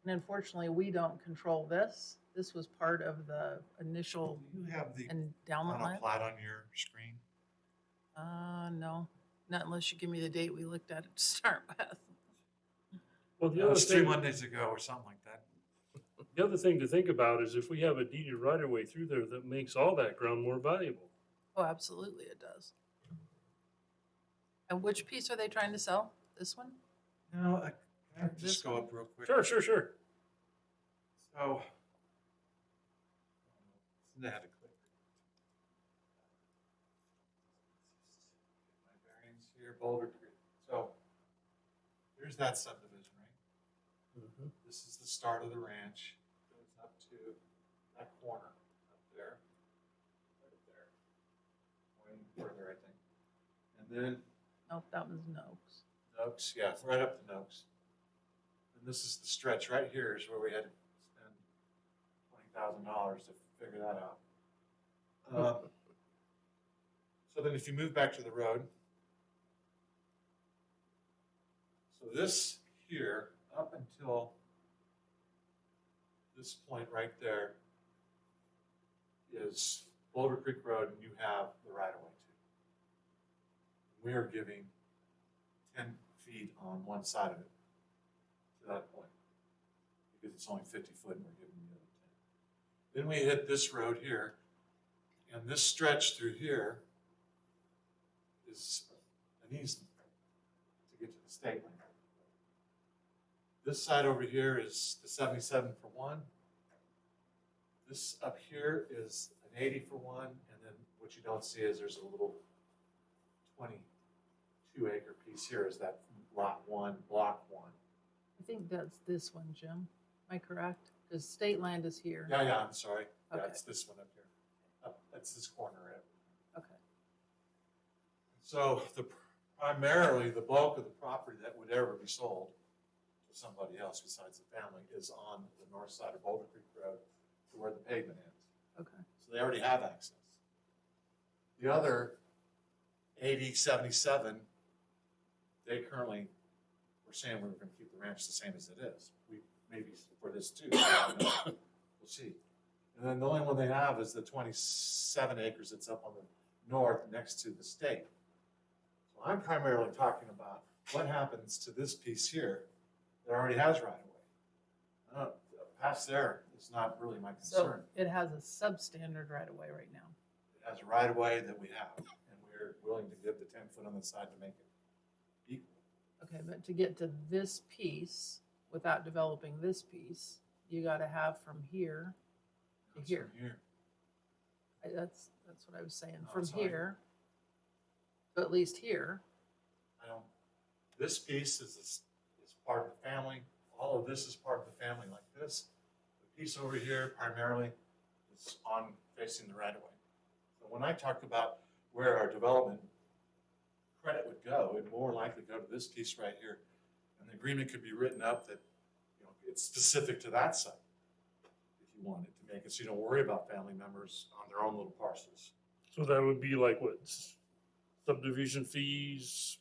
And unfortunately, we don't control this. This was part of the initial You have the endowment final land. plat on your screen. No, not unless you give me the date we looked at it to start with. Well, the That other was 3 thing, Mondays ago or something like that. the other thing to think about is if we have a deeded right of way through there that makes all that ground more valuable. Oh, absolutely it does. And which piece are they trying to sell? This one? No, I can I This just go up real quick. Sure. So, I had to click. My bearings here, Boulder Creek. So, here's that subdivision, right? This is the start of the ranch. Goes up to that corner up there, right there, way further, I think. And then Nope, that was Noakes. Noakes, yeah, right up to Noakes. And this is the stretch right here is where we had to spend $20,000 to figure that out. So then if you move back to the road, so this here up until this point right there is Boulder Creek Road, and you have the right of way too. We are giving 10 feet on one side of it to that point because it's only 50 foot and we're giving the other 10. Then we hit this road here, and this stretch through here is an easement to get to the state line. This side over here is the 77 for one. This up here is an 80 for one, and then what you don't see is there's a little 22-acre piece here is that lot one, block one. I think that's this one, Jim. Am I correct? Because state land is here. Yeah, I'm sorry. Yeah, Okay. it's this one up here. That's this corner. Okay. So primarily the bulk of the property that would ever be sold to somebody else besides the family is on the north side of Boulder Creek Road to where the pavement ends. Okay. So they already have access. The other 80, 77, they currently were saying we were going to keep the ranch the same as it is. We maybe for this too. We'll see. And then the only one they have is the 27 acres that's up on the north next to the state. So I'm primarily talking about what happens to this piece here that already has right of way. Past there is not really my So concern. it has a substandard right of way right now. It has a right of way that we have, and we're willing to give the 10 foot on the side to make it equal. Okay, but to get to this piece without developing this piece, you got to have from here to That's here. from here. That's what I was saying. Oh, From sorry. here to at least here. I don't, this piece is part of the family. All of this is part of the family like this. The piece over here primarily is on facing the right of way. So when I talk about where our development credit would go, it'd more likely go to this piece right here And the agreement could be written up that, you know, it's specific to that site, if you wanted to make it, so you don't worry about family members on their own little parcels. So that would be like what, subdivision fees?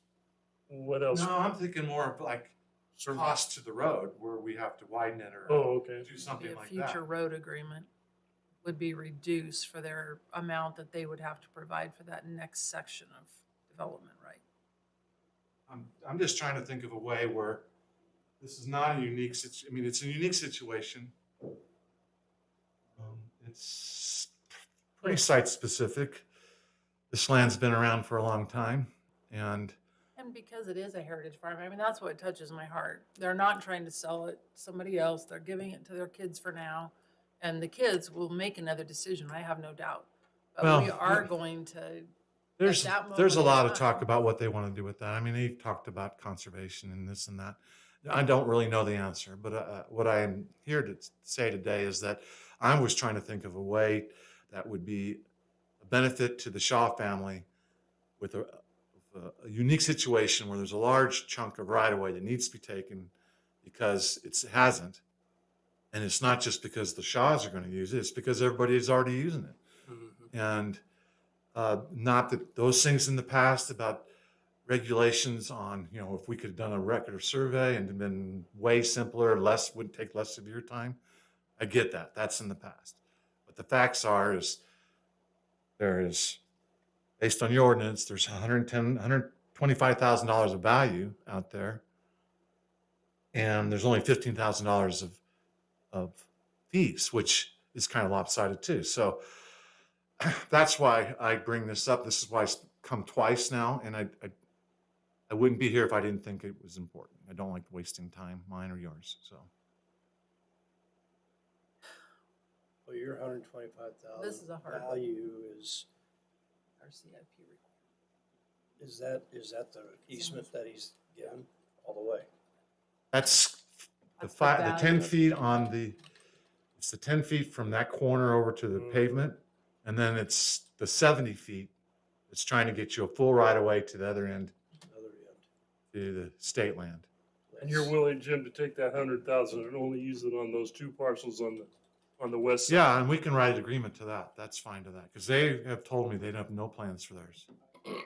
What else? No, I'm thinking more of like cost to the road where we have to widen it or Oh, okay. do something A like future that. road agreement would be reduced for their amount that they would have to provide for that next section of development, right? I'm just trying to think of a way where this is not a unique I mean, it's a unique situation. It's pretty site specific. This land's been around for a long time, and And because it is a heritage farm, I mean, that's what touches my heart. They're not trying to sell it to somebody else. They're giving it to their kids for now. And the kids will make another decision, I have no doubt. But Well, we are going to, there's at that there's a moment in lot of time- talk about what they want to do with that. I mean, they've talked about conservation and this and that. I don't really know the answer, but what I'm here to say today is that I was trying to think of a way that would be a benefit to the Shaw family with a unique situation where there's a large chunk of right-of-way that needs to be taken because it hasn't. And it's not just because the Shaws are going to use it, it's because everybody is already using it. And not that those things in the past about regulations on, you know, if we could have done a record of survey and been way simpler, would take less of your time. I get that. That's in the past. But the facts are there is, based on your ordinance, there's $125,000 of value out there. And there's only $15,000 of fees, which is kind of lopsided too. So that's why I bring this up. This is why it's come twice now. And I wouldn't be here if I didn't think it was important. I don't like wasting time, mine or yours. So Well, your $125,000 This is a hard one. value is, our CIP requirement. is that the easement that he's given all the way? that's the That's the 10 value. feet on it's the 10 feet from that corner over to the pavement. And then it's the 70 feet. It's trying to get you a full right of way to the other end, Other end. to the state land. And you're willing, Jim, to take that 100,000 and only use it on those two parcels on the west side? Yeah, and we can write an agreement to that. That's fine to that, because they have told me they have no plans for theirs. You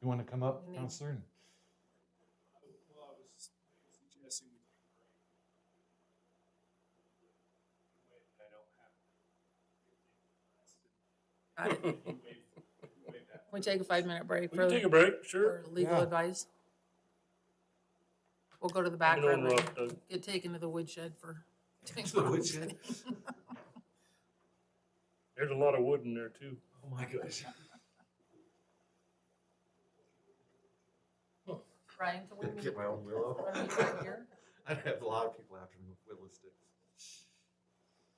want to come up, Counselor? Well, I was suggesting we Got it. Can we take a 5-minute break? We can take a break, sure. For legal Yeah. advice? We'll go to the back Don't room interrupt, and Doug. get taken to the woodshed for. The woodshed? There's a lot of wood in there too. Oh my gosh. Ryan, can we meet? Get my own willow. Wanna meet right here? I'd have a lot of people after me with willow sticks.